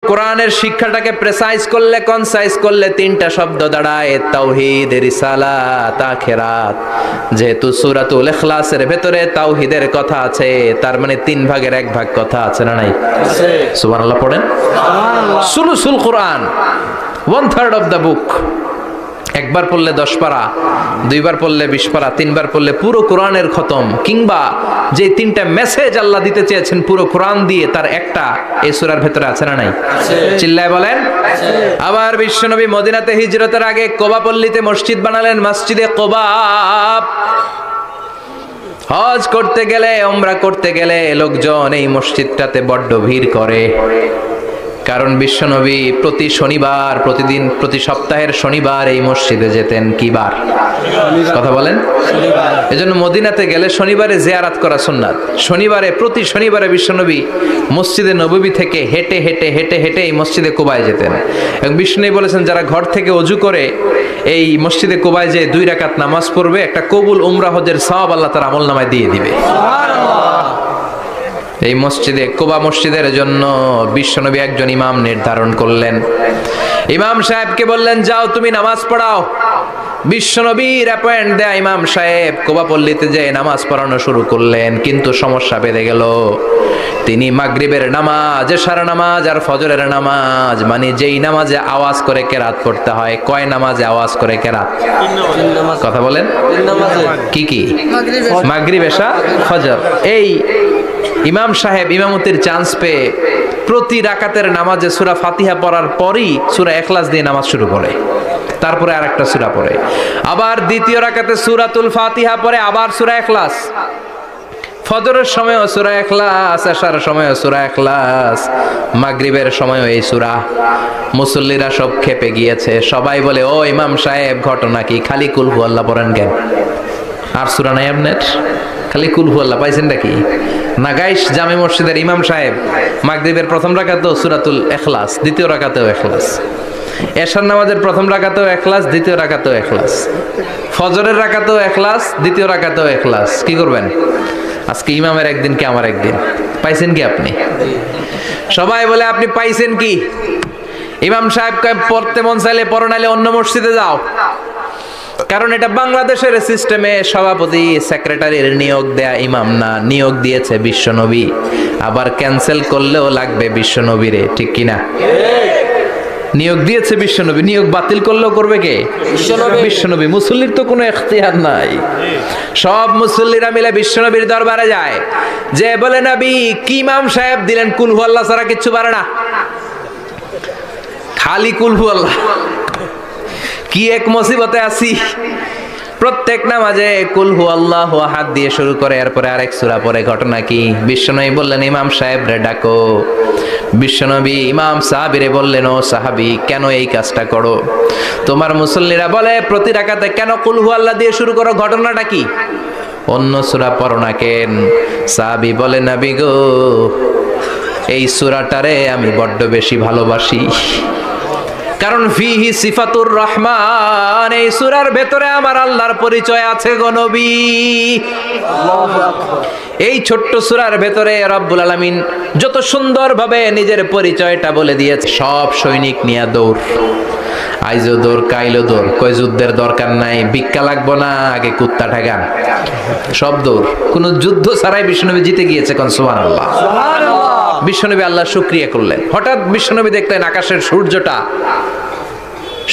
কোরআনের শিক্ষাটাকে প্রেসাইজ করলে, কনসাইজ করলে তিনটা শব্দ দাঁড়ায়, তাওহীদ, রিসালাত, আখিরাত। যেহেতু সূরাতুল ইখলাসের ভেতরে তাওহীদের কথা আছে, তার মানে 3 ভাগের 1 ভাগ কথা আছে না নাই? আছে। সুবহানাল্লাহ পড়েন। সুবহানাল্লাহ। সুলুসুল কোরআন, 1/3 অফ দ্য বুক। একবার পড়লে 10 পারা, 2 বার পড়লে 20 পারা, 3 বার পড়লে পুরো কোরআনের খতম। কিংবা যে 3টা মেসেজ আল্লাহ দিতে চেয়েছেন পুরো কোরআন দিয়ে, তার একটা এই সূরার ভেতরে আছে না নাই? আছে। চিল্লায় বলেন। আছে। আবার বিশ্বনবী মদিনাতে হিজরতের আগে কোবা পল্লীতে মসজিদ বানালেন, মসজিদে কোবা। হজ করতে গেলে, উমরা করতে গেলে লোকজন এই মসজিদটাতে বড্ড ভিড় করে। কারণ বিশ্বনবী প্রতি শনিবার, প্রতি সপ্তাহের শনিবার এই মসজিদে যেতেন। কি বার? কথা বলেন। এজন্য মদিনাতে গেলে শনিবারে জিয়ারত করা সুন্নাত। প্রতি শনিবারে বিশ্বনবী মসজিদে নববী থেকে হেঁটে হেঁটে হেঁটে হেঁটে এই মসজিদে কুবায় যেতেন। এবং বিশ্বনবী বলেছেন, যারা ঘর থেকে ওযু করে এই মসজিদে কুবায় যে 2 রাকাত নামাজ পড়বে, একটা কবুল উমরা হজের সওয়াব আল্লাহ তার আমলনামায় দিয়ে দিবে। এই মসজিদে, কুবা মসজিদের জন্য বিশ্বনবী একজন ইমাম নির্ধারণ করলেন। ইমাম সাহেবকে বললেন, যাও তুমি নামাজ পড়াও। বিশ্বনবীর অ্যাপয়েন্ট দেয়া ইমাম সাহেব কুবা পল্লীতে যে নামাজ পড়ানো শুরু করলেন। কিন্তু সমস্যা বেড়ে গেল। তিনি মাগরিবের নামাজ, এশার নামাজ আর ফজরের নামাজ, মানে যেই নামাজে আওয়াজ করে কেরাত পড়তে হয়, কয় নামাজে আওয়াজ করে কেরাত? কথা বলেন। কি কি? মাগরিব, এশা, ফজর। এই ইমাম সাহেব ইমামতির চান্স পেয়ে প্রতি রাকাতের নামাজে সূরা ফাতিহা পড়ার পরই সূরা ইখলাস দিয়ে নামাজ শুরু করে, তারপরে আরেকটা সূরা পড়ে। আবার দ্বিতীয় রাকাতে সূরাতুল ফাতিহা পড়ে, আবার সূরা ইখলাস। ফজরের সময়ও সূরা ইখলাস, এশার সময়ও সূরা ইখলাস, মাগরিবের সময়ও এই সূরা। মুসল্লিরা সব খেপে গিয়েছে। সবাই বলে, ও ইমাম সাহেব, ঘটনা কি? খালি কুল হু আল্লাহ পড়েন কেন? আর সূরা নাই আপনার? খালি কুল হু আল্লাহ পাইছেন নাকি? নাগাইশ জামে মসজিদের ইমাম সাহেব মাগরিবের প্রথম রাকাতেও সূরাতুল ইখলাস, দ্বিতীয় রাকাতেও ইখলাস। এশার নামাজের প্রথম রাকাতেও ইখলাস, দ্বিতীয় রাকাতেও ইখলাস। ফজরের রাকাতেও ইখলাস, দ্বিতীয় রাকাতেও ইখলাস। কি করবেন? আজকে ইমামের একদিন কি আমার একদিন। পাইছেন কি আপনি? সবাই বলে, আপনি পাইছেন কি? ইমাম সাহেব কয়, পড়তে মন চাইলে পড়ো, নাইলে অন্য মসজিদে যাও। কারণ এটা বাংলাদেশের সিস্টেমে সভাপতি সেক্রেটারির নিয়োগ দেয়া ইমাম না, নিয়োগ দিয়েছে বিশ্বনবী। আবার ক্যান্সেল করলেও লাগবে বিশ্বনবীরে, ঠিক কিনা? নিয়োগ দিয়েছে বিশ্বনবী, নিয়োগ বাতিল করলেও করবে কে? বিশ্বনবী। মুসল্লির তো কোনো এখতিয়ার নাই। সব মুসল্লিরা মিলে বিশ্বনবীর দরবারে যায়, যে বলে, নবী কি ইমাম সাহেব দিলেন, কুল হু আল্লাহ ছাড়া কিচ্ছু পারে না, খালি কুল হু আল্লাহ। কি এক মুসিবতে আছি। প্রত্যেক নামাজে কুল হু আল্লাহু আহাদ দিয়ে শুরু করে, এরপরে আরেক সূরা পড়ে। ঘটনা কি? বিশ্বনবী বললেন, ইমাম সাহেব রে ডাকো। বিশ্বনবী ইমাম সাহাবীরে বললেন, ও সাহাবী, কেন এই কাজটা করো? তোমার মুসল্লিরা বলে, প্রতি রাকাতে কেন কুল হু আল্লাহ দিয়ে শুরু করো? ঘটনাটা কি? অন্য সূরা পড়ো না কেন? সাহাবী বলে, নবী গো, এই সূরাটারে আমি বড্ড বেশি ভালোবাসি। কারণ ফিহি সিফাতুর রহমান, এই সূরার ভেতরে আমার আল্লাহর পরিচয় আছে গো নবী। এই ছোট্ট সূরার ভেতরে রব্বুল আলামিন যত সুন্দরভাবে নিজের পরিচয়টা বলে দিয়েছে। সব সৈনিক নিয়ে দৌড়, আইজো দৌড়, কাইলো দৌড়। কই যুদ্ধের দরকার নাই, ভিক্ষা লাগবো না, আগে কুত্তা ঠেকান। সব দৌড়, কোন যুদ্ধ ছাড়াই বিশ্বনবী জিতে গিয়েছে। কোন সুবহানাল্লাহ। বিশ্বনবী আল্লাহ শুকরিয়া করলেন। হঠাৎ বিশ্বনবী দেখলেন আকাশের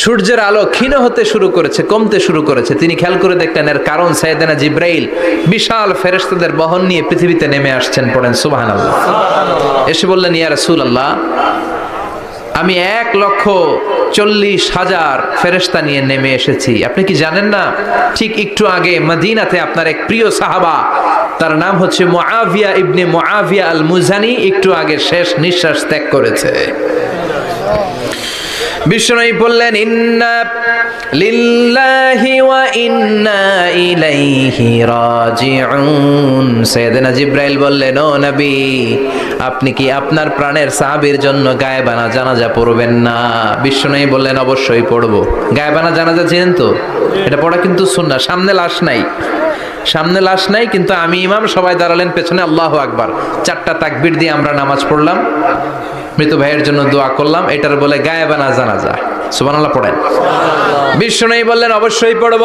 সূর্যের আলো ক্ষীণ হতে শুরু করেছে, কমতে শুরু করেছে। তিনি খেয়াল করে দেখলেন এর কারণ সাইয়েদনা জিবরাইল বিশাল ফেরেশতাদের বহন নিয়ে পৃথিবীতে নেমে আসছেন। পড়েন সুবহানাল্লাহ। এসে বললেন, ইয়া রাসূলুল্লাহ, আমি 1,40,000 ফেরেশতা নিয়ে নেমে এসেছি। আপনি কি জানেন না, ঠিক একটু আগে মদিনাতে আপনার এক প্রিয় সাহাবা, তার নাম হচ্ছে মুআবিয়া ইবনে মুআবিয়া আল মুজানি, একটু আগে শেষ নিঃশ্বাস ত্যাগ করেছে। বিশ্বনবী বললেন, ইন্না লিল্লাহি ওয়া ইন্না ইলাইহি রাজিউন। সাইয়েদনা জিবরাইল বললেন, ও নবী, আপনি কি আপনার প্রাণের সাহাবীর জন্য গায়েবানা জানাজা পড়বেন না? বিশ্বনবী বললেন, অবশ্যই পড়ব। গায়েবানা জানাজা চেনেন তো? এটা পড়া কিন্তু সুন্নাহ। সামনে লাশ নাই, কিন্তু আমি ইমাম, সবাই দাঁড়ালেন পেছনে, আল্লাহু আকবার, 4টা তাকবীর দিয়ে আমরা নামাজ পড়লাম। মৃত ভাইয়ের জন্য দোয়া করলাম, এটার বলে গায়েবানা জানাজা। সুবহানাল্লাহ পড়েন। বিশ্বনবী বললেন অবশ্যই পড়ব।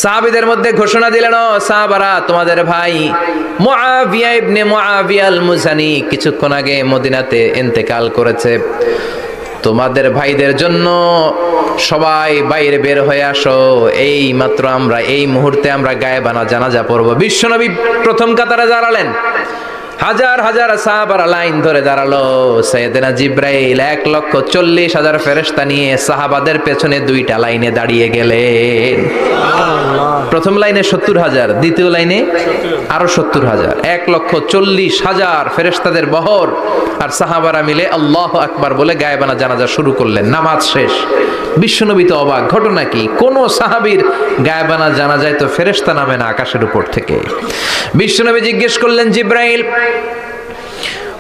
সাহাবীদের মধ্যে ঘোষণা দিলেন, ও সাহাবারা, তোমাদের ভাই মুআবিয়া ইবনে মুআবিয়া আল মুজানি কিছুক্ষণ আগে মদিনাতে ইন্তেকাল করেছে। তোমাদের ভাইদের জন্য সবাই বাইরে বের হয়ে আসো, এই মাত্র আমরা এই মুহূর্তে আমরা গায়েবানা জানাজা পড়ব। বিশ্বনবী প্রথম কাতারে দাঁড়ালেন, হাজার হাজার সাহাবারা লাইন ধরে দাঁড়ালো। সাইয়েদনা জিব্রাইল 1,40,000 ফেরেশতা নিয়ে সাহাবাদের পেছনে দুইটা লাইনে দাঁড়িয়ে গেলেন। প্রথম লাইনে 70,000, দ্বিতীয় লাইনে আরো 70,000, 1,40,000 ফেরেশতাদের বহর। আর সাহাবারা মিলে আল্লাহু আকবার বলে গায়েবানা জানাজা শুরু করলেন। নামাজ শেষ। বিশ্বনবী তো অবাক, ঘটনা কি? কোন সাহাবীর গায়েবানা জানাজায় তো ফেরেশতা নামে না আকাশের উপর থেকে। বিশ্বনবী জিজ্ঞেস করলেন, জিব্রাইল,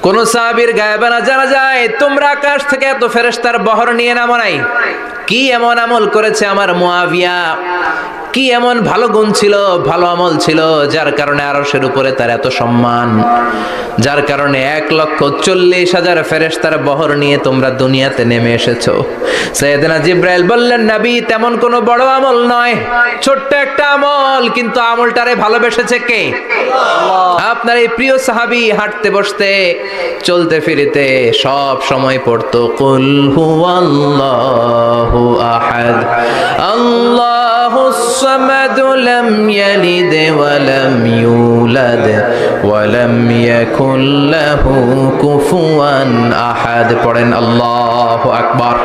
কোন সাহাবীর গায়েবানা জানাজায় তোমরা আকাশ থেকে এত ফেরেশতার বহর নিয়ে নামো নাই? কি এমন আমল করেছে আমার মুআবিয়া? কি এমন ভালো গুণ ছিল, ভালো আমল ছিল, যার কারণে আরশের উপরে তার এত সম্মান, যার কারণে 1,40,000 ফেরেশতার বহর নিয়ে তোমরা দুনিয়াতে নেমে এসেছো? সাইয়েদনা জিব্রাইল বললেন, নবী, তেমন কোনো বড় আমল নয়, ছোট্ট একটা আমল, কিন্তু আমলটারে ভালোবেসেছে কে? আপনার এই প্রিয় সাহাবী হাঁটতে বসতে চলতে ফিরিতে সব সময় পড়তো কুল হুয়াল্লাহু আহাদ আল্লাহুস সামাদ লাম ইয়ালিদ ওয়া লাম ইউলাদ ওয়া লাম ইয়াকুল লাহু কুফুয়ান আহাদ। পড়েন আল্লাহু আকবার।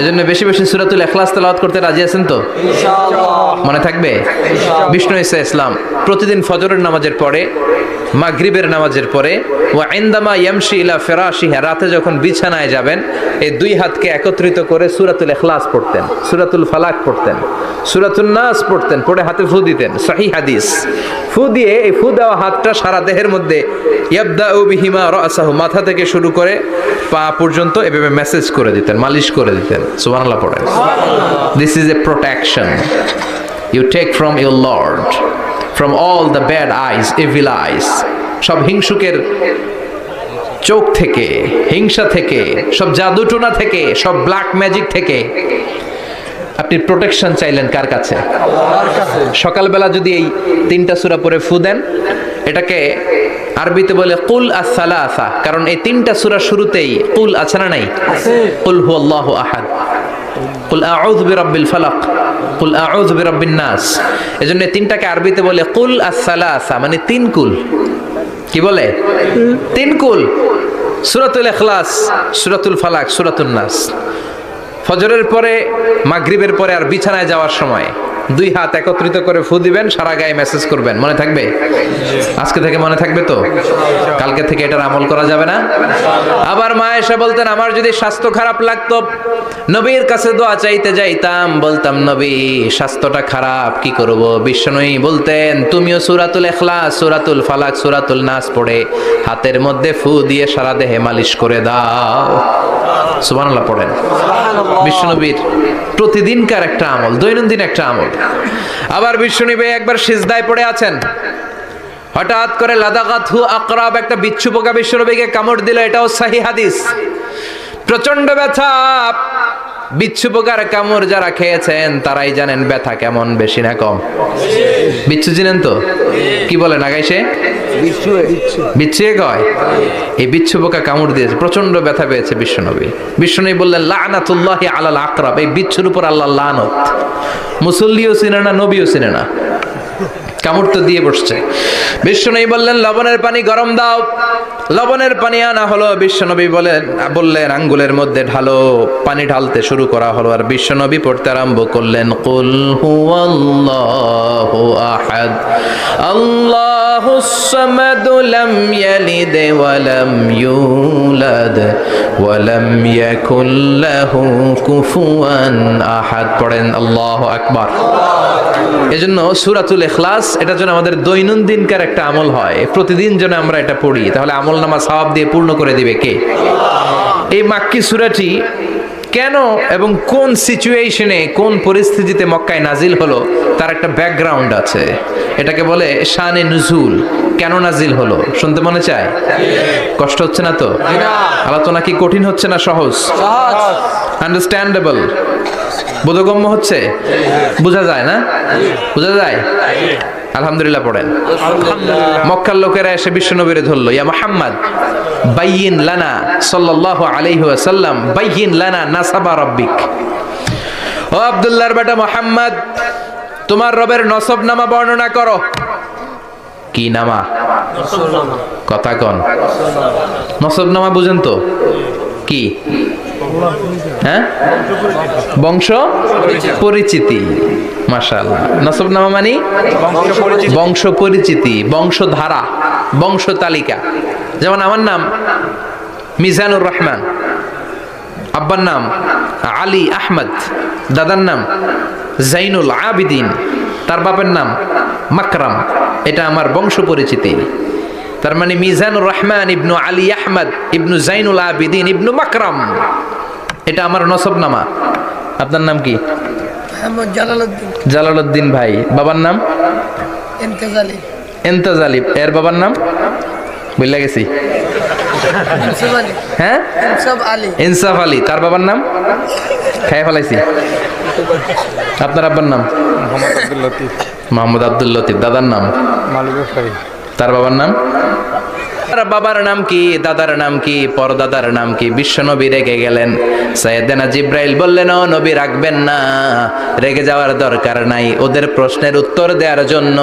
এজন্য বেশি বেশি সূরাতুল ইখলাস তেলাওয়াত করতে রাজি আছেন তো? ইনশাআল্লাহ। মনে থাকবে? বিষ্ণু ঈসা ইসলাম প্রতিদিন ফজরের নামাজের পরে, মাগরিবের নামাজের পরে, ওয়া ইনদামা ইয়ামশি ইলা ফিরাশিহি, রাতে যখন বিছানায় যাবেন, এই দুই হাতকে একত্রিত করে সূরাতুল ইখলাস পড়তেন, সূরাতুল ফালাক পড়তেন, সূরাতুন নাস পড়তেন, পড়ে হাতে ফু দিতেন। সহিহ হাদিস। ফু দিয়ে এই ফু দেওয়া হাতটা সারা দেহের মধ্যে ইয়াবদাউ বিহিমা রাসাহু, মাথা থেকে শুরু করে পা পর্যন্ত এভাবে মেসেজ করে দিতেন, মালিশ করে দিতেন। সুবহানাল্লাহ পড়েন। This is a protection you take from your Lord, from all the bad eyes, evil eyes, সব হিংসুকের চোখ থেকে, হিংসা থেকে, সব জাদুটোনা থেকে, সব ব্ল্যাক ম্যাজিক থেকে আপনি প্রোটেকশন চাইলেন কার কাছে? আল্লাহর কাছে। সকালবেলা যদি এই 3টা সূরা পড়ে ফু দেন, এটাকে আরবিতে বলে কুল আস-সালাসা, কারণ এই 3টা সূরা শুরুতেই কুল আছে না নাই? আছে। কুল হুয়াল্লাহু আহাদ, কুল আউযু বিরাব্বিল ফালাক, কুল আউযু বিরাব্বিন নাস। এজন্য 3টাকে আরবিতে বলে কুল আস-সালাসা, মানে 3 কুল। কি বলে? 3 কুল। সূরাতুল ইখলাস, সূরাতুল ফালাক, সূরাতুন নাস। ফজরের পরে, মাগরিবের পরে আর বিছানায় যাওয়ার সময় 2 হাত একত্রিত করে ফু দিবেন, সারা গায়ে মেসেজ করবেন। মনে থাকবে? আজকে থেকে মনে থাকবে তো? কালকে থেকে এটার আমল করা যাবে না? আবার মা এসে বলতেন, আমার যদি স্বাস্থ্য খারাপ লাগতো, নবীর কাছে দোয়া চাইতে যাইতাম, বলতাম, নবী স্বাস্থ্যটা খারাপ, কি করব? বিশ্বনবী বলতেন, তুমিও সূরাতুল ইখলাস, সূরাতুল ফালাক, সূরাতুল নাস পড়ে হাতের মধ্যে ফু দিয়ে সারা দেহে মালিশ করে দাও। সুবহানাল্লাহ পড়েন। বিশ্বনবীর প্রতিদিনকার একটা আমল, দৈনন্দিন একটা আমল। আবার বিশ্বনবী একবার সিজদায় পড়ে আছেন, হঠাৎ করে লাদাগাতহু আকরাব, একটা বিচ্ছু পোকা বিশ্বনবীকে কামড় দিল। এটাও সহিহ হাদিস। প্রচন্ড ব্যথা। বিচ্ছু পোকার কামড় যারা খেয়েছেন তারাই জানেন ব্যথা কেমন, বেশি না কম? বিচ্ছু চিনেন তো? কি বলেন আগাইছে? বিচ্ছু কয়। এই বিচ্ছু পোকা কামড় দিয়েছে, প্রচন্ড ব্যথা পেয়েছে বিশ্বনবী। বিশ্বনবী বললেন, লানাতুল্লাহি আলাল আকরাব, এই বিচ্ছুর উপর আল্লাহর লানত। মুসল্লিও চিনে না, নবীও চিনে না, কামড় তো দিয়ে বসছে। বিশ্বনবী বললেন, লবণের পানি গরম দাও। লবণের পানি আনা হলো। বিশ্বনবী বললেন, আঙ্গুলের মধ্যে ঢালো। পানি ঢালতে শুরু করা হলো, আর বিশ্বনবী পড়তে আরম্ভ করলেন, কুল হুয়াল্লাহু আহাদ আল্লাহুস সামাদ লাম ইয়ালিদ ওয়া লাম ইউলাদ ওয়া লাম ইয়াকুল লাহু কুফুয়ান আহাদ। পড়েন আল্লাহু আকবার। এজন্য সূরাতুল ইখলাস, এটা যেন আমাদের দৈনন্দিনকার একটা আমল হয়, প্রতিদিন যেন আমরা এটা পড়ি, তাহলে আমল নামা সওয়াব দিয়ে পূর্ণ করে দিবে কে? এই মাক্কি সূরাটি কেন এবং কোন সিচুয়েশনে কোন পরিস্থিতিতে মক্কায় নাজিল হলো তার একটা ব্যাকগ্রাউন্ড আছে। এটাকে বলে শানে নুজুল। কেন নাজিল হলো শুনতে মনে চায়? কষ্ট হচ্ছে না তো? আলোচনা কি কঠিন হচ্ছে না সহজ? আন্ডারস্ট্যান্ডেবল, বোধগম্য হচ্ছে? বোঝা যায় না? বোঝা যায়? আলহামদুলিল্লাহ পড়েন। মক্কার লোকেরা এসে বিশ্বনবীরে ধরলো, ইয়া মুহাম্মদ বাইয়িন লানা সাল্লাল্লাহু আলাইহি ওয়াসাল্লাম বাইয়িন লানা নাসাবা রাব্বিক। ও আব্দুল্লাহর বেটা মুহাম্মদ, তোমার রবের নসবনামা বর্ণনা করো। কি নামা? কথা কন। নসবনামা বুঝেন তো কি? হ্যাঁ, বংশ পরিচিতি। মাশাআল্লাহ। নসবনামা মানে বংশ পরিচিতি, বংশধারা, বংশ তালিকা। যেমন আমার নাম মিজানুর রহমান, আব্বার নাম আলী আহমদ, দাদার নাম জাইনুল আবিদিন, তার বাপের নাম মাকরাম। এটা আমার বংশ পরিচিতি। তার মানে মিজানুর রহমান ইবনু আলী আহমদ ইবনু জাইনুল আবিদিন ইবনু মাকরাম, এটা আমার নসবনামা। আপনার নাম কি? জালালউদ্দিন। জালালউদ্দিন ভাই। বাবার নাম ইন্তেজালি। ইন্তেজালি। এর বাবার নাম বলে গেছি। হ্যাঁ, ইনসাফ আলী। তার বাবার নাম খেয়ে ফেলাইছি। আপনার আব্বার নাম মোহাম্মদ আব্দুল লতিফ। দাদার নাম তার বাবার নাম। বাবার নাম কি, দাদার নাম কি, পরদাদার নাম কি? বিশ্বনবী রেগে গেলেন। সাইয়েদনা জিব্রাইল বললেন, ও নবী রাখবেন না, রেগে যাওয়ার দরকার নাই। ওদের প্রশ্নের উত্তর দেওয়ার জন্য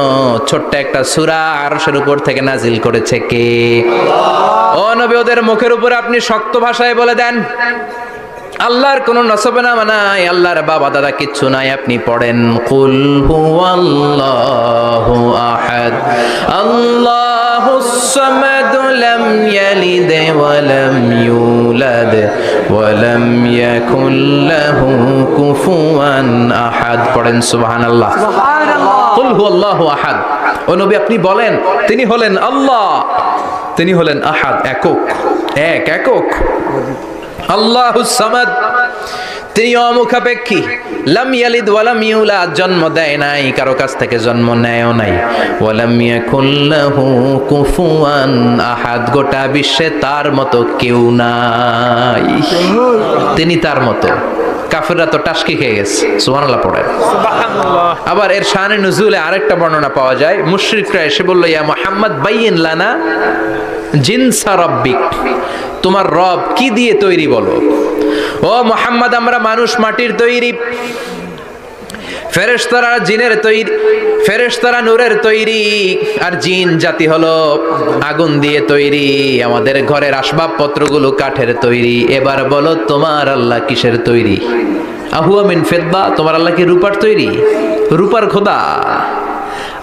ছোট্ট একটা সূরা আরশের উপর থেকে নাজিল করেছে কে? ও নবী, ওদের মুখের উপর আপনি শক্ত ভাষায় বলে দেন আল্লাহর কোন নসবনামা নাই, আল্লাহর বাবা দাদা কিচ্ছু নাই। আপনি পড়েন কুল হুয়াল্লাহু আহাদ আল্লাহুস সামাদ লাম ইয়ালিদ ওয়া লাম ইউলাদ ওয়া লাম ইয়াকুল লাহু কুফুয়ান আহাদ। পড়েন সুবহানাল্লাহ। কুল হুয়াল্লাহু আহাদ। ও নবী আপনি বলেন তিনি হলেন আল্লাহ, তিনি হলেন আহাদ, একক, এক একক। আল্লাহুস সামাদ, তিনি অমুখাপেক্ষী। লাম ইয়ালিদ ওয়া লাম ইউলাদ, জন্ম দেয় নাই, কারো কাছ থেকে জন্ম নেয়ও নাই। ওয়া লাম ইয়াকুল লাহু কুফুয়ান আহাদ, গোটা বিশ্বে তার মতো কেউ নাই, তিনি তার মতো। কাফিররা তো টাসকি খেয়ে গেছে। সুবহানাল্লাহ পড়েন। আবার এর শানে নুজুলে আরেকটা বর্ণনা পাওয়া যায়। মুশরিকরা এসে বলল, ইয়া মুহাম্মদ বাইয়িন লানা জিনসা রাব্বিক, তোমার রব কি দিয়ে তৈরি বলো। ও মুহাম্মদ, আমরা মানুষ মাটির তৈরি, ফেরেশতারা জিনের তৈরি, ফেরেশতারা নূরের তৈরি, আর জিন জাতি হলো আগুন দিয়ে তৈরি। আমাদের ঘরের আসবাবপত্রগুলো কাঠের তৈরি। এবার বলো তোমার আল্লাহ কিসের তৈরি? আহুয়া মিন ফিদ্দা, তোমার আল্লাহ কি রূপার তৈরি? রূপার খোদা।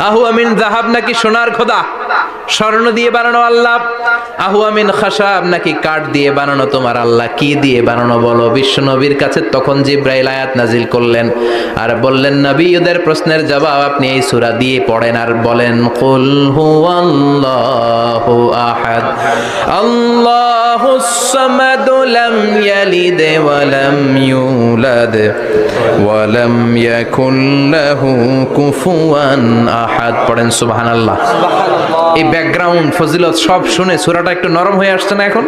আহু আমিন যাহাব, নাকি সোনার খোদা, স্বর্ণ দিয়ে বানানো আল্লাহ? আহু আমিন খাসাব, নাকি কাঠ দিয়ে বানানো তোমার আল্লাহ? কি দিয়ে বানানো বলো? বিশ্ব নবীর কাছে তখন জিব্রাইল আয়াত নাজিল করলেন আর বললেন, নবী ওদের প্রশ্নের জবাব আপনি এই সূরা দিয়ে পড়েন আর বলেন কুল হুয়াল্লাহু আহাদ আল্লাহুস সামাদ লাম ইয়ালিদ ওয়া লাম ইউলাদ ওয়া লাম ইয়াকুল লাহু কুফুয়ান আহাদ। পড়েন সুবহানাল্লাহ। এই ব্যাকগ্রাউন্ড ফজিলত সব শুনে সূরাটা একটু নরম হয়ে আসছে না? এখন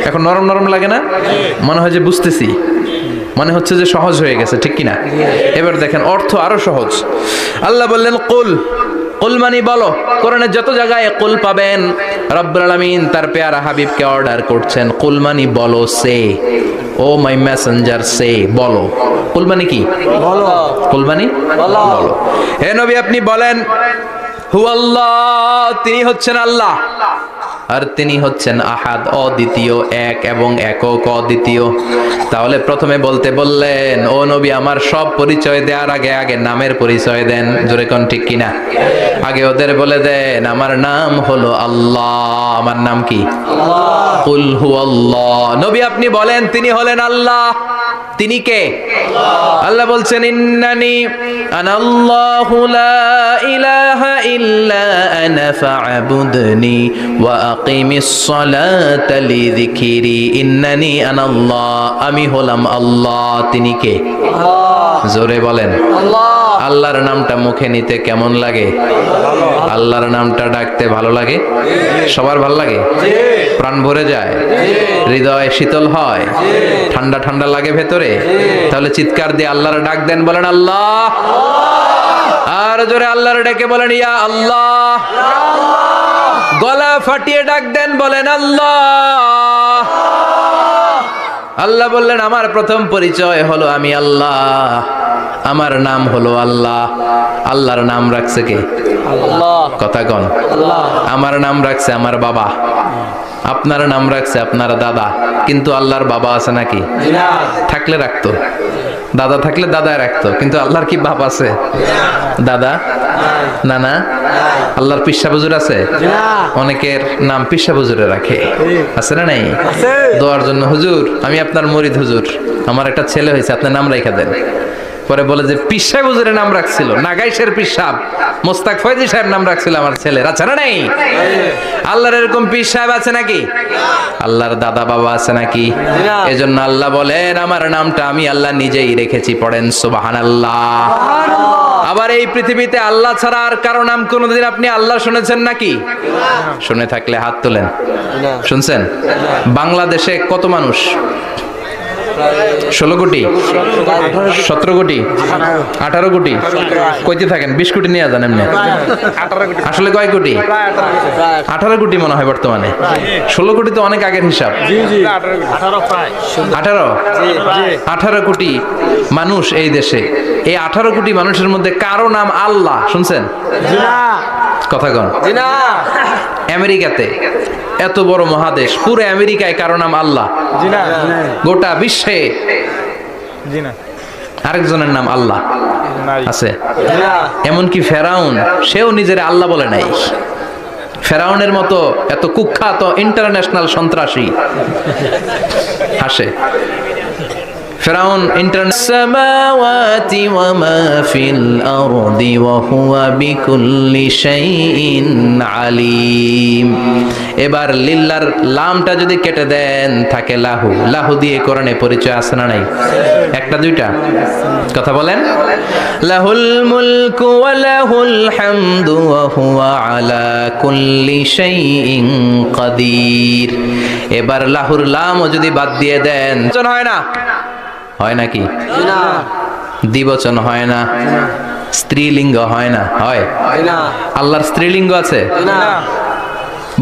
এখন নরম নরম লাগে না? মনে হয় যে বুঝতেছি, মনে হচ্ছে যে সহজ হয়ে গেছে, ঠিক কিনা? এবার দেখেন অর্থ আরো সহজ। আল্লাহ বললেন কুল, কুল মানে বলো। কোরআনের যত জায়গায় কুল পাবেন, রব্বুল আলামিন তার পেয়ারা হাবিবকে অর্ডার করছেন কুল মানে বলো, সে ও মাই মেসেঞ্জার সে, বলো। কুল মানে কি? বলো। কুল মানে বলো। হে নবী আপনি বলেন হু আল্লাহ, তিনি হচ্ছেন আল্লাহ, আর তিনি হচ্ছেন আহাদ, অদ্বিতীয়, এক এবং একক, অদ্বিতীয়। তাহলে প্রথমে বলতে বললেন, ও নবী আমার সব পরিচয় দেওয়ার আগে আগে নামের পরিচয় দেন। জোরে কোন ঠিক কিনা? আগে ওদের বলে দেন আমার নাম হলো আল্লাহ। আমার নাম কি? কুল হু আল্লাহ। নবী আপনি বলেন তিনি হলেন আল্লাহ, তিনি কে? আল্লাহ বলছেন ইন্নানি আনাল্লাহু লা ইলাহা ইল্লা আনা ফা'বুদনি ওয়া আকিমিস সালাতা লিযিকরি। ইন্নানি আনাল্লাহ, আমি হলাম আল্লাহ। তিনি কে? জোরে বলেন আল্লাহ। আল্লাহর নামটা মুখে নিতে কেমন লাগে? আল্লাহর নামটা ডাকতে ভালো লাগে? সবার ভালো লাগে? প্রাণ ভরে যায়, হৃদয় শীতল হয়, ঠান্ডা ঠান্ডা লাগে ভেতরে? তাহলে চিৎকার দিয়ে আল্লাহর ডাক দেন, বলেন আল্লাহ। আর জোরে আল্লাহর ডেকে বলেন ইয়া আল্লাহ। গলা ফাটিয়ে ডাক দেন, বলেন আল্লাহ। আল্লাহ বললেন আমার প্রথম পরিচয় হলো আমি আল্লাহ, আমার নাম হলো আল্লাহ। আল্লাহর নাম রাখছে কে? আল্লাহ। কথা কন। আমার নাম রাখছে আমার বাবা, আপনার নাম রাখছে আপনার দাদা, কিন্তু আল্লাহর বাবা আছে নাকি? থাকলে রাখতো, দাদা থাকলে দাদায় রাখতো, কিন্তু আল্লাহর কি বাপ আছে? দাদা নানা? আল্লাহর পিসা হুজুর আছে? অনেকের নাম পিসা হুজুরে রাখে, আছে না নাই? দোয়ার জন্য হুজুর আমি আপনার মুরিদ হুজুর, আমার একটা ছেলে হয়েছে, আপনার নাম রাখা দেন। পরে বলে যে পীর সাহেব হুজুরের নাম রাখছিল, নাগাইশের পীর সাহেব মোস্তাক ফয়জি সাহেব নাম রাখছিল আমার ছেলের, আছে না নাই? আল্লাহর এরকম পীর সাহেব আছে নাকি? আল্লাহর দাদা বাবা আছে নাকি? এজন্য আল্লাহ বলেন আমার নামটা আমি আল্লাহ নিজেই রেখেছি। পড়েন সুবহানাল্লাহ। আবার এই পৃথিবীতে আল্লাহ ছাড়া আর কারো নাম কোনোদিন আপনি আল্লাহ শুনেছেন নাকি? শুনে থাকলে হাত তোলেন। শুনছেন? বাংলাদেশে কত মানুষ? 16 কোটি, 17 কোটি, 18 কোটি। কইতে থাকেন 20 কোটি নিয়ে যান এমনি। আসলে কয় কোটি? 18 কোটি মনে হয় বর্তমানে। 16 কোটি তো অনেক আগের হিসাব। 18 কোটি মানুষ এই দেশে। এই 18 কোটি মানুষের মধ্যে কারো নাম আল্লাহ শুনছেন? কথা কন। আমেরিকাতে, এত বড় মহাদেশ, পুরো আমেরিকায় কারো নাম আল্লাহ? গোটা বিশ্বে আরেকজনের নাম আল্লাহ আছে? এমনকি ফেরাউন, সেও নিজের আল্লাহ বলে নাই। ফেরাউনের মতো এত কুখ্যাত ইন্টারন্যাশনাল সন্ত্রাসী আসে। ফেরাউন ইন্টারন্যাশনাল ওয়া মা ফিল আরদি ওয়া হুয়া বিকুল্লি শাইইন আলিম। এবার লিল্লার লামটা যদি কেটে দেন থাকে লাহু। লাহু দিয়ে কোরআনে পরিচয় আছে না নাই? একটা দুইটা? কথা বলেন। লাহুল মুলকু ওয়া লাহুল হামদু ওয়া হুয়া আলা কুল্লি শাইইন কাদির। এবার লাহুর লামও যদি বাদ দিয়ে দেন হয় না? হয় নাকি? দ্বিবচন হয় না, স্ত্রীলিঙ্গ হয় না। হয়? আল্লাহর স্ত্রীলিঙ্গ আছে?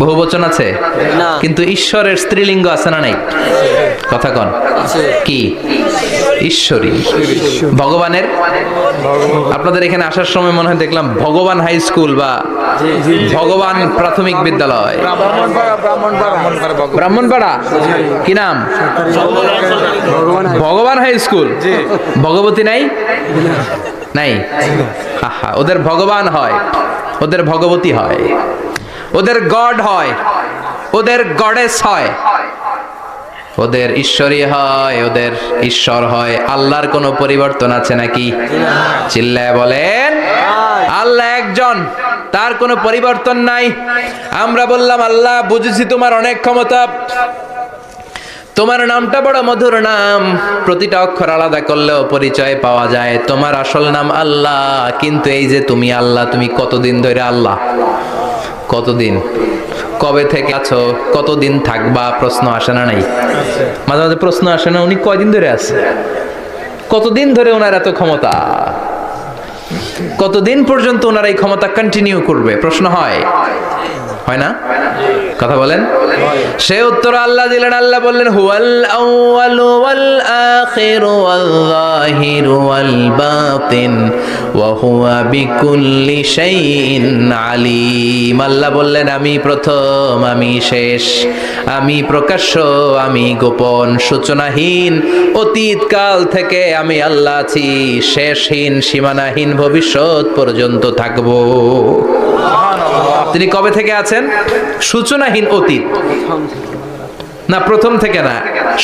বহুবচন আছে? কিন্তু ঈশ্বরের স্ত্রীলিঙ্গ আছে না নাই? কথা কন। কি? ঈশ্বরী। ভগবানের? আপনাদের এখানে আসার সময় মনে হয় দেখলাম ভগবান হাই স্কুল বা ভগবান প্রাথমিক বিদ্যালয়। ব্রাহ্মণপাড়া? কি নাম? ভগবান হাই স্কুল। ভগবতী নাই? নাই? আহা, ওদের ভগবান হয়, ওদের ভগবতী হয়, ওদের গড হয়, ওদের গডেস হয়, ওদের ঈশ্বরী হয়, ওদের ঈশ্বর হয়। আল্লাহর কোনো পরিবর্তন আছে নাকি? চিল্লায় বলেন আল্লাহ একজন, তার কোনো পরিবর্তন নাই। আমরা বললাম আল্লাহ বুঝেছি তোমার অনেক ক্ষমতা, তোমার নামটা বড় মধুর নাম, প্রতিটা অক্ষর আলাদা করলেও পরিচয় পাওয়া যায়। তোমার আসল নাম আল্লাহ, কিন্তু এই যে তুমি আল্লাহ, তুমি কতদিন ধরে আল্লাহ? কতদিন? কবে থেকে আছো? কতদিন থাকবা? প্রশ্ন আসে না নাই? মাঝে মাঝে প্রশ্ন আসে না উনি কয়দিন ধরে আছে? কতদিন ধরে ওনার এত ক্ষমতা? কতদিন পর্যন্ত ওনার এই ক্ষমতা কন্টিনিউ করবে? প্রশ্ন হয়? হয় না? কথা বলেন। সে উত্তর আল্লাহ দিলেন। আল্লাহ বললেন হুয়াল আউয়ালু ওয়াল আখিরু ওয়াল যাহিরু ওয়াল বাতিন ওয়া হুয়া বিকুল্লি শাইইন আলিম। আল্লাহ বললেন আমি প্রথম, আমি শেষ, আমি প্রকাশ্য, আমি গোপন, সূচনাহীন, অতীত কাল থেকে আমি আল্লাহ আছি, শেষহীন, সীমানাহীন, ভবিষ্যৎ পর্যন্ত থাকবো। তিনি কবে থেকে আছেন? সূচনাহীন অতীত না, প্রথম থেকে না,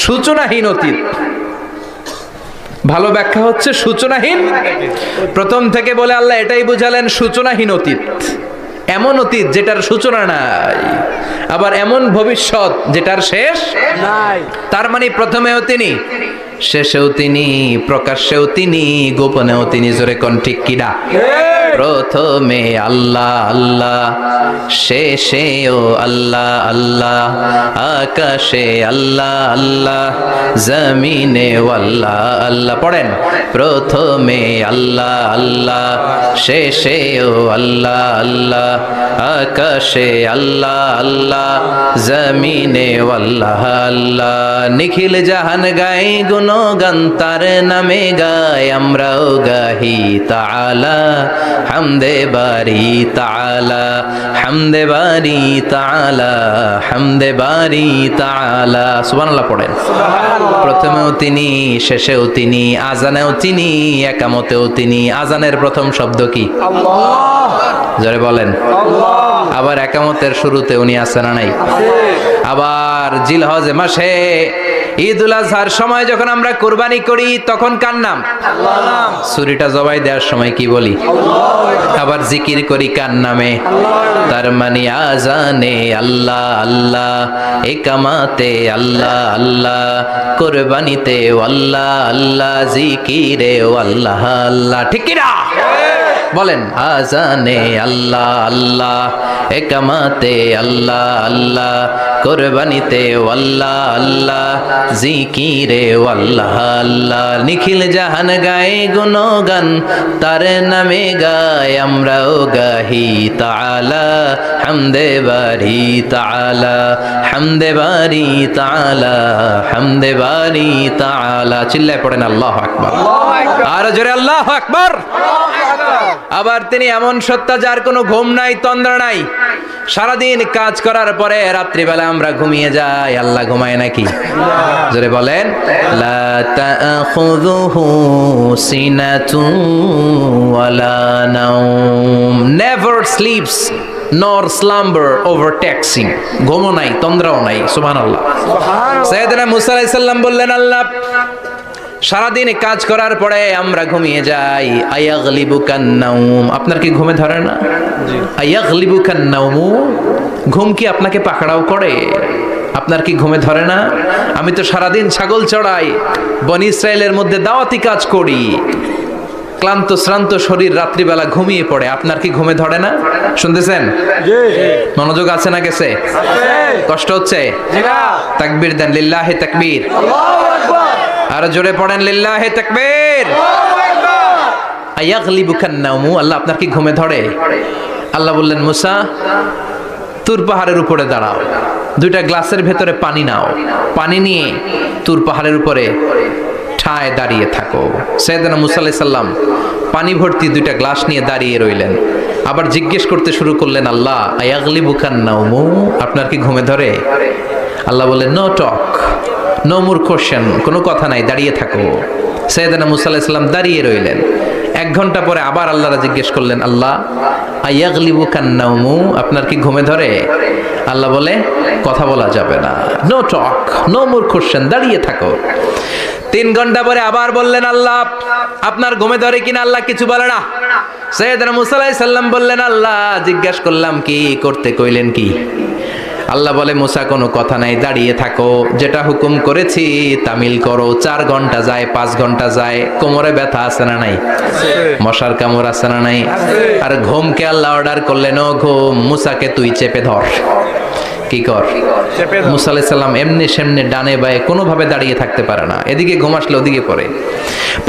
সূচনাহীন অতীত। ভালো ব্যাখ্যা হচ্ছে সূচনাহীন। প্রথম থেকে বলে আল্লাহ এটাই বুঝালেন সূচনাহীন অতীত, এমন অতীত যেটার সূচনা নাই, আবার এমন ভবিষ্যৎ যেটার শেষ নাই। তার মানে প্রথমেও তিনি, শেষেও তিনি, প্রকাশ্যেও তিনি, গোপনেও তিনি। জোরে কোন ঠিক কিনা? প্রথমে আল্লাহ আল্লাহ, শেষেও আল্লাহ আল্লাহ, আকাশে আল্লাহ আল্লাহ, জমিনে আল্লাহ আল্লাহ। পড়েন, প্রথমে আল্লাহ আল্লাহ, শেষেও আল্লাহ আল্লাহ, আকাশে আল্লাহ আল্লাহ, জমিনে আল্লাহ আল্লাহ। নিখিল জাহান গায় গুণগান তার নামে গায়, আমরাও গাহি তাআলা হামদে বারি তাআলা, হামদে বারি তাআলা, হামদে বারি তাআলা। সুবহানাল্লাহ পড়েন। প্রথমেও তিনি, শেষেও তিনি, আজানেও তিনি, একামতেও তিনি। আজানের প্রথম শব্দ কি? আল্লাহ। জোরে বলেন আল্লাহ। আবার একামতের শুরুতে উনি আছেন না নাই? আবার জিলহজ মাসে ঈদুল আজহার সময় যখন আমরা কুরবানি করি তখন কার নাম? আল্লাহর নাম। ছুরিটা জবাই দেওয়ার সময় কি বলি? আল্লাহ। আবার জিকির করি কার নামে? আল্লাহ। তার মানে আজানে আল্লাহ আল্লাহ, একামাতে আল্লাহ আল্লাহ, কুরবানিতে আল্লাহ আল্লাহ, জিকিরে আল্লাহ আল্লাহ। ঠিক কি না? বলেন, আজানে আল্লাহ আল্লাহ, একামাতে আল্লাহ আল্লাহ, কুরবানিতে আল্লাহ আল্লাহ, জিকিরে আল্লাহ আল্লাহ। নিখিল জাহান গায়ে গুণগান তার নামে গায়, আমরাও গাহি তাআলা হামদে বারি তাআলা, হামদে বারি তাআলা, হামদে বারি তাআলা। চিল্লায় পড়েন আল্লাহু আকবার। আর জোরে আল্লাহু আকবার। আবার তিনি এমন সত্তা যার কোনো ঘুম নাই, তন্দ্রা নাই। সারাদিন কাজ করার পরে রাত্রিবেলা আমরা ঘুমিয়ে যাই, আল্লাহ ঘুমায় নাকি? জোরে বলেন, লা তাখুযুহু সিনাতুন ওয়ালা নাওম, never sleeps nor slumber overtaxing। ঘুমও নাই, তন্দ্রাও নাই। সুবহানাল্লাহ। সাইয়েদনা মুসা আলাইহিস সালাম বললেন, আল্লাহ সারাদিন কাজ করার পরে আমরা ঘুমিয়ে যাই, আয়াগলিবুকান নাওম, আপনার কি ঘুমে ধরে না? জি। আয়াগলিবুকান নাওম, ঘুম কি আপনাকে পাকড়াও করে? আপনার কি ঘুমে ধরে না? আমি তো সারাদিন ছাগল চড়াই, বনি ইসরাইলের মধ্যে দাওয়াতি কাজ করি, ক্লান্ত শ্রান্ত শরীর রাত্রিবেলা ঘুমিয়ে পড়ে, আপনার কি ঘুমে ধরে না? শুনতেছেন? জি। মনোযোগ আছে না গেছে? আছে। কষ্ট হচ্ছে? জি না। তাকবীর দেন, লিল্লাহি তাকবীর। আল্লাহু আকবার। আর জোরে পড়েন, লিল্লাহি তাকবীর। আল্লাহু আকবার। আয়াগলিবুকান নাওম, আল্লাহ আপনার কি ঘুমে ধরে? আল্লাহ বললেন, মুসা তুর পাহাড়ের উপরে দাঁড়াও, দুইটা গ্লাসের ভেতরে পানি নাও, পানি নিয়ে তুর পাহাড়ের উপরে ঠায় দাঁড়িয়ে থাকো। সাইয়েদনা মুসা আলাইহিস সালাম পানি ভর্তি দুইটা গ্লাস নিয়ে দাঁড়িয়ে রইলেন। আবার জিজ্ঞেস করতে শুরু করলেন, আল্লাহ আয়াগলিবুকান নাওম, আপনার কি ঘুমে ধরে? আল্লাহ বললেন, no talk, no more question, কোনো কথা নাই, দাঁড়িয়ে থাকো। সাইয়েদনা মুসা আলাইহিস সালাম দাঁড়িয়ে রইলেন। 1 ঘন্টা পরে আবার আল্লাহরা জিজ্ঞেস করলেন, আল্লাহ আয়াগলিবুকান নাওম, আপনার কি ঘুমে ধরে? আল্লাহ বলে, কথা বলা যাবে না, no talk, no more question, দাঁড়িয়ে থাকো। 3 ঘন্টা পরে আবার বললেন, আল্লাহ আপনার ঘুমে ধরে কিনা? আল্লাহ কিছু বলে না। সাইয়েদনা মুসা আলাইহিস সালাম বললেন, আল্লাহ জিজ্ঞাসা করলাম কি, করতে কইলেন কি? আল্লাহ বলে, মুসা কোনো কথা নাই, দাঁড়িয়ে থাকো, যেটা হুকুম করেছি তামিল করো। 4 ঘন্টা যায়, 5 ঘন্টা যায়, কোমরে ব্যথা আছে না নাই? মশার কামড় আছে না নাই? আর ঘুমকে আল্লাহ অর্ডার করলেন, ও ঘুম, মুসাকে তুই চেপে ধর। কি কর? মুসা আলাইহিস সালাম এমনি সেমনি ডানে বায়ে কোনোভাবে দাঁড়িয়ে থাকতে পারে না, এদিকে ঘুম আসলে ওদিকে পড়ে।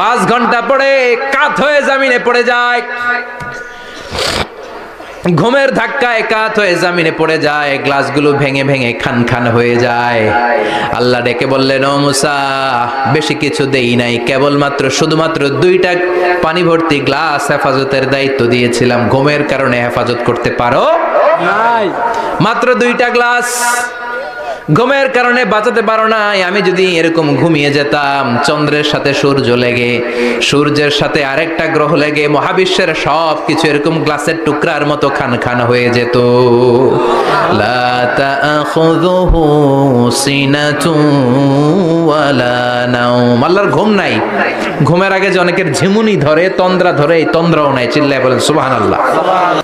5 ঘন্টা পরে কাত হয়ে জমিনে পড়ে যায়, ঘুমের ধাক্কায় কাত হয়ে জমিনে পড়ে যায়, গ্লাসগুলো ভেঙে ভেঙে খান খান হয়ে যায়। আল্লাহ ডেকে বললেন, ও মুসা বেশি কিছু দেই নাই, কেবলমাত্র শুধুমাত্র 2টা পানি ভর্তি গ্লাস হেফাজতের দায়িত্ব দিয়েছিলাম, ঘুমের কারণে হেফাজত করতে পারো নাই। মাত্র 2টা গ্লাস, ঘুমের কারণে বাঁচাতে পারো নাই। আমি যদি এরকম ঘুমিয়ে যেতাম, চন্দ্রের সাথে সূর্য লেগে, সূর্যের সাথে আরেকটা গ্রহ লেগে মহাবিশ্বের সব কিছু এরকম গ্লাসের টুকরার মতো খান খান হয়ে যেত। লা তাখুযুহু সিনাতুন ওয়ালা নাওম। আল্লাহর ঘুম নাই। ঘুমের আগে যে অনেকের ঝিমুনি ধরে, তন্দ্রা ধরে, এই তন্দ্রাও নাই। চিল্লায় বলেন সুবহানাল্লাহ।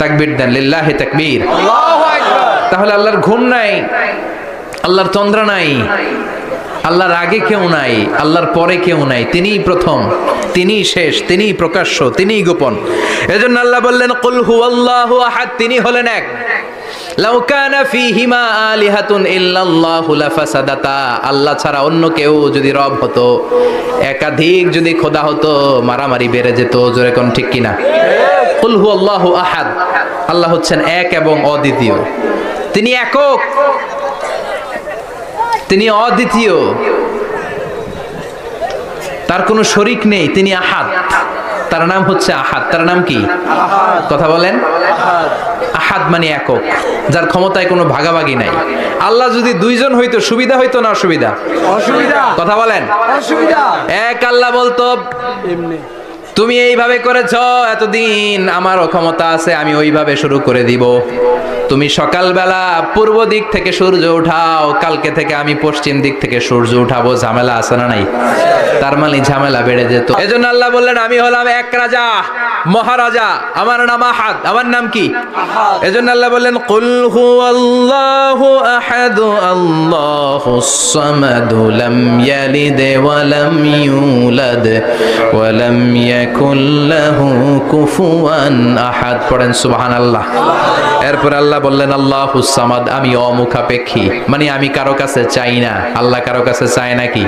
তাকবীর দেন, লিল্লাহি তাকবীর। আল্লাহু আকবার। তাহলে আল্লাহর ঘুম নাই, আল্লাহর তন্দ্রা নাই, আল্লাহর আগে কেউ নাই, আল্লাহর পরে কেউ নাই। তিনিই প্রথম, তিনিই শেষ, তিনিই প্রকাশ্য, তিনিই গোপন। এজন্য আল্লাহ বললেন কুল হুয়াল্লাহু আহাদ, তিনি হলেন এক। লাউ কানা ফীহিমা আলিহাতুন ইল্লাল্লাহু লাফাসাদাতা, আল্লাহ ছাড়া অন্য কেউ যদি রব হতো, একাধিক যদি খোদা হতো, মারামারি বেড়ে যেত। জোরে কোন ঠিক কিনা? কুল হুয়াল্লাহু আহাদ, আল্লাহ হচ্ছেন এক এবং অদ্বিতীয়। তিনি একক, তিনি অদ্বিতীয়, তার কোনো শরীক নেই। তিনি আহাদ, তার নাম হচ্ছে আহাদ। তার নাম কি? কথা বলেন। আহাদ মানে একক, যার ক্ষমতায় কোনো ভাগাভাগি নাই। আল্লাহ যদি দুইজন হইতো সুবিধা হইতো না অসুবিধা? অসুবিধা। কথা বলেন। অসুবিধা। এক আল্লাহ বলতো তুমি এইভাবে করেছ এতদিন, আমারও ক্ষমতা আছে, আমি ওইভাবে শুরু করে দিব। তুমি সকালবেলা পূর্ব দিক থেকে সূর্য উঠাও, কালকে থেকে আমি পশ্চিম দিক থেকে সূর্য উঠাবো। ঝামেলা আছে না নাই? তার মানে ঝামেলা বেড়ে যেত। এজন্য আল্লাহ বললেন আমি হলাম এক রাজা, মহারাজা, আমার নাম আহাদ। আমার নাম কি? এজন্য আল্লাহ বললেন কুল হুয়াল্লাহু আহাদ আল্লাহুস সামাদ লাম ইয়ালিদ ওয়া লাম ইউলাদ ওয়া লাম ইয়াকুল লাহু কুফুয়ান আহাদ। পড়েন সুবহানাল্লাহ। এরপর আল্লাহ বললেন আল্লাহুস সামাদ, আমি অমুখাপেক্ষী, মানে আমি কারো কাছে চাই না। আল্লাহ কারো কাছে চায় নাকি?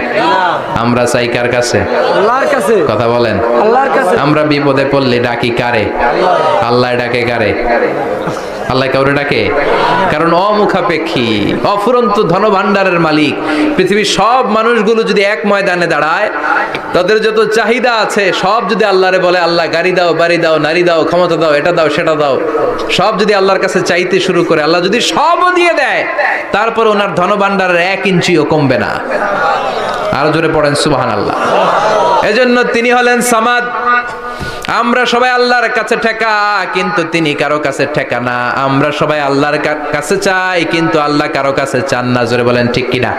আমরা চাই কার কাছে? আল্লাহর কাছে। কথা বলেন। আল্লাহর কাছে। আমরা বিপদে পড়লে ডাকি কারে? আল্লাহ ডাকে কারে? আল্লাহ কাউরে ডাকে? কারণ অমুখাপেক্ষী, অফুরন্ত ধনভাণ্ডারের মালিক। পৃথিবীর সব মানুষগুলো যদি এক ময়দানে দাঁড়ায়, তাদের যত চাহিদা আছে সব যদি আল্লাহরে বলে আল্লাহ গাড়ি দাও, বাড়ি দাও, নারী দাও, ক্ষমতা দাও, এটা দাও, সেটা দাও, সব যদি আল্লাহর কাছে চাইতে শুরু করে, আল্লাহ যদি সবও দিয়ে দেয়, তারপর ওনার ধনভাণ্ডারের 1 ইঞ্চিও কমবে না। আরো জোরে পড়েন সুবহানাল্লাহ। এজন্য তিনি হলেন সামাদ। আমরা সবাই আল্লাহর কাছে ঠেকা, কিন্তু তিনি কারো কাছে ঠেকা না। আমরা সবাই আল্লাহর কাছে চাই, কিন্তু আল্লাহ কারো কাছে চান না। জোরে বলেন ঠিক কিনা?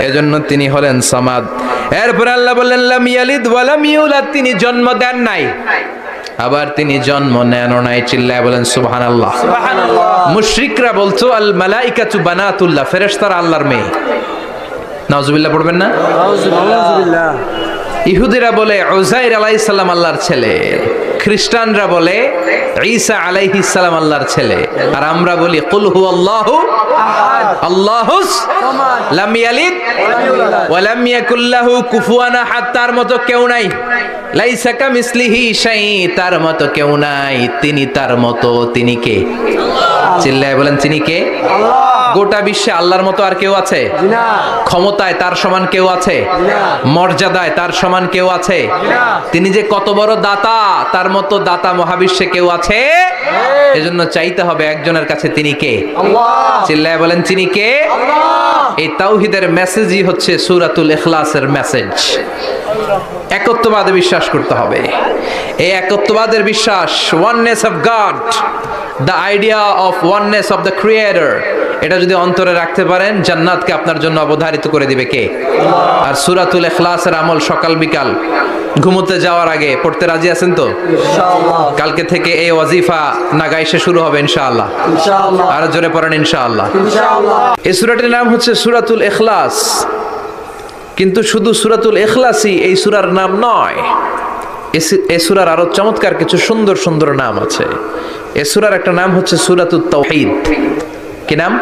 এজন্য তিনি হলেন সামাদ। এরপর আল্লাহ বললেন লাম ইয়ালিদ ওয়া লাম ইউলাদ, তিনি জন্ম দেন নাই, আবার তিনি জন্ম নেনও নাই। চিল্লায় বলেন সুবহানাল্লাহ। মুশরিকরা বলতো আল মালাইকাতু বানাতুল্লাহ, ফেরেশতারা আল্লাহর মেয়ে। নাউজুবিল্লাহ পড়বেন না? নাউজুবিল্লাহ। ইহুদিরা বলে উযাইর আলাইহিস সালাম আল্লাহর ছেলে, খ্রিস্টানরা বলে ঈসা আলাইহিস সালাম আল্লাহর ছেলে, আর আমরা বলি কুল হুয়াল্লাহু আহাদ আল্লাহুস সামাদ লাম ইয়ালিদ ওয়া লাম ইয়াকুল লাহু কুফুয়ান আহাদ। তার মতো কেউ নাই। লাইসা কামিসলিহি শাই, তার মতো কেউ নাই। তিনি তার মতো। তিনি কে? চিল্লায় বলেন তিনি কে? আল্লাহ। গোটা বিশ্বে আল্লাহর মতো আর কেউ আছে? না। ক্ষমতায় তার সমান কেউ আছে? না। মর্যাদায় তার সমান কেউ আছে? না। তিনি যে কত বড় দাতা, তার মতো দাতা মহাবিশ্বে কেউ আছে? এজন্য চাইতে হবে একজনের কাছে। তিনি কে? আল্লাহ। চিল্লায় বলেন তিনি কে? আল্লাহ। এই তাওহীদের মেসেজই হচ্ছে সূরাতুল ইখলাসের মেসেজ। একত্ববাদে বিশ্বাস করতে হবে। এই একত্ববাদের বিশ্বাস, oneness of god, the idea of oneness of the creator, এটা যদি অন্তরে রাখতে পারেন, জান্নাতকে আপনার জন্য অবধারিত করে দিবে কে? আর সূরাতুল ইখলাসের আমল সকাল বিকাল ঘুমোতে যাওয়ার আগে পড়তে রাজি আছেন তো? ইনশাআল্লাহ। কালকে থেকে এই ওয়াজিফা নাগাইশে শুরু হবে ইনশাআল্লাহ। ইনশাআল্লাহ। আর জোরে পড়েন ইনশাআল্লাহ। ইনশাআল্লাহ। এই সূরাটির নাম হচ্ছে সূরাতুল ইখলাস। কিন্তু শুধু সূরাতুল ইখলাসই এই সূরার নাম নয়। এই সূরার আরো চমৎকার কিছু সুন্দর সুন্দর নাম আছে। এই সূরার একটা নাম হচ্ছে সূরাতুত তাওহীদ। কি নাম?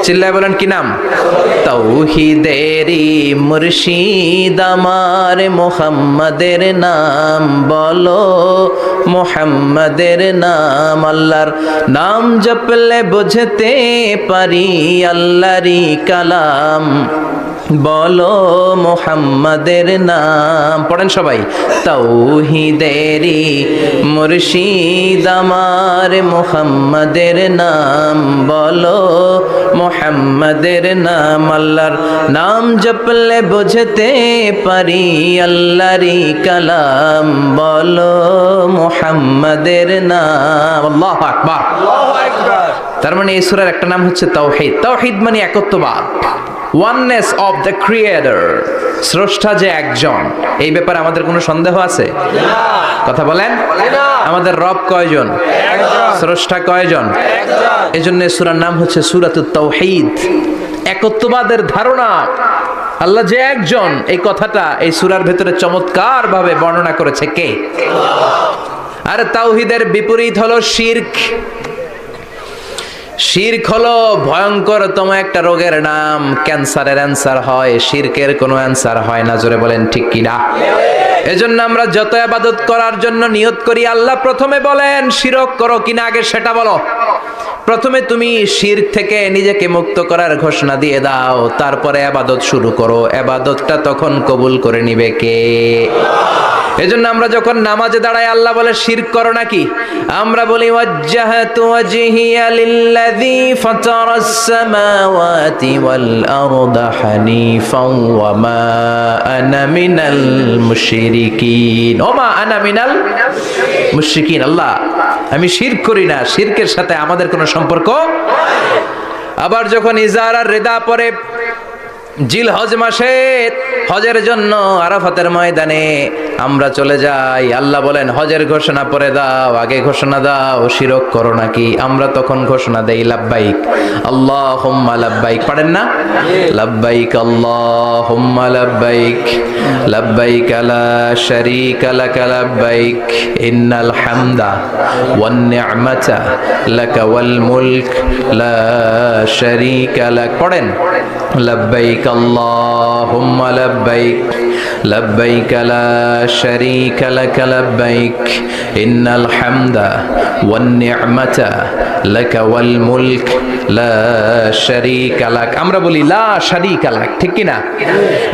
চিল্লায় বলেন কি নাম? তাওহীদেরই মুর্শিদ আমার মুহাম্মাদের নাম বলো, মুহাম্মাদের নাম। আল্লাহর নাম জপলে বুঝতে পারি আল্লাহরই কালাম। বলো মুহাম্মাদের নাম। পড়েন সবাই। তাওহীদেরি মুর্শিদ আমার মুহাম্মাদের নাম, বলো মুহাম্মাদের নাম। আল্লাহর নাম জপলে বুঝতে পারি আল্লাহরই কালাম, বলো মুহাম্মাদের নাম। আল্লাহু আকবার, আল্লাহু আকবার। তার মানে এই সূরার একটা নাম হচ্ছে তাওহীদ। তাওহীদ মানে একত্ববাদ, ওয়াননেস অফ দ্য ক্রিয়েটর। স্রষ্টা যে একজন, এই ব্যাপারে আমাদের কোনো সন্দেহ আছে? কথা বলেন। আমাদের রব কয়জন? স্রষ্টা কয়জন? এজন্য সূরার নাম হচ্ছে সূরাতুত তাওহীদ। একত্ববাদের ধারণা, আল্লাহ যে একজন, এই কথাটা এই সূরার ভেতরে চমৎকার ভাবে বর্ণনা করেছে কে? আর তাওহীদের বিপরীত হলো শিরক। শিরক হলো ভয়ঙ্করতম একটা রোগের নাম। ক্যান্সারের অ্যান্সার হয়, শিরকের কোনো অ্যান্সার হয় না। জোরে বলেন ঠিক কিনা? এজন্য আমরা যত ইবাদত করার জন্য নিয়ত করি, আল্লাহ প্রথমে বলেন শিরক করো কিনা আগে সেটা বলো। প্রথমে তুমি শিরক থেকে নিজেকে মুক্ত করার ঘোষণা দিয়ে দাও, তারপরে ইবাদত শুরু করো। ইবাদতটা তখন কবুল করে নিবে কে? এজন্য আমরা যখন নামাজে দাঁড়াই আল্লাহ বলে শিরক করো নাকি? আমরা বলি ওয়াজ্জাহাতু ওয়াজহিয়া লিল্লাযী ফাতারাস সামাওয়াতি ওয়াল আরদা হানিফাও ওয়া মা আনা মিনাল মুশরিকিন। ওমা আনা মিনাল মুশরিকিন। আল্লাহ আমি শিরক করি না, শিরকের সাথে আমাদের কোনো সম্পর্ক। আবার যখন ইজার আর রিদা পরে জিল হজ মাসে হজের জন্য আরাফাতের ময়দানে আমরা চলে যাই, আল্লাহ বলেন হজের ঘোষণা পরে দাও, আগে ঘোষণা দাও শিরক করো নাকি? আমরা তখন ঘোষণা দেই লাব্বাইক আল্লাহুম্মা লাব্বাইক। পারেন না? লাব্বাইক আল্লাহুম্মা লাব্বাইক, লাব্বাইক লা শারীকা লাকা লাব্বাইক, ইন্নাল হামদা ওয়ান নি'মাতা লাকা ওয়াল মুলক লা শারীকা লাক। পড়েন লাব্বাইক আল্লাহুম্মা লাব্বাইক, লাব্বাইক লা শারীকা লাকা লাব্বাইক, ইন্নাল হামদা ওয়ান নি'মাতা লাকা ওয়াল মুলক লা শারীকা লাক। আমরা বলি লা শারীকা লাক, ঠিক কি না?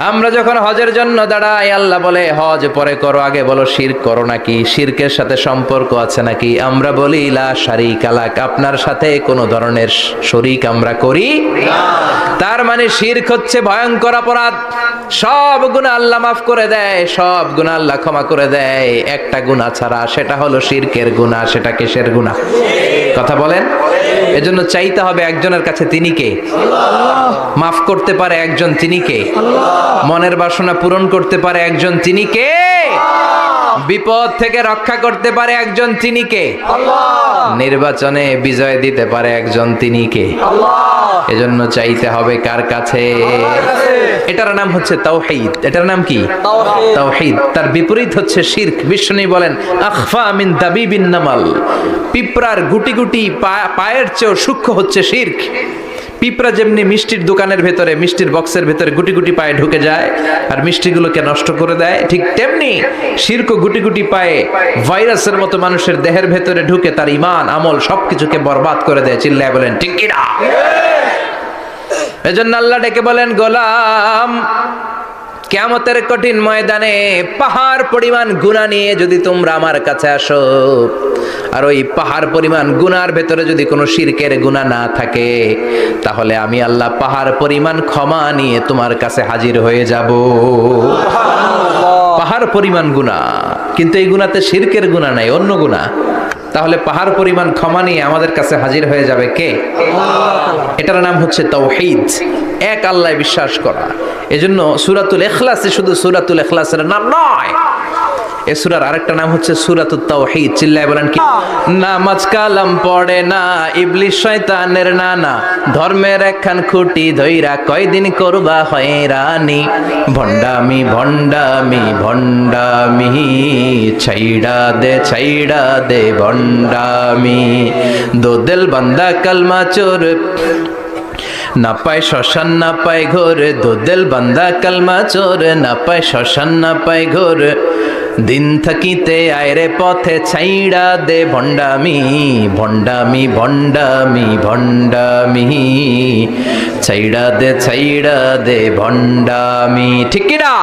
আমরা যখন হজের জন্য দাঁড়াই আল্লাহ বলে হজ পরে করো, আগে বলো শিরক করো নাকি? শিরকের সাথে সম্পর্ক আছে নাকি? আমরা বলি লা শারীকা লাক, আপনার সাথে কোনো ধরনের শরীক আমরা করি না। তার মানে শিরক হচ্ছে ভয়ঙ্কর অপরাধ। সব গুনাহ আল্লাহ মাফ করে দেয়, সব গুনাহ আল্লাহ ক্ষমা করে দেয়, একটা গুনাহ ছাড়া, সেটা হলো শিরকের গুনাহ। সেটা কিসের গুনাহ? কথা বলেন। এজন্য চাইতে হবে একজনের কাছে, তিনি কে? মাফ করতে পারে একজন, তিনি কে? মনের বাসনা পূরণ করতে পারে একজন, তিনি কে? বিপদ থেকে রক্ষা করতে পারে একজন, তিনি কে? নির্বাচনে বিজয় দিতে পারে একজন, তিনি কে? এজন্য চাইতে হবে কার কাছে? এটার নাম হচ্ছে তাওহীদ। এটার নাম কি? তাওহীদ। তার বিপরীত হচ্ছে শিরক। বিষ্ণু বলেন আখফা মিন দাবিবিন নামাল, পিঁপড়ার গুটি গুটি পায়ের চেয়েও সূক্ষ্ম হচ্ছে শিরক। পিঁপড়া যেমনি মিষ্টির দোকানের ভেতরে, মিষ্টির বক্সের ভেতরে গুটি গুটি পায়ে ঢুকে যায় আর মিষ্টিগুলোকে নষ্ট করে দেয়, ঠিক তেমনি শিরক গুটি গুটি পায়ে ভাইরাসের মতো মানুষের দেহের ভেতরে ঢুকে তার ঈমান আমল সবকিছুকে বরবাদ করে দেয়। চিল্লায় বলেন ঠিক কি না? এজন্য আল্লাহ ডেকে বলেন গোলাম, কিয়ামতের কঠিন ময়দানে পাহাড় পরিমাণ গুনাহ নিয়ে যদি তোমরা আমার কাছে আসো, আর ওই পাহাড় পরিমাণ গুনার ভেতরে যদি কোনো শিরকের গুনাহ না থাকে, তাহলে আমি আল্লাহ পাহাড় পরিমাণ ক্ষমা নিয়ে তোমার কাছে হাজির হয়ে যাব। পাহাড় পরিমাণ গুনাহ, কিন্তু এই গুনাতে শিরকের গুনাহ নাই, অন্য গুনাহ। তাহলে পাহাড় পরিমাণ ক্ষমা নিয়ে আমাদের কাছে হাজির হয়ে যাবে কে? এটার নাম হচ্ছে তাওহীদ, এক আল্লাহ বিশ্বাস করা। এজন্য সূরাতুল ইখলাস শুধু সূরাতুল ইখলাসের নাম নয়, এই সূরার আরেকটা নাম হচ্ছে সূরাতুত তাওহীদ। চিল্লায় বলেন কি? নামাজ কালাম পড়ে না ইবলিস শয়তানের নানা, ধর্মের একখান খুঁটি ধইরা কয়দিন করবা হয়রানি, ভণ্ডামি ভণ্ডামি ভণ্ডামি, ছাইড়া দে ভণ্ডামি, দোদেল বান্দা কালমা চোর, না পায় শ্মশান না পায় ঘোর, দোদেল বান্দা কালমা চোর, না পায় শ্মশান না পায় ঘোর, দিন থাকিতে আয়রে পথে ছাইড়া দে ভণ্ডামি ভণ্ডামি ভণ্ডামি ভণ্ডামি ছাইড়া দে ভণ্ডামি। ঠিক কি না?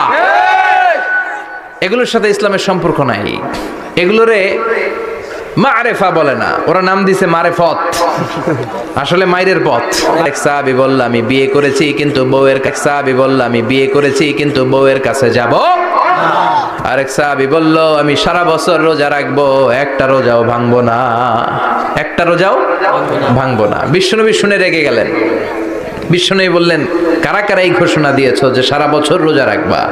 এগুলোর সাথে ইসলামের সম্পর্ক নাই। এগুলোরে মারেফা বলে না, ওরা নাম দিছে মারেফত, আসলে মাইরের পথ। এক সাহাবী বলল আমি বিয়ে করেছি কিন্তু বউয়ের কাছে যাব। আরেক সাহাবী বলল আমি সারা বছর রোজা রাখবো, একটা রোজাও ভাঙবো না। বিশ্বনবী শুনে রেগে গেলেন। বিশ্বনবী বললেন কারা কারা এই ঘোষণা দিয়েছো যে সারা বছর রোজা রাখবা?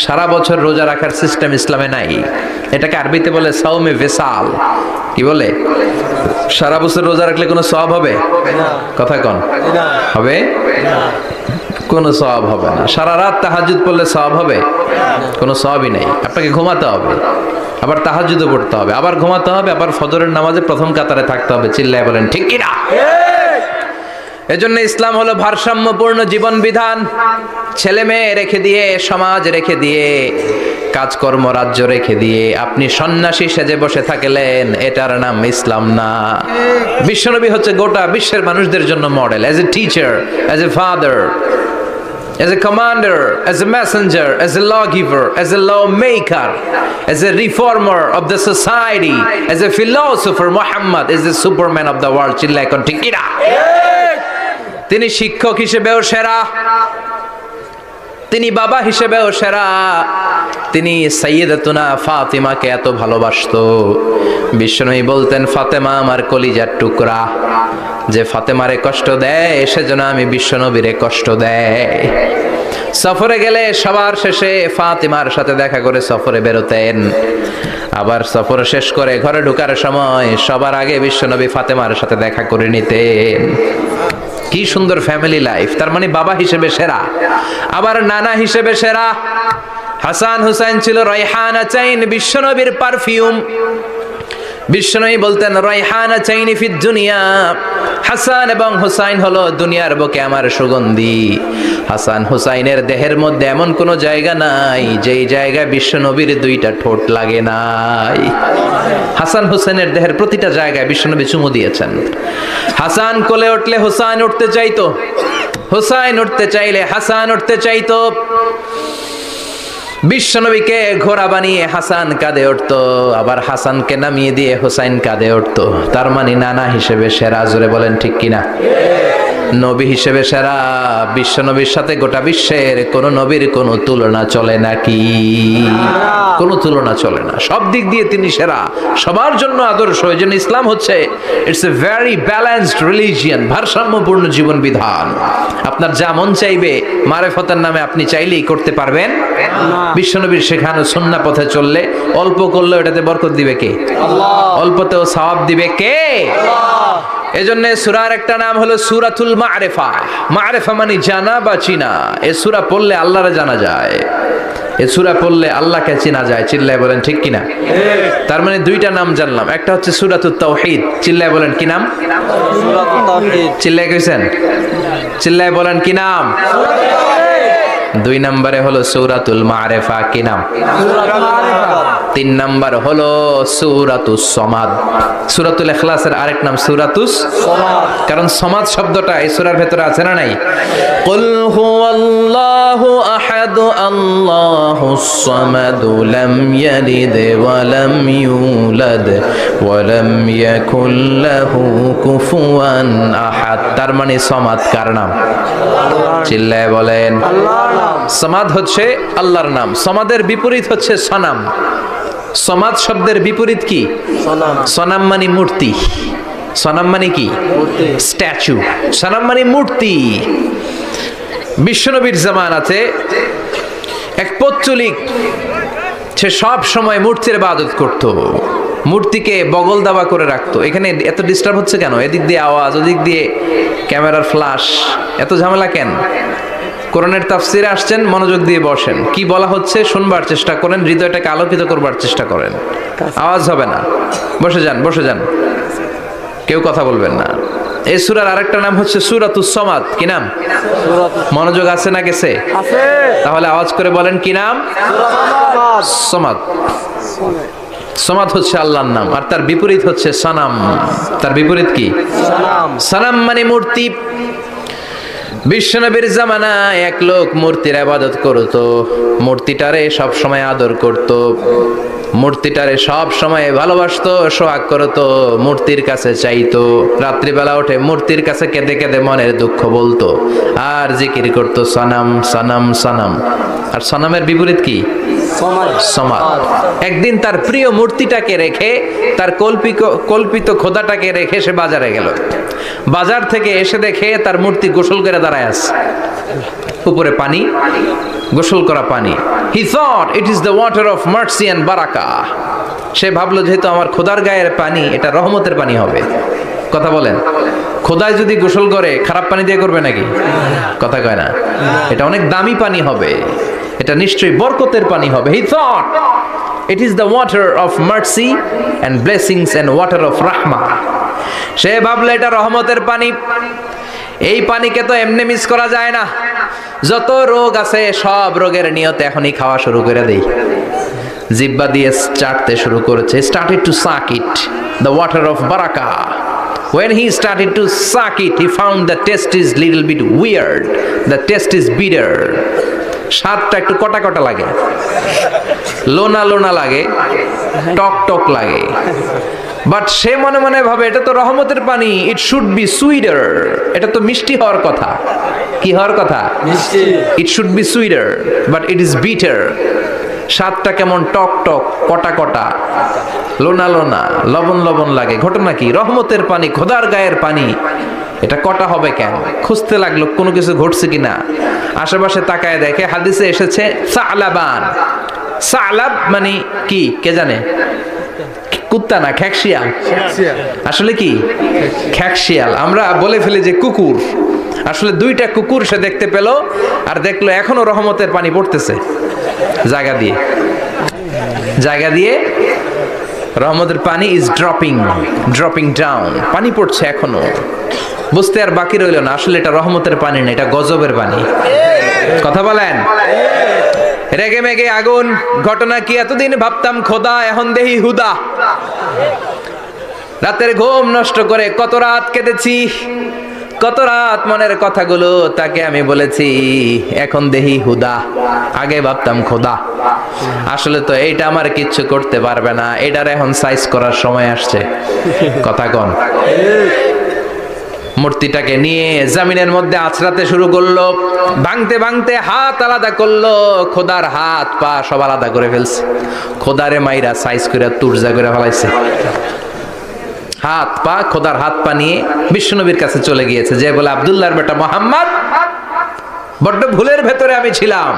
সারা বছর রোজা রাখার সিস্টেম ইসলামে নাই। এটাকে আরবিতে বলে সাওমে ভিসাল। কি বলে? সারা বছর রোজা রাখলে কোনো সওয়াব হবে? কথা কন, হবে? কোনো সওয়াব হবে না। সারা রাত তাহাজ্জুদ পড়লে সওয়াব হবে? কোনো সওয়াবই নেই। আপনাকে ঘুমাতে হবে, আবার তাহাজ্জুদও পড়তে হবে, আবার ঘুমাতে হবে, আবার ফজরের নামাজে প্রথম কাতারে থাকতে হবে। চিল্লায় বলেন ঠিক কি না? এজন্য ইসলাম হলো ভারসাম্যপূর্ণ জীবন বিধান। ছেলে মেয়ে রেখে দিয়ে, সমাজ রেখে দিয়ে, কাজকর্ম রাজ্য রেখে দিয়ে আপনি সন্ন্যাসী সেজে বসে থাকলেন, এটার নাম ইসলাম না। বিশ্বনবী হচ্ছে গোটা বিশ্বের মানুষদের জন্য model, as a teacher, as a father, as a commander, as a messenger, as a lawgiver, as a lawmaker, as a reformer of the society, as a philosopher, Muhammad is the superman of the world. চিল্লায় কোন ঠিক কি না? তিনি শিক্ষক হিসেবেও সেরা, তিনি বাবা হিসেবেও সেরা। তিনি সাইয়্যিদাতুনা ফাতিমাকে এত ভালোবাসতো, বিশ্বনবী বলতেন ফাতেমা আমার কলিজার টুকরা, যে ফাতেমারে কষ্ট দেয় সেজন্য আমি বিশ্বনবীরে কষ্ট দেয়। সফরে গেলে সবার শেষে ফাতিমার সাথে দেখা করে সফরে বেরোতেন, আবার সফর শেষ করে ঘরে ঢোকার সময় সবার আগে বিশ্বনবী ফাতেমার সাথে দেখা করে নিতেন। কি সুন্দর ফ্যামিলি লাইফ। তার মানে বাবা হিসেবে সেরা, আবার নানা হিসেবে সেরা। হাসান হুসাইন ছিল রায়হানা চাইন, বিশ্বনবীর পারফিউম। বিশ্বনবী বলতেন রায়হানা চাইনি ফিদ দুনিয়া, হাসান এবং হুসাইন হলো দুনিয়ার বুকে আমার সুগন্ধি। হাসান হুসাইনের দেহের মধ্যে এমন কোনো জায়গা নাই যেই জায়গায় বিশ্বনবীর দুইটা ঠোঁট লাগে নাই। হাসান হুসাইনের দেহের প্রতিটা জায়গায় বিশ্বনবী চুমু দিয়েছেন। হাসান কোলে উঠলে হুসাইন উঠতে চাইতো, হুসাইন উঠতে চাইলে হাসান উঠতে চাইতো। বিশ্বনবীকে ঘোড়া বানিয়ে হাসান কাঁধে উঠতো, আবার হাসানকে নামিয়ে দিয়ে হুসাইন কাঁধে উঠতো। তার মানে নানা হিসেবে সেরা। জোরে বলেন ঠিক কিনা? নবী হিসেবে সেরা। বিশ্বনবীর সাথে গোটা বিশ্বের কোন নবীর কোনো তুলনা চলে নাকি? কোনো তুলনা চলে না। সব দিক দিয়ে তিনি সেরা, সবার জন্য আদর্শ। এই জন্য ইসলাম হচ্ছে it's a very balanced religion, ভারসাম্যপূর্ণ জীবন বিধান। আপনার যা মন চাইবে মারেফতের নামে আপনি চাইলেই করতে পারবেন। বিশ্বনবীর শেখানো সুন্নাহ পথে চললে অল্প করলেও এটাতে বরকত দিবে কে? আল্লাহ। অল্পতেও সওয়াব দিবে কে? আল্লাহ। এজন্য সূরার একটা নাম হলো সূরাতুল মা'রিফা। মা'রিফা মানে জানা বা চিনা। এই সূরা পড়লে আল্লাহরে জানা যায়, এই সূরা পড়লে আল্লাহকে চেনা যায়। চিল্লায় বলেন ঠিক কিনা? তার মানে দুইটা নাম জানলাম। একটা হচ্ছে সূরাতুত তাওহীদ। চিল্লায় বলেন কি নাম? সূরাতুত তাওহীদ। চিল্লায় কইছেন? চিল্লায় বলেন কি নাম? দুই নম্বরে হলো সূরাতুল মা'রিফা। কি নাম? সূরাতুল মা'রিফা। তিন নম্বর হলো সূরাতুস সমাদ। সূরাতুল ইখলাসের আরেক নাম সূরাতুস সমাদ, কারণ সমাদ শব্দটা এই সূরার ভেতরে আছে না নাই? কুল হুয়াল্লাহু আহাদ আল্লাহুস সামাদ লাম ইয়ালিদ ওয়া লাম ইউলাদ ওয়া লাম ইয়াকুল লাহু কুফুয়ান আহাদ। তার মানে সমাদ কার নাম? চিল্লায় বলেন আল্লাহর নাম। সমাদ হচ্ছে আল্লাহর নাম। সমাদের বিপরীত হচ্ছে সনাম। সমাদ শব্দের বিপরীত কি? সনাম। সনাম মানে মূর্তি। সনাম মানে কি? স্ট্যাচু। সনাম মানে মূর্তি। বিশ্বনবীর জামানাতে এক পৌত্তলিক, সে সব সময় মূর্তির ইবাদত করত, মূর্তিকে বগল দাবা করে রাখতো। এখানে এত ডিস্টার্ব হচ্ছে কেন? এদিক দিয়ে আওয়াজ, ওদিক দিয়ে ক্যামেরার ফ্ল্যাশ, এত ঝামেলা কেন? কোরআনের তাফসিরে আসছেন, মনোযোগ দিয়ে বসেন। কি বলা হচ্ছে শুনবার চেষ্টা করেন, হৃদয়টাকে আলোকিত করবার চেষ্টা করেন। আওয়াজ হবে না, বসে যান, বসে যান, কেউ কথা বলবেন না। এই সূরার আরেকটা নাম হচ্ছে সূরাতুস সামাদ। কি নাম? মনোযোগ আছে না গেছে? আছে। তাহলে আওয়াজ করে বলেন কি নাম? সামাদ। সামাদ হচ্ছে আল্লাহর নাম, আর তার বিপরীত হচ্ছে সানাম। তার বিপরীত কি? সানাম মানে মূর্তি। বিশ্বনবীর জামানায় এক লোক মূর্তির ইবাদত করত, মূর্তিটারে সব সময় আদর করত, মূর্তিটারে সব সময় ভালোবাসতো, সোহাগ করতো, মূর্তির কাছে চাইতো, রাত্রিবেলা উঠে মূর্তির কাছে কেঁদে কেঁদে মনের দুঃখ বলতো আর জিকির করতো সানাম সানাম সানাম। আর সানামের বিপরীত কি? সমাদ। একদিন তার প্রিয় মূর্তিটাকে রেখে, তার কল্পিত খোদাটাকে রেখে সে বাজারে গেল। বাজার থেকে এসে দেখে তার মূর্তি গোসল করে দাঁড়ায় আছে, উপরে পানি, গোসল করা পানি। He thought it is the water of mercy and বারাকা। সে ভাবলো যেহেতু আমার খোদার গায়ের পানি, এটা রহমতের পানি হবে। কথা বলেন, খোদায় যদি গোসল করে খারাপ পানি দিয়ে করবে নাকি? কথা কয় না, এটা অনেক দামি পানি হবে, এটা নিশ্চয়ই বরকতের পানি হবে। He thought it is the water of mercy and blessings and water of rahmah। সে ভাবলো এটা রহমতের পানি, এই পানিকে তো এমনি মিস করা যায় না। যত রোগ আছে সব রোগের নিয়তে এখনই খাওয়া শুরু করে দেই। জিহ্বা দিয়ে চাটতে শুরু করেছে। Started to suck it, the water of barakah. When he started to suck it, he found the taste is little bit weird. The taste is bitter. স্বাদটা একটু কটা কটা লাগে, লোনা লোনা লাগে, টক টক লাগে। বাট সে মনে মনে ভাবে এটা তো রহমতের পানি, ইট শুড বি সুইটার, এটা তো মিষ্টি হওয়ার কথা। কি হওয়ার কথা? মিষ্টি। It should be sweeter but it is bitter. স্বাদটা কেমন টক টক, কটা কটা, লোনা লোনা, লবণ লবণ লাগে। ঘটনা কি? রহমতের পানি, খোদার গায়ের পানি, এটা কটা হবে কেন? খুঁজতে লাগলো কোনো কিছু ঘটছে কিনা। আশেপাশে তাকায় দেখে হাদিসে এসেছে সালাবান। সালাব মানে কি কে জানে? কুত্তা না, খ্যাকশিয়াল। আসলে কি? খ্যাকশিয়াল। আমরা বলে ফেলি যে কুকুর, আসলে দুইটা কুকুর সে দেখতে পেল, আর দেখলো এখনো রহমতের পানি পড়তেছে জায়গা দিয়ে, জায়গা দিয়ে রহমতের পানি ইজ ড্রপিং ডাউন, পানি পড়ছে এখনো। বুঝতে আর বাকি রইল না আসলে এটা রহমতের পানি না, এটা গজবের পানি। কথা বলেন, রেগে মেগে আগুন। ঘটনা কি? এতদিন ভাবতাম খোদা, এখন দেহি হুদা। রাতের ঘুম নষ্ট করে কত রাত কেঁদেছি, কত রাত মনের কথাগুলো তাকে আমি বলেছি, এখন দেহি হুদা। আগে ভাবতাম খোদা, আসলে তো এইটা আমার কিচ্ছু করতে পারবে না, এটার এখন সাইজ করার সময় আসছে। কথা কন। মূর্তিটাকে নিয়ে জমিনের মধ্যে আছড়াতে শুরু করলো, ভাঙতে ভাঙতে হাত আলাদা করলো, খোদার হাত পা সব আলাদা করে ফেলছে। খোদারে মাইরা সাইজ করে তুরজা করে ফেলাইছে। হাত পা, খোদার হাত পা নিয়ে বিশ্বনবীর কাছে চলে গিয়েছে, যে বলে আব্দুল্লাহর বেটা মোহাম্মদ, বড্ড ভুলের ভেতরে আমি ছিলাম।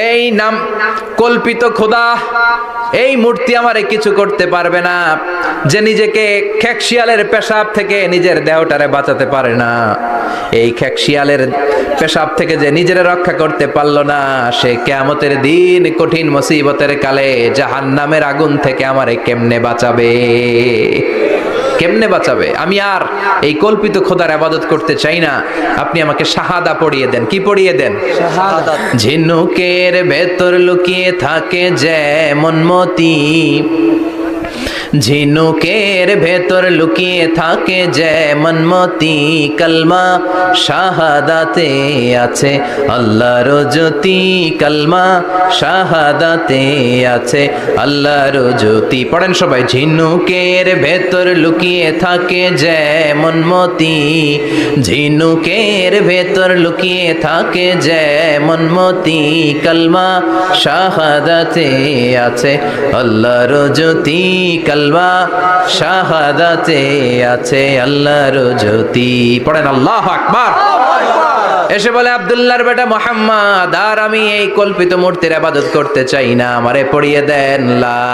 এই নাম কল্পিত খোদা, এই মূর্তি আমারে কিছু করতে পারবে না। যে নিজেকে খ্যাকশিয়ালের পেশাব থেকে নিজের দেহটারে বাঁচাতে পারে না, এই খ্যাকশিয়ালের পেশাব থেকে যে নিজের রক্ষা করতে পারলো না, সে কিয়ামতের দিন কঠিন মুসিবতের কালে জাহান্নামের আগুন থেকে আমারে কেমনে বাঁচাবে? কেমনে বাঁচাবে? আমি আর এই কল্পিত খোদার ইবাদত করতে চাই না, আপনি আমাকে শাহাদা পড়িয়ে দেন। কি পড়িয়ে দেন? শাহাদাত। ঝিনুকের ভেতর লুকিয়ে থাকে যেমন মতি, ঝিনুকের ভেতর লুকিয়ে থাকে যেমন মতি, কলমা শাহাদাতে আছে আল্লাহর জ্যোতি, কলমা শাহাদাতে আছে আল্লাহর জ্যোতি। পড়েন সবাই। ঝিনুকের ভেতর লুকিয়ে থাকে যেমন মতি, ঝিনুকের ভেতর লুকিয়ে থাকে যেমন মতি, কলমা শাহাদাতে আছে আল্লাহর জ্যোতি, কলমা শাহাদাতে আছে আল্লাহর জ্যোতি। পড়েন আল্লাহু আকবার। এসে বলে আব্দুল্লাহর বেটা মুহাম্মদ, আর আমি এই কল্পিত মূর্তির ইবাদত করতে চাই না, আমারে পড়িয়ে দেন লা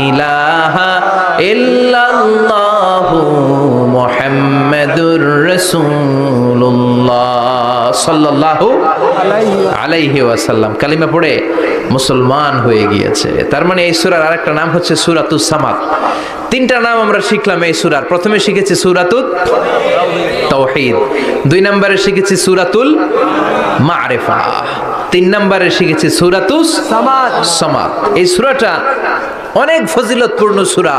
ইলাহা ইল্লাল্লাহু মুহাম্মাদুর রাসূলুল্লাহ সাল্লাল্লাহু আলাইহি ওয়াসাল্লাম। কালিমা পড়ে মুসলমান হয়ে গিয়েছে। তার মানে এই সূরার আরেকটা নাম হচ্ছে সূরাতুস সামাদ। তিনটা নাম আমরা শিখলাম এই সূরার। প্রথমে শিখেছি সূরাতুত তাওহীদ, 2 নম্বরে শিখেছি সূরাতুল মারিফা, 3 নম্বরে শিখেছি সূরাতুস সামাদ। এই সূরাটা অনেক ফজিলতপূর্ণ সূরা।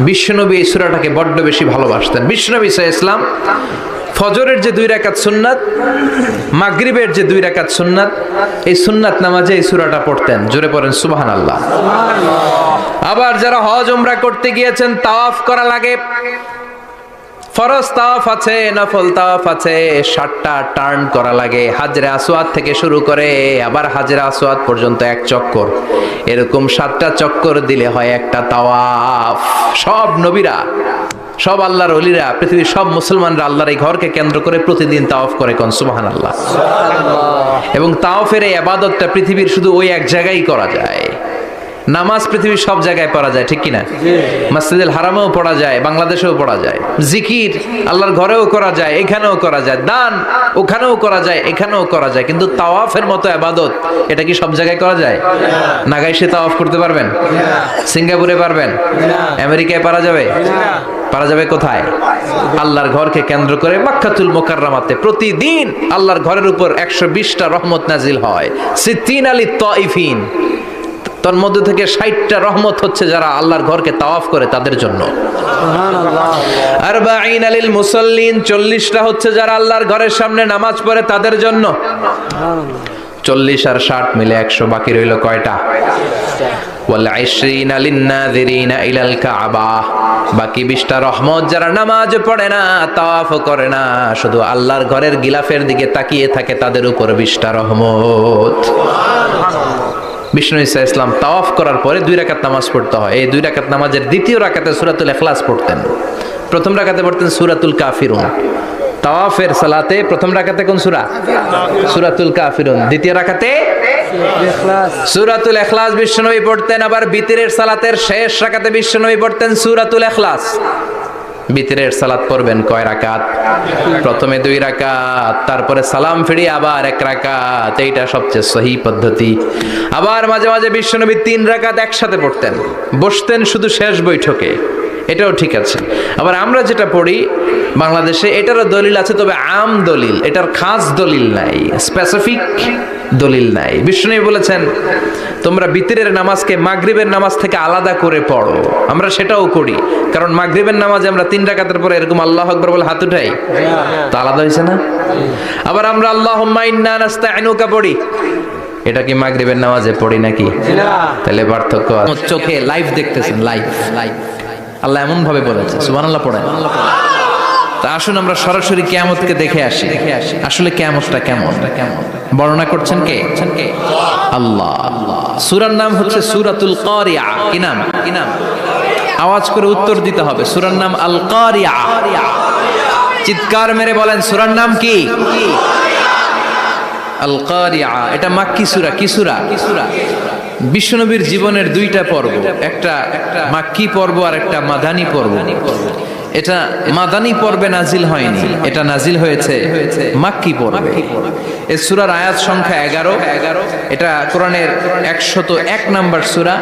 বিশ্বনবী এই সূরাটাকে বড্ড বেশি ভালোবাসতেন। বিশ্বনবী সাল্লাল্লাহু আলাইহি ওয়াসাল্লাম ফজরের যে 2 রাকাত সুন্নাত, মাগরিবের যে 2 রাকাত সুন্নাত, এই সুন্নাত নামাজে এই সূরাটা পড়তেন। জোরে পড়েন সুবহানাল্লাহ। আবার যারা হজ উমরা করতে গিয়েছেন, তাওয়াফ করা লাগে, ফরজ তাওয়াফ আছে, নফল তাওয়াফ আছে, 7টা টার্ন করা লাগে। হাজরে আসওয়াদ থেকে শুরু করে আবার হাজরে আসওয়াদ পর্যন্ত 1 চক্কর, এরকম 7টা চক্কর দিলে হয় একটা তাওয়াফ। সব নবীরা, সব আল্লাহর ওলিরা, পৃথিবীর সব মুসলমানরা আল্লাহর এই ঘরকে কেন্দ্র করে প্রতিদিন তাওয়াফ করে। কোন সুবহানাল্লাহ। এবং তাওয়াফের এই ইবাদতটা পৃথিবীর শুধু ওই এক জায়গায় করা যায়। নামাজ পৃথিবীর সব জায়গায় পড়া যায়, ঠিক কিনা? মসজিদুল হারামেও পড়া যায়, বাংলাদেশেও পড়া যায়। জিকির আল্লাহর ঘরেও করা যায়, এখানেও করা যায়। দান ওখানেও করা যায়, এখানেও করা যায়। কিন্তু তাওয়াফের মতো ইবাদত, এটা কি সব জায়গায় করা যায়? নাগাইশে তাওয়াফ করতে পারবেন? সিঙ্গাপুরে পারবেন? আমেরিকায় পারা যাবে? পারা যাবে কোথায়? আল্লাহর ঘরকে কেন্দ্র করে মক্কাতুল মুকাররমাতে প্রতিদিন আল্লাহর ঘরের উপর 120টা রহমত নাজিল হয়। সিত্তিন আলিত তাইফিন, তার মধ্যে থেকে 60টা রহমত হচ্ছে যারা আল্লাহর ঘরকে তাওয়াফ করে তাদের জন্য। সুবহানাল্লাহ। 40 আলিল মুসাল্লিন, 40টা হচ্ছে যারা আল্লাহর ঘরের সামনে নামাজ পড়ে তাদের জন্য। সুবহানাল্লাহ। 40 আর 60 মিলে 100, বাকি রইল কয়টা? ওয়াল 20 লিন-নাযিরিনা ইলাল কাবা, বাকি 20টা রহমত যারা নামাজ পড়ে না, তাওয়াফ করে না, শুধু আল্লাহর ঘরের গিলাফের দিকে তাকিয়ে থাকে, তাদের উপর 20টা রহমত। বিষ্ণু ঈসা ইসলাম তাওয়াফ করার পরে 2 রাকাত নামাজ পড়তে হয়। এই 2 রাকাত নামাজের দ্বিতীয় রাকাতে সূরাতুল ইখলাস পড়তেন, প্রথম রাকাতে পড়তেন সূরাতুল কাফিরুন। তাওয়াফের সালাতে প্রথম রাকাতে কোন সূরা? সূরাতুল কাফিরুন। দ্বিতীয় রাকাতে সূরাতুল ইখলাস বিশ্বনবী পড়তেন। আবার বিতরের সালাতের শেষ রাকাতে বিশ্বনবী পড়তেন সূরাতুল ইখলাস। বিতরের সালাত পড়বেন কয় রাকাত? প্রথমে 2 রাকাত, তারপরে সালাম ফিরিয়ে আবার 1 রাকাত। এইটা সবচেয়ে সহি পদ্ধতি। আবার মাঝে মাঝে বিশ্বনবী 3 রাকাত একসাথে পড়তেন, বসতেন শুধু শেষ বৈঠকে, এটাও ঠিক আছে। আবার আমরা যেটা পড়ি বাংলাদেশে, এটারও দলিল আছে, তবে আম দলিল, এটার খাস দলিল নাই, স্পেসিফিক দলিল নাই। বিষ্ণু বলেছেন তোমরা বিতরের নামাজকে মাগরিবের নামাজ থেকে আলাদা করে পড়ো। আমরা সেটাও করি, কারণ মাগরিবের নামাজে আমরা 3 রাকাতের পরে এরকম আল্লাহু আকবার বলে হাত উঠাই, তো আলাদা হয়েছে না? আবার আমরা আল্লাহুম্মা ইন্না নাস্তাইনুকা পড়ি, এটা কি মাগরিবের নামাজে পড়ি নাকি? তাহলে পার্থক্য আছে। চোখে লাইভ দেখতেছেন, লাইভ আল্লাহ এমন ভাবে বলেছে। সুবহানাল্লাহ পড়েন। তা আসুন আমরা সরাসরি কিয়ামতকে দেখে আসি। আসলে কিয়ামতটা কেমন বর্ণনা করছেন কে? আল্লাহ। সূরার নাম হচ্ছে সূরাতুল কারিয়া। কি নাম? আওয়াজ করে উত্তর দিতে হবে। সূরার নাম আল কারিয়া। চিৎকার মেরে বলেন সূরার নাম কি? আল কারিয়া। এটা মাক্কি সূরা। কি সূরা? বিশ্বনবীর জীবনের 2টা পর্ব, একটা মাক্কি পর্ব আর একটা মাদানী পর্ব। এটা মাদানী পর্বে নাজিল হয়নি, এটা নাজিল হয়েছে মাক্কি পর্বে। এই সূরার আয়াত সংখ্যা 11। এটা কোরআনের 101 নম্বর সূরা।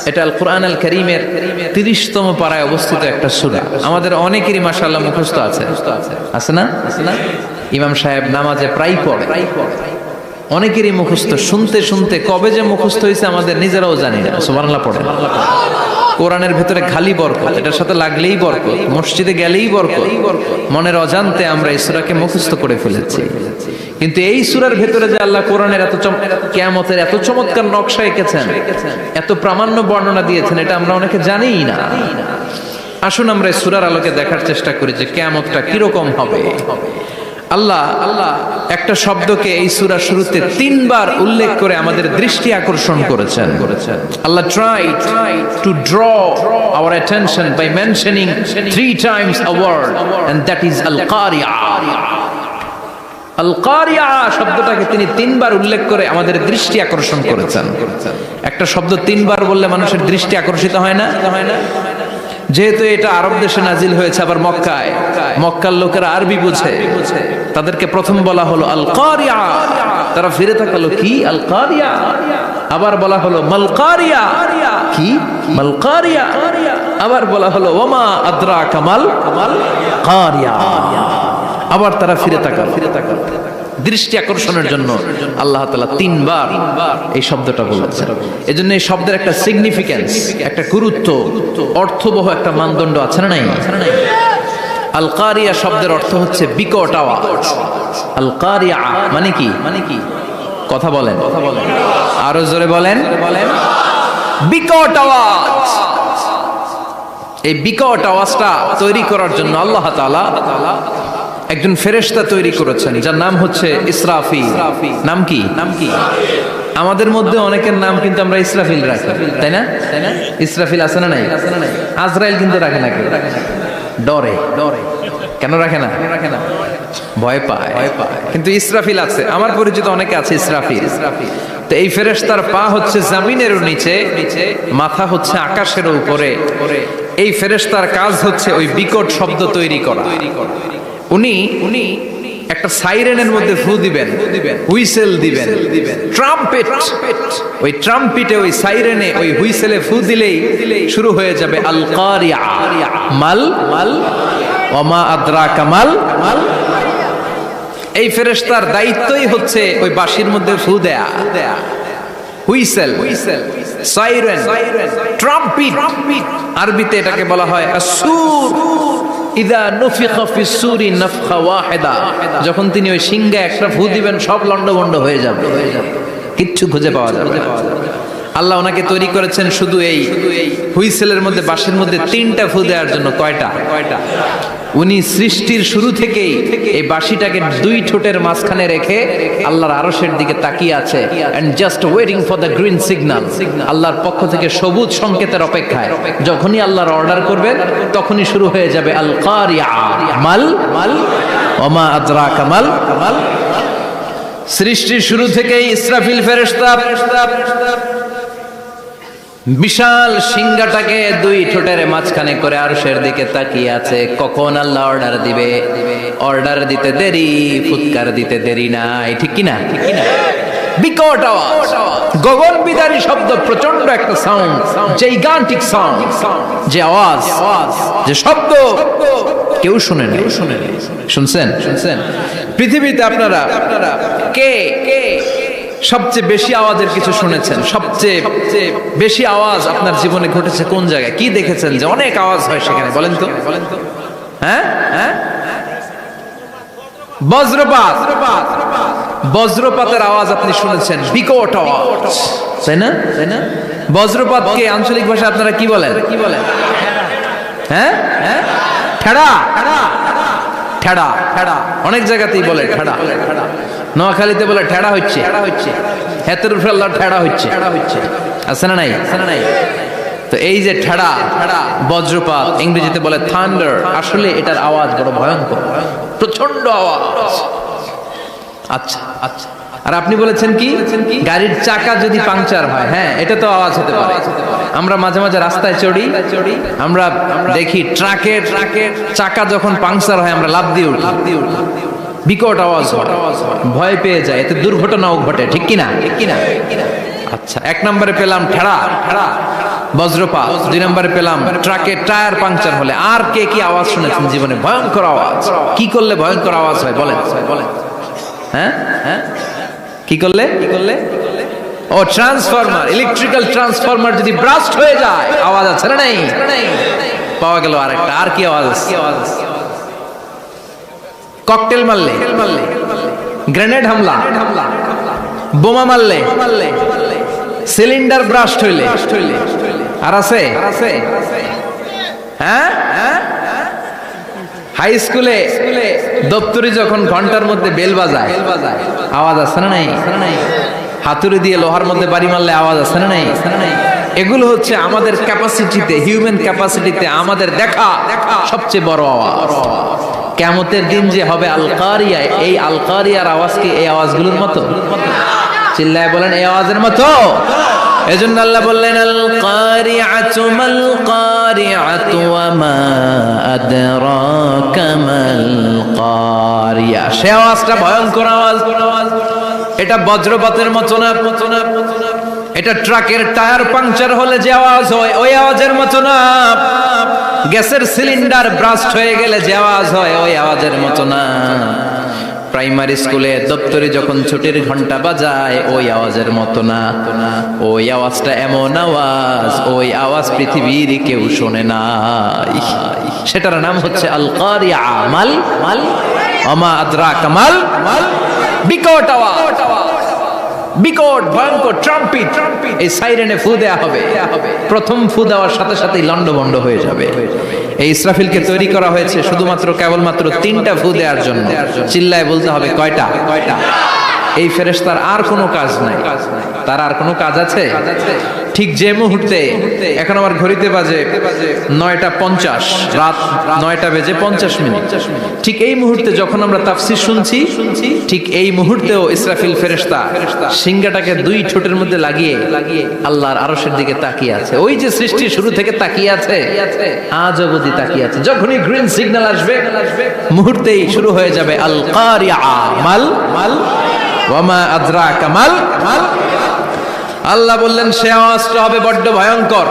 এটা আল কোরআন আল কারীমের 30তম পারায় অবস্থিত একটা সূরা। আমাদের অনেকেরই মাশাআল্লাহ মুখস্থ আছে, আছে না? ইমাম সাহেব নামাজে প্রায় পড়ে, অনেকেরই মুখস্থ। শুনতে শুনতে কবে যে মুখস্থ হয়েছে আমাদের নিজেরাও জানি না। সুবহানাল্লাহ পড়ে। কোরআনের ভেতরে খালি বরকত, এটার সাথে লাগলেই বরকত, মসজিদে গেলেই বরকত। মনের অজান্তে আমরা এই সূরাকে মুখস্থ করে ফেলেছি। কিন্তু এই সূরার ভেতরে যে আল্লাহ কোরআনের কিয়ামতের এত চমৎকার নকশা এঁকেছেন, এত প্রামাণ্য বর্ণনা দিয়েছেন, এটা আমরা অনেকে জানিই না। আসুন আমরা এই সূরার আলোকে দেখার চেষ্টা করি যে কিয়ামতটা কিরকম হবে। আল্লাহ একটা শব্দকে এই সূরার শুরুতে 3 বার উল্লেখ করে আমাদের দৃষ্টি আকর্ষণ করেছেন। আল্লাহ tried to draw our attention by mentioning 3 times a word, and that is al-qari'ah. আল-কারিয়া শব্দটাকে তিনি 3 বার উল্লেখ করে আমাদের দৃষ্টি আকর্ষণ করেছেন। একটা শব্দ 3 বার বললে মানুষের দৃষ্টি আকর্ষিত হয় না? যেহেতু এটা আরব দেশে নাজিল হয়েছে, আবার মক্কায়, মক্কার লোকেরা আরবি বুঝে, তাদেরকে প্রথম বলা হলো আল কারিয়া, তারা ফিরে তাকালো কি আল কারিয়া। আবার বলা হলো মাল কারিয়া, কি মাল কারিয়া। আবার বলা হলো ওমা আদরাকা মাল কারিয়া। আবার তারা ফিরে তাকালো। দৃষ্টি আকর্ষণের জন্য আল্লাহ তাআলা 3 বার এই শব্দটা বলেছেন। এজন্য এই শব্দের একটা সিগনিফিকেন্স, একটা গুরুত্ব, অর্থবহ একটা মানদণ্ড আছে না নাই? আল কারিয়া শব্দের অর্থ হচ্ছে বিকট আওয়াজ। আল কারিয়া মানে কি? কথা বলেন, আরো জোরে বলেন। বিকট আওয়াজ। এই বিকট আওয়াজটা তৈরি করার জন্য আল্লাহ তাআলা একজন ফেরেশতা তৈরি করেছেন, যার নাম হচ্ছে ইসরাফিল। নাম কি? আমাদের মধ্যে অনেকের নাম কিন্তু আমরা ইসরাফিল রাখি, তাই না? ইসরাফিল আছে না নাই? আজরাইল কিন্তু রাখে না, ডরে। কেন রাখে না? ভয় পায়। কিন্তু ইসরাফিল আছে, আমার পরিচিত অনেকে আছে ইসরাফিল। তো এই ফেরেশতার পা হচ্ছে জমিনের নিচে, মাথা হচ্ছে আকাশের উপরে। এই ফেরেশতার কাজ হচ্ছে ওই বিকট শব্দ তৈরি করা। উনি একটা সাইরেনের মধ্যে ফু দিবেন, হুইসেল দিবেন, ট্রাম্পেট। ওই ট্রাম্পিটে, ওই সাইরেনে, ওই হুইসেলে ফু দিলেই শুরু হয়ে যাবে আল কারিয়া। মাল ওমা আদরাকা মাল। এই ফেরেশতার দায়িত্বই হচ্ছে ওই বাঁশির মধ্যে ফু দেয়া। Whistle, siren, trumpet. আরবিতে এটাকে বলা হয় আসুর। ইদা নুফিখা ফিস সূরি নাফখা ওয়াহিদা, যখন তিনি ওই সিংহে একটা ফু দিবেন সব লন্ডভন্ড হয়ে যাবে, কিচ্ছু খুঁজে পাওয়া যাবে না। আল্লাহ ওনাকে তৈরি করেছেন শুধু এই হুইসেলের মধ্যে, বাঁশির মধ্যে 3টা ফু দেওয়ার জন্য। কয়টা? উনি সৃষ্টির শুরু থেকেই এই বাঁশিটাকে 2 ঠোঁটের মাঝখানে রেখে আল্লাহর আরশের দিকে তাকিয়ে আছে, and just waiting for the green signal. আল্লাহর পক্ষ থেকে সবুজ সংকেতের অপেক্ষায়। যখনই আল্লাহর অর্ডার করবেন তখনই শুরু হয়ে যাবে আল কারিয়া। মাল ওমা আদরাকা মাল। সৃষ্টির শুরু থেকেই ইসরাফিল ফেরেশতা বিশাল সিংহাটাকে 2 ঠোঁটের মাঝখানে করে আরশের দিকে তাকিয়ে আছে, কখন আল্লাহ অর্ডার দিবে। অর্ডার দিতে দেরি, ফুৎকার দিতে দেরি নাই, ঠিক কি না? বিকট আওয়াজ, গগন বিদারী শব্দ, প্রচন্ড একটা সাউন্ড, জাইগান্টিক সাউন্ড, যে আওয়াজ, যে শব্দ কেউ শুনে না। শুনছেন? পৃথিবীতে আপনারা কে সবচেয়ে বেশি আওয়াজের কিছু শুনেছেন? সবচেয়ে বেশি আওয়াজ আপনার জীবনে ঘটেছে কোন জায়গায়? কি দেখেছেন যে অনেক আওয়াজ হয় সেখানে? বলেন তো। হ্যাঁ, বজ্রপাত। বজ্রপাতের আওয়াজ আপনি শুনেছেন, বিকট আওয়াজ, তাই না? বজ্রপাতকে আঞ্চলিক ভাষা আপনারা কি বলেন? হ্যাঁ, ঠেড়া। অনেক জায়গাতেই বলে ঠেড়া। নোয়াখালীতে বলে ঠেড়া হচ্ছে, হেতের উপরে আল্লাহ ঠেড়া হচ্ছে। আছে না নাই? তো এই যে ঠেড়া, বজ্রপাত, ইংরেজিতে বলে থান্ডার, আসলে এটার আওয়াজ বড় ভয়ঙ্কর, প্রচন্ড আওয়াজ। আচ্ছা, আর আপনি বলেছেন কি গাড়ির চাকা যদি পাংচার হয়, হ্যাঁ এটা তো আওয়াজ হতে পারে। আমরা মাঝে মাঝে রাস্তায় চড়ি, আমরা দেখি ট্রাকের চাকা যখন পাংচার হয় আমরা লাফ দিয়ে উঠি, বিকট আওয়াজ হয়, ভয় পেয়ে যায়, এতে দুর্ঘটনাও ঘটে, ঠিক কিনা? আচ্ছা, 1 নম্বরে পেলাম ঠেড়া, বজ্রপাত। 2 নম্বরে পেলাম ট্রাকের টায়ার পাংচার হলে। আর কে কি আওয়াজ শুনেছেন জীবনে? ভয়ঙ্কর আওয়াজ। কি করলে ভয়ঙ্কর আওয়াজ হয় বলেন? হ্যাঁ, কি করলে? ও ট্রান্সফরমার, ইলেকট্রিক্যাল ট্রান্সফরমার যদি ব্রাস্ট হয়ে যায় আওয়াজ আছে না নাই? পাওয়া গেল আরেকটা। আর কি আওয়াজ? ককটেল মারলে, গ্রেনেড হামলা, বোমা মারলে, সিলিন্ডার ব্রাস্ট হইলে। আর আছে? হ্যাঁ, হাই স্কুলে দপ্তরি যখন ঘন্টার মধ্যে বেল বাজায় আওয়াজ আছে না নাই? হাতুড়ি দিয়ে লোহার মধ্যে বাড়ি মারলে আওয়াজ আছে না নাই? এগুলো হচ্ছে আমাদের ক্যাপাসিটিতে, হিউম্যান ক্যাপাসিটিতে আমাদের দেখা সবচেয়ে বড় আওয়াজ। কিয়ামতের দিন যে হবে আল কারিয়া, এই আল কারিয়ার আওয়াজ কি এই আওয়াজগুলোর মতো? চিল্লায় বলেন, এই আওয়াজের মতো? এজন্য আল্লাহ বললেন আল কারিআতু মাল কারিআতু ওয়া মা আদরাকা মাল কারিয়া। সে আওয়াজটা ভয়ঙ্কর আওয়াজ, এটা বজ্রপাতের মতো না, এটা ট্রাকের টায়ার পাংচার হলে যে আওয়াজ হয় ওই আওয়াজের মতো না, গ্যাসের সিলিন্ডার ব্রাস্ট হয়ে গেলে যে আওয়াজ হয় ওই আওয়াজের মতো না, প্রাইমারি স্কুলে দপ্তরে যখন ছুটির ঘন্টা বাজায় ওই আওয়াজের মতো না। ওই আওয়াজটা এমন আওয়াজ, ওই আওয়াজ পৃথিবীর কেউ শোনে না। সেটার নাম হচ্ছে আল কারিআ মাল ওমা আদরাকা মাল, বিকট আওয়াজ, বিকট ভয়ঙ্কর ট্রাম্পিট। এই সাইরেনে ফু দেয়া হবে, প্রথম ফু দেওয়ার সাথে সাথেই লন্ডভন্ড হয়ে যাবে। এই ইসরাফিলকে তৈরি করা হয়েছে শুধুমাত্র কেবলমাত্র 3টা ফু দেওয়ার জন্য। চিল্লায় বলতে হবে কয়টা? এই ফেরেশতার আর কোনো কাজ নাই, তার আর কোনো কাজ আছে? ঠিক যে মুহূর্তে, এখন আমার ঘড়িতে বাজে 9:50, রাত 9:50, ঠিক এই মুহূর্তে যখন আমরা তাফসীর শুনছি, ঠিক এই মুহূর্তেও ইসরাফিল ফেরেশতা সিংহাটাকে 2 ঠোঁটের মধ্যে লাগিয়ে আল্লাহর আরশের দিকে তাকিয়ে আছে। ওই যে সৃষ্টি শুরু থেকে তাকিয়ে আছে, আজ অবধি তাকিয়ে আছে। যখনই গ্রিন সিগন্যাল আসবে মুহূর্তেই শুরু হয়ে যাবে আল কারিআ মাল ওয়া মা আদরাকা মাল। আল্লাহ বললেন সে আওয়াজটা হবে বড্ড ভয়ঙ্কর।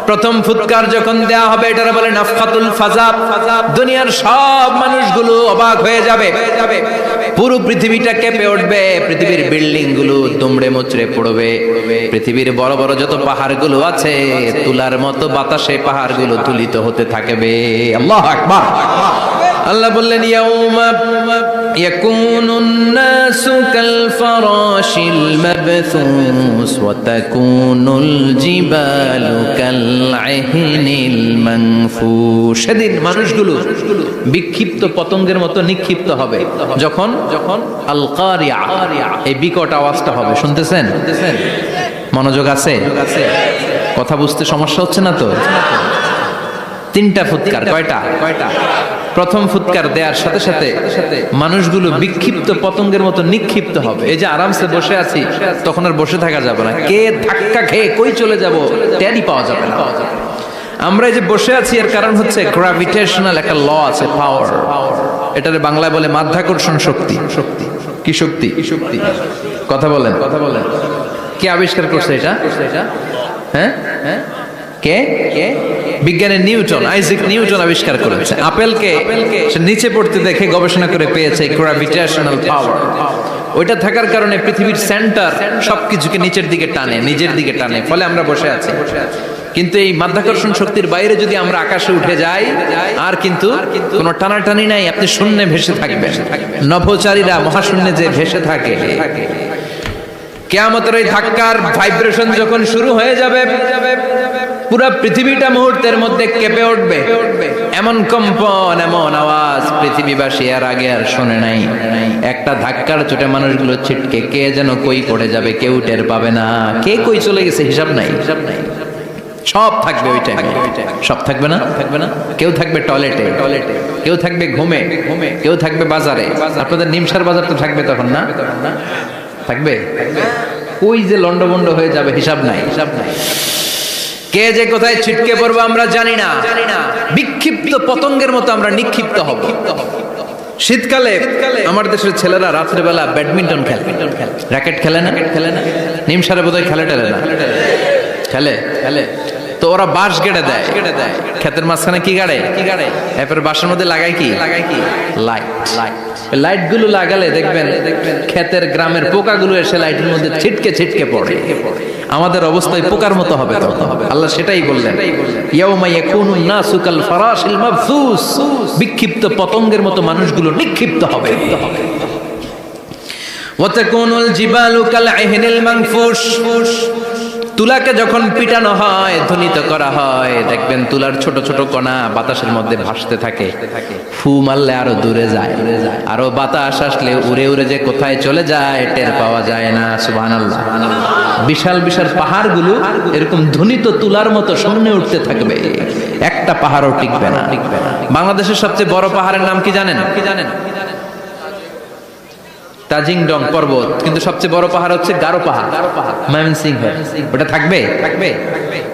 প্রথম ফুৎকার যখন দেয়া হবে এটারে বলে নাফখাতুল ফাজা। দুনিয়ার সব মানুষগুলো অবাক হয়ে যাবে, পুরো পৃথিবীটা কেঁপে উঠবে, পৃথিবীর বিল্ডিং গুলো দুমড়ে মুচড়ে পড়বে, পৃথিবীর বড় বড় যত পাহাড়গুলো আছে তুলার মতো বাতাসে পাহাড়গুলো তুলিত হতে থাকবে। আল্লাহু আকবার। আল্লাহ বললেন ইয়াউমা ইয়াকুনুন নাসু কাল ফারাশিল মাবথুস ওয়া তাকুনুল জিবালু কাল ইহনিল মানফুশ। সেদিন মানুষগুলো বিক্ষিপ্ত পতঙ্গের মতো নিক্ষিপ্ত হবে যখন আল কারিআ এই বিকট আওয়াজটা হবে। শুনতেছেন? মনোযোগ আছে? কথা বুঝতে সমস্যা হচ্ছে না তো? 3টা ফুৎকার। কয়টা? প্রথম ফুৎকার দেওয়ার সাথে সাথে মানুষগুলো বিক্ষিপ্ত পতঙ্গের মতো নিক্ষিপ্ত হবে। এই যে আরামসে বসে আছি তখন আর বসে থাকা যাবে না, কে ধাক্কা খেয়ে কই চলে যাব টেরই পাওয়া যাবে না। আমরা এই যে বসে আছি এর কারণ হচ্ছে গ্র্যাভিটেশনাল একটা ল আছে, পাওয়ার। এটারে বাংলায় বলে মাধ্যাকর্ষণ শক্তি। কি শক্তি? কথা বলেন। কে আবিষ্কার করছে এটা? হ্যাঁ, কে? বিজ্ঞানের নিউটন, আইজাক নিউটন আবিষ্কার করেছে। আপেলকে নিচে পড়তে দেখে গবেষণা করে পেয়েছে গ্র্যাভিটেশনাল পাওয়ার। ওইটা থাকার কারণে পৃথিবীর সেন্টার সবকিছুকে নিচের দিকে টানে, নিজের দিকে টানে, ফলে আমরা বসে আছি। কিন্তু এই মাধ্যাকর্ষণ শক্তির বাইরে যদি আমরা আকাশে উঠে যাই আর কিন্তু কোনো টানাটানি নাই, আপনি শূন্যে ভেসে থাকবেন। নভোচারীরা মহাশূন্যে যে ভেসে থাকে, কিয়ামতের ওই ধাক্কার ভাইব্রেশন যখন শুরু হয়ে যাবে পুরো পৃথিবীটা মুহূর্তের মধ্যে কেঁপে উঠবে। এমন কম্পন, এমন আওয়াজ পৃথিবীবাসী আর আগে আর শোনে নাই। একটা ধাক্কার চোটে মানুষগুলো ছিটকে কে যেন কই পড়ে যাবে, কেউ টের পাবে না। কে কই চলে গেছে হিসাব নাই। সব থাকবে ওই টাইমে। সব থাকবে না? কেউ থাকবে টয়লেটে, কেউ থাকবে ঘুমে, কেউ থাকবে বাজারে। আপনাদের নিমসার বাজার তো থাকবে তখন না? থাকবে। ওই যে লন্ডভন্ড হয়ে যাবে, হিসাব নাই। কে যে কোথায় ছিটকে পড়বো আমরা জানি না। বিক্ষিপ্ত পতঙ্গের মতো আমরা নিক্ষিপ্ত হব। শীতকালে আমার দেশের ছেলেরা রাত্রেবেলা ব্যাডমিন্টন খেলে, র্যাকেট খেলে না? নিমসারে বোধহয় খেলে না? খেলে। তো ওরা বাঁশ গেড়ে দেয়, ক্ষেতের মাঝখানে কি গাড়ে? এরপর বাঁশের মধ্যে লাগায় কি? লাইট গুলো লাগালে দেখবেন ক্ষেতের গ্রামের পোকাগুলো এসে লাইটের মধ্যে ছিটকে পড়ে। আমাদের অবস্থা পোকার মতো হবে তখন। আল্লাহ সেটাই বললেন, ইয়াউমা ইয়াকুনুন নাসু কাল ফারাশিল মাবথুস। বিক্ষিপ্ত পতঙ্গের মতো মানুষগুলো নিক্ষিপ্ত হবে। ওয়া তাকুনুল জিবালু কাল ইহনিল মানফুশ। তুলাকে যখন পিটানো হয়, ধ্বনিত করা হয়, দেখবেন তুলার ছোট ছোট কণা বাতাসের মধ্যে ভাসতে থাকে। ফু মারলে আরো দূরে যায়, আরো বাতাস আসলে উড়ে উড়ে যে কোথায় চলে যায় টের পাওয়া যায় না। সুবহানাল্লাহ। বিশাল বিশাল পাহাড়গুলো এরকম ধ্বনিত তুলার মতো সামনে উঠতে থাকবে, একটা পাহাড়ও টিকবে না। বাংলাদেশের সবচেয়ে বড় পাহাড়ের নাম কি জানেন? তাজিংডং পর্বত, কিন্তু সবচেয়ে বড় পাহাড় হচ্ছে গারো পাহাড়, ময়মনসিংহ। ওটা থাকবে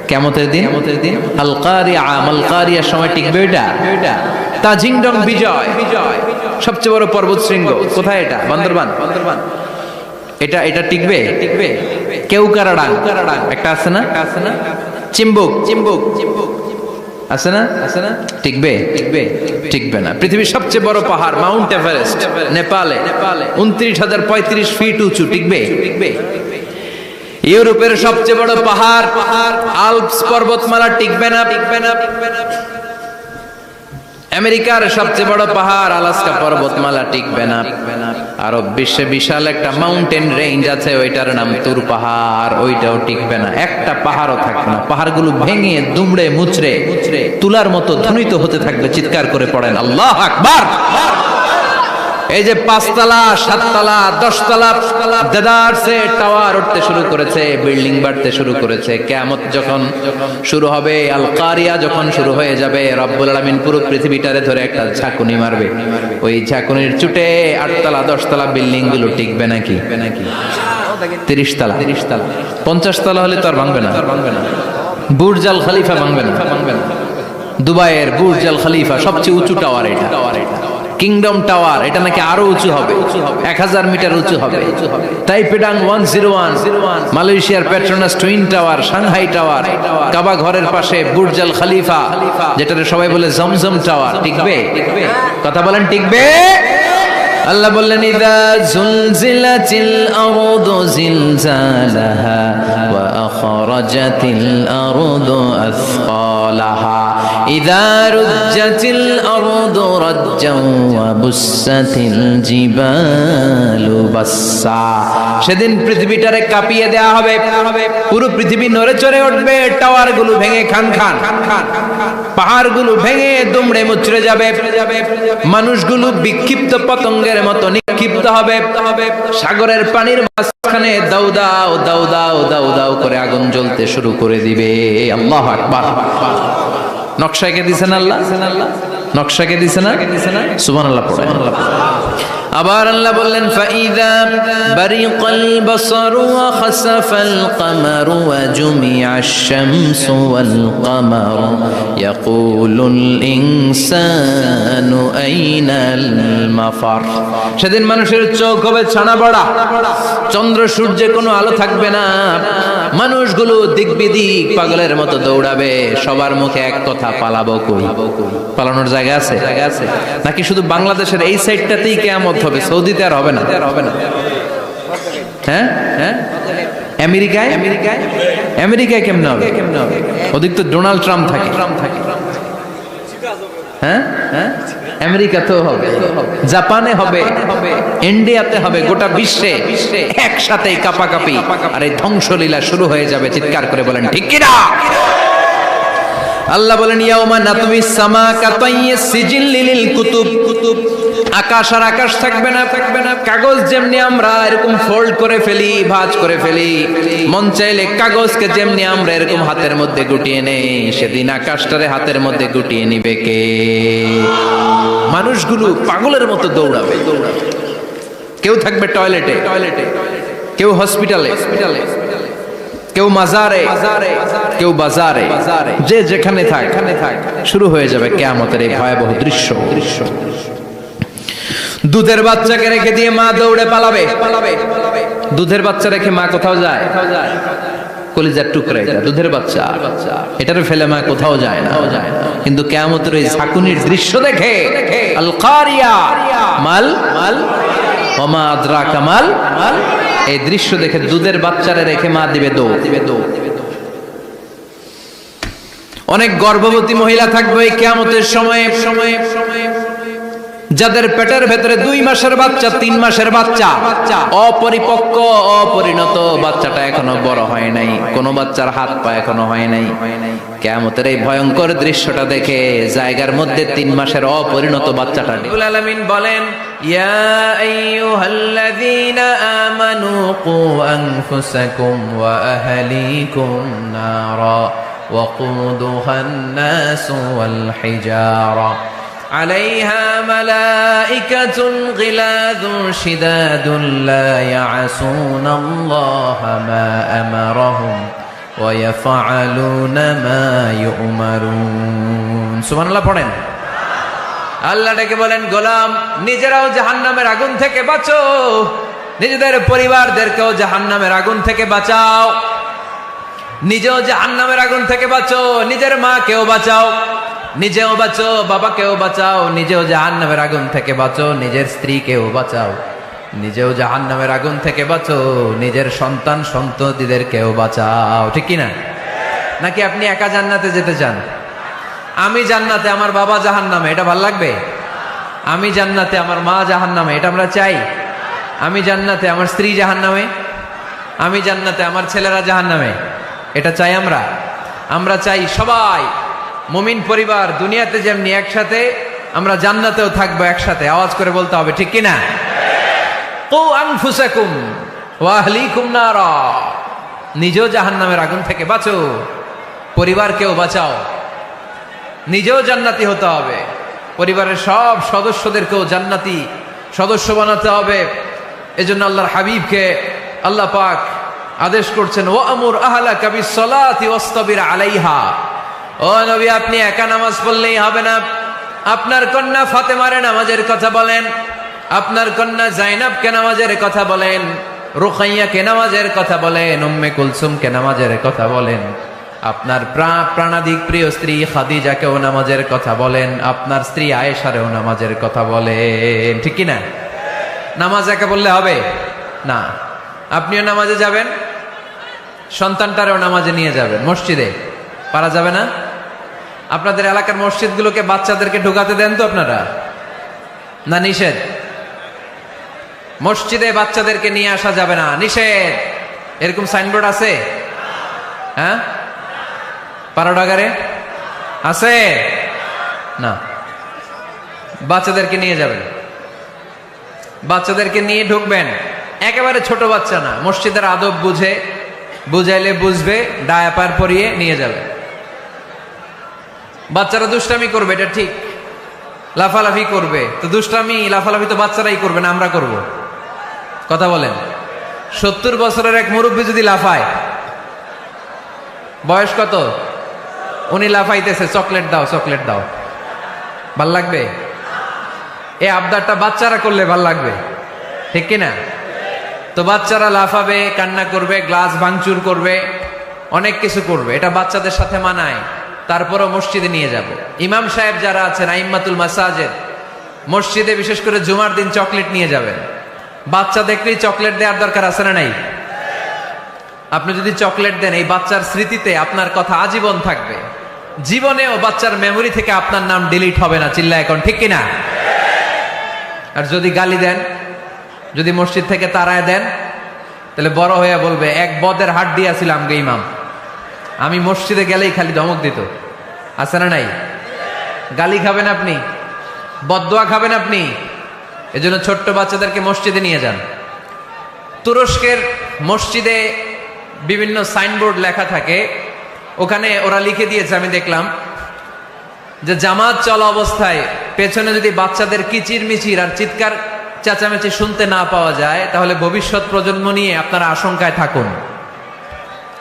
কিয়ামতের দিন। আল কারিয়া, আল কারিয়ার সময় টিকবে ওটা। তাজিংডং বিজয়, সবচেয়ে বড় পর্বত শৃঙ্গ। কোথায় এটা? বান্দরবান। এটা টিকবে। কেউকারাডাং একটা আছে না? চিম্বুক আছে না? টিকবে না। পৃথিবীর সবচেয়ে বড় পাহাড় মাউন্ট এভারেস্ট নেপালে 29,035 ফিট উঁচু, টিকবে? ইউরোপের সবচেয়ে বড় পাহাড় আল্পস পর্বতমালা টিকবে না। আমেরিকার সবচেয়ে বড় পাহাড় আলাস্কা পর্বতমালা টিকবে না। আরব বিশ্বে বিশাল একটা মাউন্টেন রেঞ্জ আছে, ওইটার নাম তুর পাহাড়, ওইটাও টিকবে না। একটা পাহাড়ও থাকবে না। পাহাড়গুলো ভেঙে দুমড়ে মুচড়ে তুলার মতো ধ্বনিত হতে থাকবে। চিৎকার করে পড়েন আল্লাহু আকবার। এই যে 5 তলা 7 তলা 10 তলা দেদারসে টাওয়ার উঠতে শুরু করেছে, বিল্ডিং বাড়তে শুরু করেছে। কিয়ামত যখন শুরু হবে, আল কারিয়া যখন শুরু হয়ে যাবে, রব্বুল আলামিন পুরো পৃথিবীটারে ধরে একটা ঝাঁকুনি মারবে। ওই ঝাঁকুনির চুটে 8 তলা 10 তলা বিল্ডিং গুলো টিকবে নাকি? 30 তলা 50 তলা হলে তো আর ভাঙবে না। বুর্জ আল খলিফা ভাঙবে না। দুবাইয়ের বুর্জ আল খলিফা সবচেয়ে উঁচু টাওয়ার এটা। কিংডম টাওয়ার, এটা নাকি আরো উঁচু হবে, 1000 মিটার উঁচু হবে। তাইপেডাং 101, মালয়েশিয়ার Petronas twin tower, Shanghai tower, কাবা ঘরের পাশে বুর্জ আল খলিফা, যেটাকে সবাই বলে জমজম টাওয়ার, টিকবে? কথা বলেন, টিকবে? আল্লাহ বললেন ইযা জুলজিলাতিল আরদু জিলজালাহা ওয়া আখরাজাতিল আরদু আসকালাহা ইযা রুজ্জাতিল আরদু রাজ্জান ওয়া বুসাতিল জিবালু বাসসা। সেদিন পৃথিবীটারে কাঁপিয়ে দেয়া হবে, পুরো পৃথিবী নড়ে চড়ে উঠবে, টাওয়ারগুলো ভেঙে খান, পাহাড়গুলো ভেঙে দুমড়ে মুচড়ে যাবে, মানুষগুলো বিক্ষিপ্ত পতঙ্গের মতো নিক্ষিপ্ত হবে। সাগরের পানির মাঝখানে দাউ দাউ দাউ দাউ দাউ দাউ করে আগুন জ্বলতে শুরু করে দিবে। আল্লাহু আকবার। নকশাকে দিছেন আল্লাহ, নকশাকে দিছে না? সুবহানাল্লাহ পড়ে। আবার আল্লাহ বললেন ফাইযা বারিকাল বাসারু ওয়া খাসাফাল কামারু ওয়া জুমিআশ শামসু ওয়াল কামারু ইয়াকুলুল ইনসানু আইনাল মাফার। সেদিন মানুষের চোখ হবে ছানা বড়া, চন্দ্র সূর্যে কোনো আলো থাকবে না, মানুষগুলো দিক বিদিক পাগলের মতো দৌড়াবে, সবার মুখে এক কথা, পালাবো কই? পালানোর জায়গা আছে? নাকি শুধু বাংলাদেশের এই সাইডটাতেই কিয়ামত হবে, সৌদিতে আর হবে না? হ্যাঁ, আমেরিকায় কেমনে হবে? ওদিক তো ডোনাল্ড ট্রাম্প থাকে। হ্যাঁ, আমেরিকাতেও হবে, জাপানে হবে, ইন্ডিয়াতে হবে, গোটা বিশ্বে একসাথে কাপাকাপি আর এই ধ্বংসলীলা শুরু হয়ে যাবে। চিৎকার করে বলেন ঠিক কিনা? আল্লাহ বলেন ইয়াউমা নাতমিস সামা কাতাইয়িস সিজিল লিল কুতুব। আকাশ আর আকাশ থাকবে না। কাগজ যেমনি আমরা এরকম ফোল্ড করে ফেলি, ভাঁজ করে ফেলি, মন চাইলে কাগজকে যেমনি আমরা এরকম হাতের মধ্যে গুটিয়ে নেই, সেদিন আকাশটারে হাতের মধ্যে গুটিয়ে নিবে কে? মানুষগুলো পাগলের মতো দৌড়াবে। কেউ থাকবে টয়লেটে, কেউ হসপিটালে, কেউ মাজারে, কেউ বাজারে, যে যেখানে থাক শুরু হয়ে যাবে কিয়ামতের এই ভয়াবহ দৃশ্য। দুধের বাচ্চাকে রেখে দিয়ে মা দৌড়ে পালাবে। দুধের বাচ্চা রেখে মা কোথাও যায়? কলিজার টুকরা এটা, দুধের বাচ্চা, এটারে ফেলে মা কোথাও যায় না। কিন্তু কিয়ামতের এই ঝাঁকুনির দৃশ্য দেখে আল কারিয়া মাল ওয়া মা আদরাকা মাল, এই দৃশ্য দেখে দুধের বাচ্চারে রেখে মা দিবে দৌড়। অনেক গর্ভবতী মহিলা থাকবে এই কিয়ামতের সময়ে, যাদের পেটের ভেতরে 2 মাসের বাচ্চা, 3 মাসের বাচ্চা, অপরিপক্ক অপরিণত, বাচ্চাটা এখনো বড় হয় নাই, কোন বাচ্চার হাত পা এখনো হয় নাই। কিয়ামতের এই ভয়ঙ্কর দৃশ্যটা দেখে জায়গার মধ্যে 3 মাসের অপরিণত বাচ্চাটা, রব্বুল আলামিন বলেন ইয়া আইয়ুহাল্লাযীনা আমানু কু আনফুসাকুম ওয়া আহলিকুম নারা ওয়াকুদুহান নাসু ওয়াল হিজারা আলাইহা মালাইকাতুন গিলাযুন শিদাদুন লা ইয়াসুনাল্লাহা মা আমারাহুম ওয়া ইয়াফআলুনা মা ইউমারুন। সুবহানাল্লাহ পড়েন। আল্লাহ ডেকে বলেন, গোলাম নিজেরাও জাহান্নামের আগুন থেকে বাঁচো, নিজেদের পরিবারদেরকেও জাহান্নামের আগুন থেকে বাঁচাও, নিজেও জাহান্নামের আগুন থেকে বাঁচো, নিজের মাকেও বাঁচাও, নিজেও বাঁচো, বাবাকেও বাঁচাও, নিজেও জাহান্নামের আগুন থেকে বাঁচো, নিজের স্ত্রীকেও বাঁচাও, নিজেও জাহান্নামের আগুন থেকে বাঁচো, নিজের সন্তান সন্ততিদেরকেও বাঁচাও। ঠিক কিনা? নাকি আপনি একা জান্নাতে যেতে চান? আমি জান্নাতে, আমার বাবা জাহান্নামে, এটা ভাল লাগবে? আমি জান্নাতে, আমার মা জাহান্নামে, এটা আমরা চাই? আমি জান্নাতে, আমার স্ত্রী জাহান্নামে, আমি জান্নাতে, আমার ছেলেরা জাহান্নামে, এটা চাই আমরা? আমরা চাই সবাই মুমিন পরিবার দুনিয়াতে যেমনি একসাথে, আমরা জান্নাতেও থাকবো একসাথে। আওয়াজ করে বলতে হবে, ঠিক কিনা? কু আনফুসাকুম ওয়া আহলিকুম নারা, নিজেও জাহান্নামের আগুন থেকে বাঁচো, পরিবারকেও বাঁচাও, নিজেও জান্নাতি হতে হবে, পরিবারের সব সদস্যদেরকেও জান্নাতি সদস্য বানাতে হবে। এজন্য আল্লাহর হাবিবকে আল্লাহ পাক আদেশ করছেন, ওয়ামুর আহলাকা বিসসালাতি ওয়াসতাবির আলাইহা। ও নবী, আপনি একা নামাজ পড়লেই হবে না, আপনার কন্যা ফাতেমার নামাজের কথা বলেন, আপনার কন্যা জাইনাবকে নামাজের কথা বলেন, রুকাইয়াকে নামাজের কথা বলেন, উম্মে কুলসুমকে নামাজের কথা বলেন, আপনার প্রাণাধিক প্রিয় স্ত্রী খাদিজাকেও নামাজের কথা বলেন, আপনার স্ত্রী আয়েশারেও নামাজের কথা বলেন। ঠিক কিনা? নামাজ একা বললে হবে না, আপনিও নামাজে যাবেন, সন্তানটারেও নামাজে নিয়ে যাবেন। মসজিদে পারা যাবে না? আপনাদের এলাকার মসজিদগুলোকে বাচ্চাদেরকে ঢুকাতে দেন তো আপনারা, না নিষেধ? মসজিদে বাচ্চাদেরকে নিয়ে আসা যাবে না, নিষেধ, এরকম সাইনবোর্ড আছে? হ্যাঁ, পারোডাগারে আছে না? বাচ্চাদেরকে নিয়ে যাবেন, বাচ্চাদেরকে নিয়ে ঢুকবেন, একেবারে ছোট বাচ্চা না, মসজিদের আদব বুঝে, বুঝাইলে বুঝবে, ডায়াপার পরিয়ে নিয়ে যাবে। বাচ্চারা দুষ্টামি করবে, এটা ঠিক, লাফালাফি করবে, তো দুষ্টামি লাফালাফি তো বাচ্চারাই করবে না, আমরা করব? কথা বলেন। 70 বছরের এক মুরব্বী যদি লাফায়, বয়স কত, উনি লাফাইতেছে, চকলেট দাও চকলেট দাও, ভাল লাগবে? এই আবদারটা বাচ্চারা করলে ভাল লাগবে, ঠিক কিনা? তো বাচ্চারা লাফাবে, কান্না করবে, গ্লাস ভাঙচুর করবে, অনেক কিছু করবে, এটা বাচ্চাদের সাথে মানায়। তারপরও মসজিদে নিয়ে যাব। ইমাম সাহেব যারা আছেন, আইম্মাতুল মাসাজিদ, মসজিদে বিশেষ করে জুমার দিন চকলেট নিয়ে যাবেন। বাচ্চা দেখলেই চকলেট দেওয়ার দরকার আছে না নাই? আপনি যদি চকলেট দেন, এই বাচ্চার স্মৃতিতে আপনার কথা আজীবন থাকবে, জীবনেও বাচ্চার মেমোরি থেকে আপনার নাম ডিলিট হবে না। চিল্লা এখন, ঠিক কিনা? আর যদি গালি দেন, যদি মসজিদ থেকে তাড়ায় দেন, তাহলে বড় হয়ে বলবে, এক বদের হাট দিয়েছিলাম গে ইমাম, আমি মসজিদে গেলেই খালি ধমক দিত। আছে না নাই? গালি খাবেন আপনি, বদদোয়া খাবেন আপনি। এজন্য ছোট্ট বাচ্চাদেরকে মসজিদে নিয়ে যান। তুরস্কের মসজিদে বিভিন্ন সাইনবোর্ড লেখা থাকে, ওখানে ওরা লিখে দিয়েছে, আমি দেখলাম, যে জামাত চলা অবস্থায় পেছনে যদি বাচ্চাদের কিচির মিচির আর চিৎকার চেঁচামেচি শুনতে না পাওয়া যায়, তাহলে ভবিষ্যৎ প্রজন্ম নিয়ে আপনারা আশঙ্কায় থাকুন।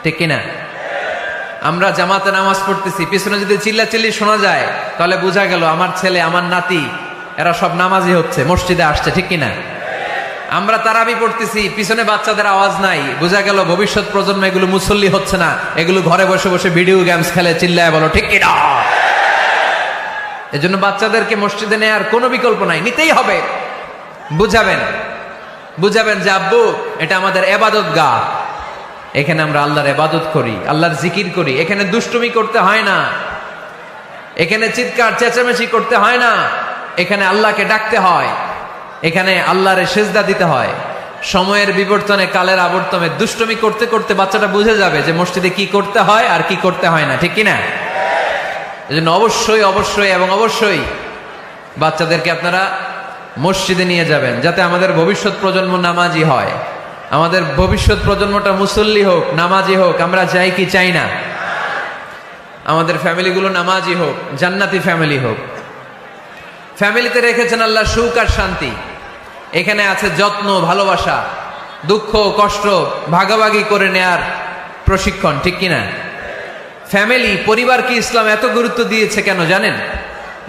ঠিক কিনা? আমরা জামাতে নামাজ পড়তেছি, পিছনে যদি চিল্লাচিল্লি শোনা যায়, তাহলে বোঝা গেল আমার ছেলে, আমার নাতি, এরা সব নামাজি হচ্ছে, মসজিদে আসছে। ঠিক কিনা? আমরা তারাবি পড়তেছি, পিছনে বাচ্চাদের আওয়াজ নাই, বোঝা গেল ভবিষ্যৎ প্রজন্ম এগুলো মুসল্লি হচ্ছে না, এগুলো ঘরে বসে বসে ভিডিও গেমস খেলে। চিল্লায় বলো, ঠিক কিনা? এজন্য বাচ্চাদেরকে মসজিদে নেওয়ার কোনো বিকল্প নাই, নিতেই হবে। বুঝাবেন, বুঝাবেন যে আব্বু, এটা আমাদের এবাদত গা, এখানে আমরা আল্লাহর ইবাদত করি, আল্লাহর জিকির করি, এখানে দুষ্টুমি করতে হয় না, এখানে চিৎকার চেঁচামেচি করতে হয় না, এখানে আল্লাহকে ডাকতে হয়, এখানে আল্লাহরে সেজদা দিতে হয়। সময়ের বিবর্তনে, কালের আবর্তনে দুষ্টুমি করতে করতে বাচ্চাটা বুঝে যাবে যে মসজিদে কি করতে হয় আর কি করতে হয় না। ঠিক কিনা? এজন্য অবশ্যই অবশ্যই এবং অবশ্যই বাচ্চাদেরকে আপনারা মসজিদে নিয়ে যাবেন, যাতে আমাদের ভবিষ্যৎ প্রজন্ম নামাজি হয়, আমাদের ভবিষ্যৎ প্রজন্মটা মুসল্লি হোক, নামাজি হোক। আমরা চাই কি চাই না? আমাদের ফ্যামিলিগুলো নামাজি হোক, জান্নাতি ফ্যামিলি হোক। ফ্যামিলিতে রেখেছেন আল্লাহ সুখ আর শান্তি। এখানে আছে যত্ন, ভালোবাসা, দুঃখ কষ্ট ভাগাভাগি করে নেয়ার প্রশিক্ষণ, ঠিক কিনা? ফ্যামিলি, পরিবারকে ইসলাম এত গুরুত্ব দিয়েছে কেন জানেন?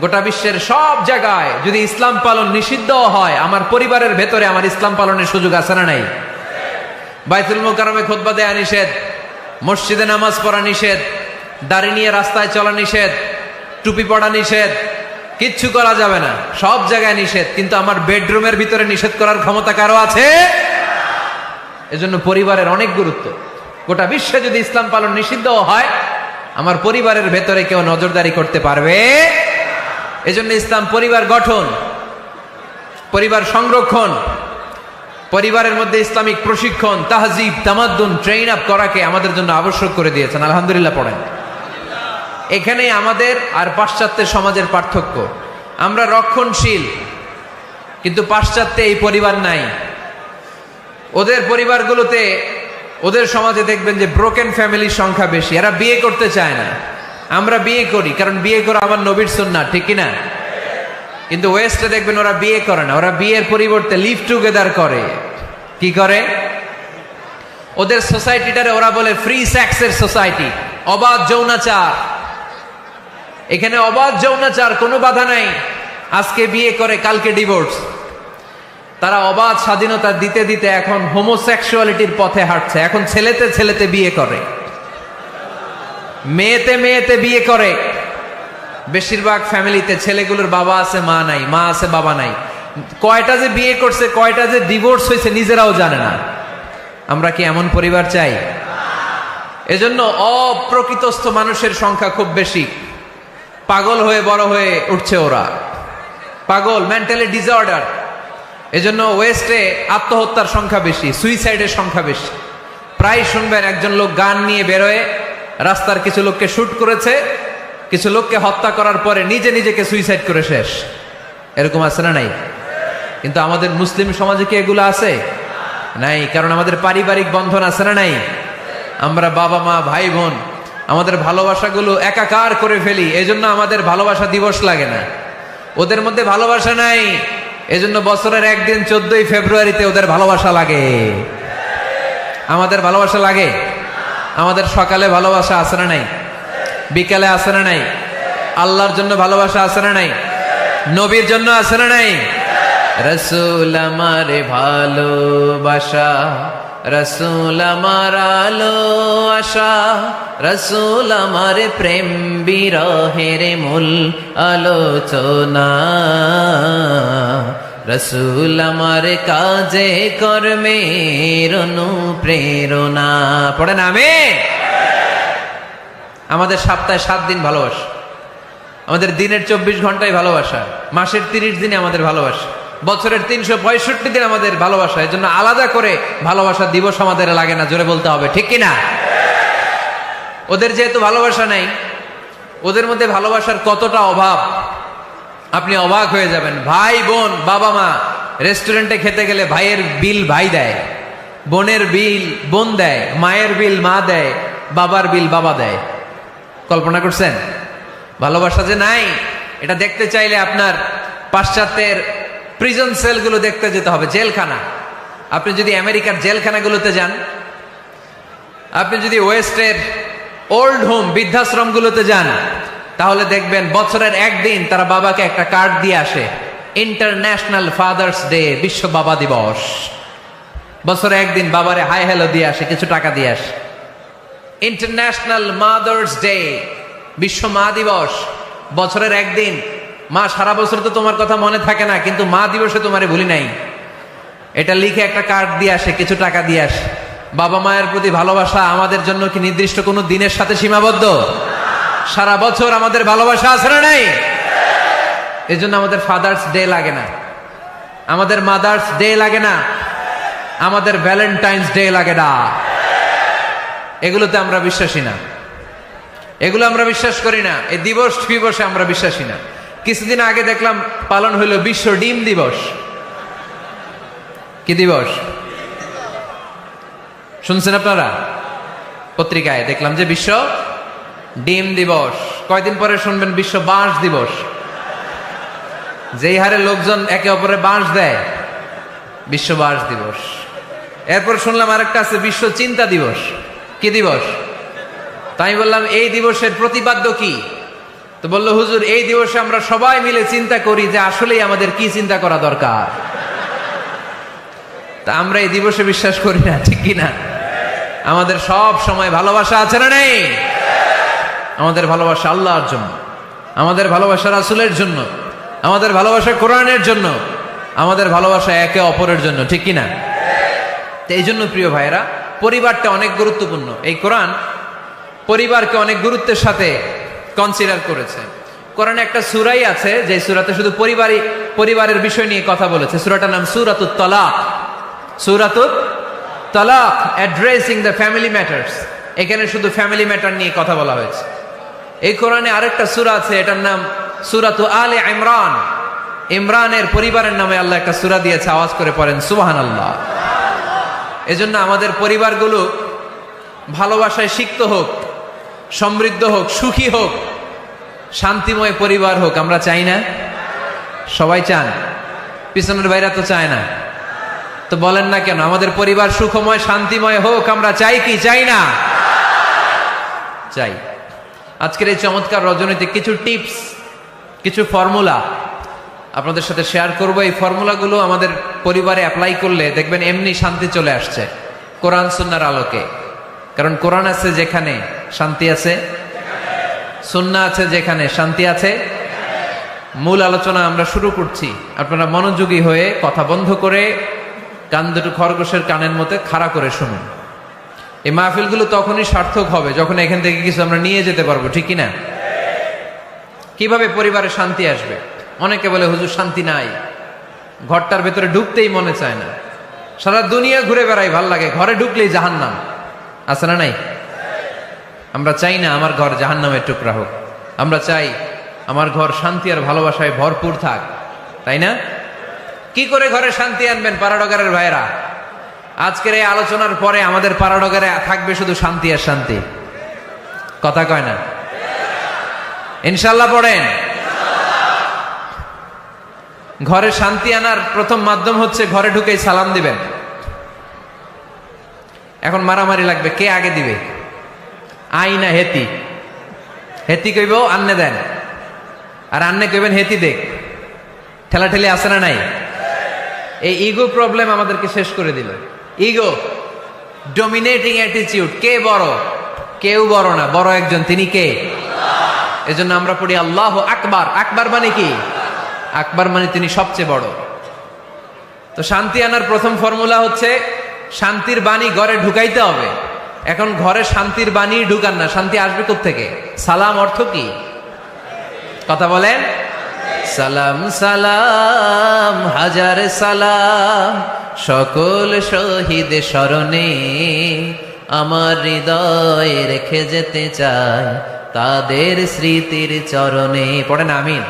গোটা বিশ্বের সব জায়গায় যদি ইসলাম পালন নিষিদ্ধ হয়, আমার পরিবারের ভেতরে আমার ইসলাম পালনের সুযোগ আছে না নাই? বাইতুল মুকাররমে খুতবা দেয়া নিষেধ, মসজিদে নামাজ পড়া নিষেধ, দাড়ি নিয়ে রাস্তায় চলা নিষেধ, টুপি পড়া নিষেধ, কিচ্ছু করা যাবে না, সব জায়গায় নিষেধ। কিন্তু আমার বেডরুমের ভিতরে নিষেধ করার ক্ষমতা কারো আছে? এজন্য পরিবারের অনেক গুরুত্ব। গোটা বিশ্বে যদি ইসলাম পালন নিষিদ্ধ হয়, আমার পরিবারের ভেতরে কেউ নজরদারি করতে পারবে? এজন্য ইসলাম পরিবার গঠন, পরিবার সংরক্ষণ, পরিবারের মধ্যে ইসলামিক প্রশিক্ষণ, তাহজিব, তামাদ্দুন, ট্রেইন আপ করাকে আমাদের জন্য আবশ্যক করে দিয়েছেন। আলহামদুলিল্লাহ পড়েন। এখানে আমাদের আর পাশ্চাত্যের সমাজের পার্থক্য। আমরা রক্ষণশীল, কিন্তু পাশ্চাত্যে এই পরিবার নাই। ওদের পরিবারগুলোতে, ওদের সমাজে দেখবেন যে ব্রোকেন ফ্যামিলির সংখ্যা বেশি, এরা বিয়ে করতে চায় না। আমরা বিয়ে করি, কারণ বিয়ে করা আমার নবীর সুন্নাহ, ঠিক কিনা? কিন্তু ওয়েস্টে দেখবেন ওরা বিয়ে করে না, ওরা বিয়ের পরিবর্তে লিভ টুগেদার করে। কি করে? ওদের সোসাইটিটারে ওরা বলে ফ্রি সেক্সের সোসাইটি, অবাধ যৌনাচার। এখানে অবাধ যৌনাচার, কোনো বাধা নাই। আজকে বিয়ে করে, কালকে ডিভোর্স। তারা অবাধ স্বাধীনতা দিতে দিতে এখন হোমোসেক্সুয়ালিটির পথে হাঁটছে। এখন ছেলেতে ছেলেতে বিয়ে করে, মেয়েতে মেয়েতে বিয়ে করে। বেশিরভাগ ফ্যামিলিতে ছেলেগুলোর বাবা আছে, মা নাই, মা আছে, বাবা নাই। কয়টা যে বিয়ে করছে, কয়টা যে ডিভোর্স হয়েছে নিজেরাও জানে না। আমরা কি এমন পরিবার চাই? এজন্য অপ্রকৃতস্থ মানুষের সংখ্যা খুব বেশি। পাগল হয়ে বড় হয়ে উঠছে ওরা, পাগল, মেন্টালি ডিসঅর্ডার। এজন্য ওয়েস্টে আত্মহত্যার সংখ্যা বেশি, সুইসাইডের সংখ্যা বেশি। প্রায় শুনবেন একজন লোক গান নিয়ে বেরোয়, রাস্তার কিছু লোককে শুট করেছে, কিছু লোককে হত্যা করার পরে নিজে নিজেকে সুইসাইড করে শেষ। এরকম আছে না নাই? কিন্তু আমাদের মুসলিম সমাজে কি এগুলো আছে? নাই। কারণ আমাদের পারিবারিক বন্ধন আছে না নাই? আমরা বাবা মা ভাই বোন আমাদের ভালোবাসাগুলো একাকার করে ফেলি। এজন্য আমাদের ভালোবাসা দিবস লাগে না। ওদের মধ্যে ভালোবাসা নাই, এজন্য বছরের একদিন 14ই ফেব্রুয়ারিতে ওদের ভালোবাসা লাগে। আমাদের ভালোবাসা লাগে? আমাদের সকালে ভালোবাসা আছে না নাই? বিকালে আছে না নাই? আল্লাহর জন্য ভালোবাসা আছে না নাই? নবীর জন্য আছে না নাই? রাসূল আমারে ভালোবাসা, রাসূল আমার আলো আশা, রাসূল আমার প্রেম বিরহের মূল আলোচনা, রাসূল আমার কাজে কর্মের অনুপ্রেরণা। পড়েন আমিন। আমাদের সপ্তাহে 7 দিন ভালোবাসা, আমাদের দিনের 24 ঘন্টায় ভালোবাসা, মাসের 30 দিনে আমাদের ভালোবাসা, বছরের 365 দিন আমাদের ভালোবাসা। এর জন্য আলাদা করে ভালোবাসা দিবস আমাদের লাগে না। জোরে বলতে হবে, ঠিক কিনা? ওদের যেহেতু ভালোবাসা নাই, ওদের মধ্যে ভালোবাসার কতটা অভাব আপনি অবাক হয়ে যাবেন। ভাই বোন, বাবা মা রেস্টুরেন্টে খেতে গেলে ভাইয়ের বিল ভাই দেয়, বোনের বিল বোন দেয়, মায়ের বিল মা দেয়, বাবার বিল বাবা দেয়। কল্পনা করছেন? ভালোবাসা যে নাই, এটা দেখতে চাইলে আপনার পাশ্চাত্যের প্রিজন সেলগুলো দেখতে যেতে হবে, জেলখানা। আপনি যদি আমেরিকার জেলখানাগুলোতে যান, আপনি যদি ওয়েস্টের ওল্ড হোম বৃদ্ধাশ্রমগুলোতে যান, তাহলে দেখবেন বছরের একদিন তারা বাবাকে একটা কার্ড দিয়ে আসে, ইন্টারন্যাশনাল ফাদার্স ডে, বিশ্ব বাবা দিবস। বছরে একদিন বাবারে হাই হ্যালো দিয়ে আসে, কিছু টাকা দিয়ে আসে। ইন্টারন্যাশনাল মাদার্স ডে, বিশ্ব মা দিবস। বছরের একদিন। মা, সারা বছর তো তোমার কথা মনে থাকে না, কিন্তু মা দিবসে তোমারে ভুলি নাই, এটা লিখে একটা কার্ড দিয়ে আসে, কিছু টাকা দিয়ে আসে। বাবা মায়ের প্রতি ভালোবাসা আমাদের জন্য কি নির্দিষ্ট কোনো দিনের সাথে সীমাবদ্ধ? সারা বছর আমাদের ভালোবাসা আছে না নাই? এজন্য আমাদের ফাদার্স ডে লাগে না, আমাদের মাদার্স ডে লাগে না, আমাদের ভ্যালেন্টাইন্স ডে লাগে না। এগুলোতে আমরা বিশ্বাসী না, এগুলো আমরা বিশ্বাস করি না। এই দিবস ফিবসে আমরা বিশ্বাসী না। কিছুদিন আগে দেখলাম পালন হইল বিশ্ব ডিম দিবস। কি দিবস শুনছেন আপনারা? পত্রিকায় দেখলাম যে বিশ্ব ডিম দিবস। কয়দিন পরে শুনবেন বিশ্ব বাঁশ দিবস। যেই হারে লোকজন একে অপরে বাঁশ দেয়, বিশ্ব বাঁশ দিবস। এরপর শুনলাম আরেকটা আছে বিশ্ব চিন্তা দিবস। কি দিবস? তাই বললাম এই দিবসের প্রতিপাদ্য কি? তো বললো হুজুর এই দিবসে আমরা সবাই মিলে চিন্তা করি যে আসলেই আমাদের কি চিন্তা করা দরকার। তা আমরা এই দিবসে বিশ্বাস করি না, ঠিক কি না? আমাদের সব সময় ভালোবাসা আছে না নেই? আমাদের ভালোবাসা আল্লাহর জন্য, আমাদের ভালোবাসা রাসূলের জন্য, আমাদের ভালোবাসা কোরআনের জন্য, আমাদের ভালোবাসা একে অপরের জন্য, ঠিক কি না? তো এই জন্য প্রিয় ভাইরা, পরিবারটা অনেক গুরুত্বপূর্ণ। এই কোরআন পরিবারকে অনেক গুরুত্বের সাথে কনসিডার করেছে। কোরআনে একটা সূরাই আছে যে সূরাতে শুধু পরিবারের বিষয় নিয়ে কথা বলেছে। সূরাটার নাম সূরাতুত তালাক। সূরাতুত তালাক, অ্যাড্রেসিং দ্য ফ্যামিলি ম্যাটার্স। এখানে শুধু ফ্যামিলি ম্যাটার নিয়ে কথা বলা হয়েছে। এই কোরআনে আরেকটা সূরা আছে, এটার নাম সূরাতু আলে ইমরান। ইমরানের পরিবারের নামে আল্লাহ একটা সূরা দিয়েছে। আওয়াজ করে পড়েন সুবহানাল্লাহ। এজন্য আমাদের পরিবারগুলো ভালোবাসায় সিক্ত হোক, সমৃদ্ধ হোক, সুখী হোক, শান্তিময় পরিবার হোক। আমরা চাই না? সবাই চান? পিছনের বাইরা তো চায় না। তো বলেন না কেন? আমাদের পরিবার সুখময় শান্তিময় হোক আমরা চাই কি চাই না? চাই। আজকের এই চমৎকার রজনীতে কিছু টিপস, কিছু ফর্মুলা আপনাদের সাথে শেয়ার করব। এই ফর্মুলাগুলো আমাদের পরিবারে অ্যাপ্লাই করলে দেখবেন এমনি শান্তি চলে আসছে কোরআন সুন্নাহর আলোকে। কারণ কোরআন আছে যেখানে শান্তি আছে, সুন্নাহ আছে যেখানে শান্তি আছে। মূল আলোচনা আমরা শুরু করছি। আপনারা মনোযোগী হয়ে কথা বন্ধ করে কান দুটো খরগোশের কানের মধ্যে খাড়া করে শুনুন। এই মাহফিলগুলো তখনই সার্থক হবে যখন এখান থেকে কিছু আমরা নিয়ে যেতে পারবো, ঠিক কি না? কিভাবে পরিবারে শান্তি আসবে? অনেকে বলে হুজুর শান্তি নাই, ঘরটার ভেতরে ঢুকতেই মনে চায় না, সারা দুনিয়া ঘুরে বেড়াই, ভাল লাগে, ঘরে ঢুকলেই জাহান্নাম। আছে না নাই? আমরা চাই না আমার ঘর জাহান্নামের টুকরা হোক। আমরা চাই আমার ঘর শান্তি আর ভালোবাসায় ভরপুর থাক, তাই না? কি করে ঘরে শান্তি আনবেন পাড়াডগারের ভাইরা? আজকের এই আলোচনার পরে আমাদের পাড়াডগারে থাকবে শুধু শান্তি আর শান্তি। কথা কয় না? ইনশাল্লাহ পড়েন। ঘরে শান্তি আনার প্রথম মাধ্যম হচ্ছে ঘরে ঢুকেই সালাম দিবেন। এখন মারামারি লাগবে, কে আগে দিবে? আই না হেতি? হেতি কইব আন্নে দেন, আর আন্নে কইবেন হেতি দেখ। ঠেলাঠেলি আছে না নাই? এই ইগো প্রবলেম আমাদেরকে শেষ করে দিল। Ego, dominating attitude. কে বড়? কেউ বড় না, বড় একজন, তিনি কে? এজন্য আমরা পড়ি আল্লাহু আকবার। আকবার মানে কি? আকবার মানে তিনি সবচেয়ে বড়। তো শান্তি আনার প্রথম ফর্মুলা হচ্ছে শান্তির বাণী ঘরে ঢুকাইতে হবে। এখন ঘরে শান্তির বাণী ঢুকান না, শান্তি আসবে কোত্থেকে? সালাম অর্থ কি? কথা বলেন। সালাম সালাম হাজার সালাম সকল শহীদ স্মরণে, আমার হৃদয় রেখে যেতে চাই তাদের স্মৃতির চরণে। পড়েন আমিন।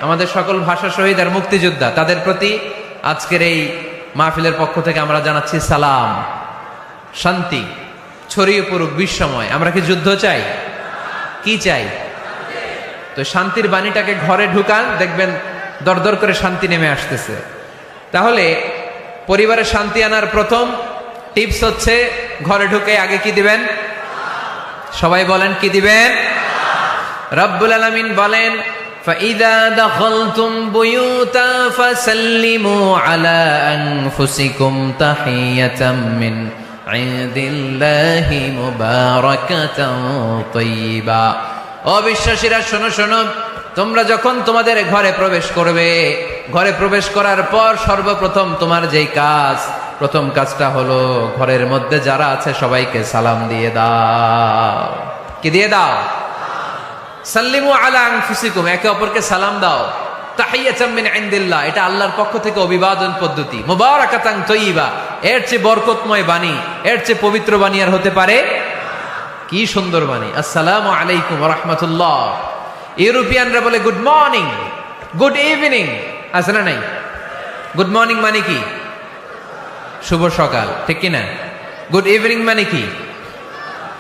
আমাদের সকল ভাষা শহীদ আর মুক্তিযোদ্ধা, তাদের প্রতি আজকের এই মাহফিলের পক্ষ থেকে আমরা জানাচ্ছি সালাম। শান্তি ছড়িয়ে পড়ুক বিশ্বময়। আমরা কি যুদ্ধ চাই? কি চাই? তো শান্তির বাণীটাকে ঘরে ঢুকান, দেখবেন দরদর করে শান্তি নেমে আসতেছে। তাহলে পরিবারে শান্তি আনার প্রথম টিপস হচ্ছে ঘরে ঢুকে আগে কি দিবেন? সবাই বলেন কি দিবেন? রব্বুল আলামিন বলেন فَإِذَا دَخَلْتُمْ بُيُوتًا فَسَلِّمُوا عَلَىٰ أَنفُسِكُمْ تَحِيَّةً مِّنْ عِندِ اللَّهِ مُبَارَكَةً طَيِّبَةً। অবিশ্বাসীরা শোনো শোনো, তোমরা যখন তোমাদের ঘরে প্রবেশ করবে, ঘরে প্রবেশ করার পর সর্বপ্রথম তোমার যেই কাজ, প্রথম কাজটা হলো ঘরের মধ্যে যারা আছে সবাইকে সালাম দিয়ে দাও। কি দিয়ে দাও? সাল্লিমু আলা আনফুসিকুম, একে অপরকে সালাম দাও। তাহিয়াতাম মিন ইনদিল্লাহ, এটা আল্লাহর পক্ষ থেকে অভিবাদন পদ্ধতি। মুবারাকাতান তাইয়্যিবা, এর চেয়ে বরকতময় বাণী, এর চেয়ে পবিত্র বাণী আর হতে পারে? কি সুন্দর বাণী! আসসালামু আলাইকুম ওয়া রাহমাতুল্লাহ। ইউরোপিয়ানরা বলে গুড মর্নিং, গুড ইভিনিং, আছে না নাই? গুড মর্নিং মানে কি? শুভ সকাল, ঠিক কি না? গুড ইভিনিং মানে কি?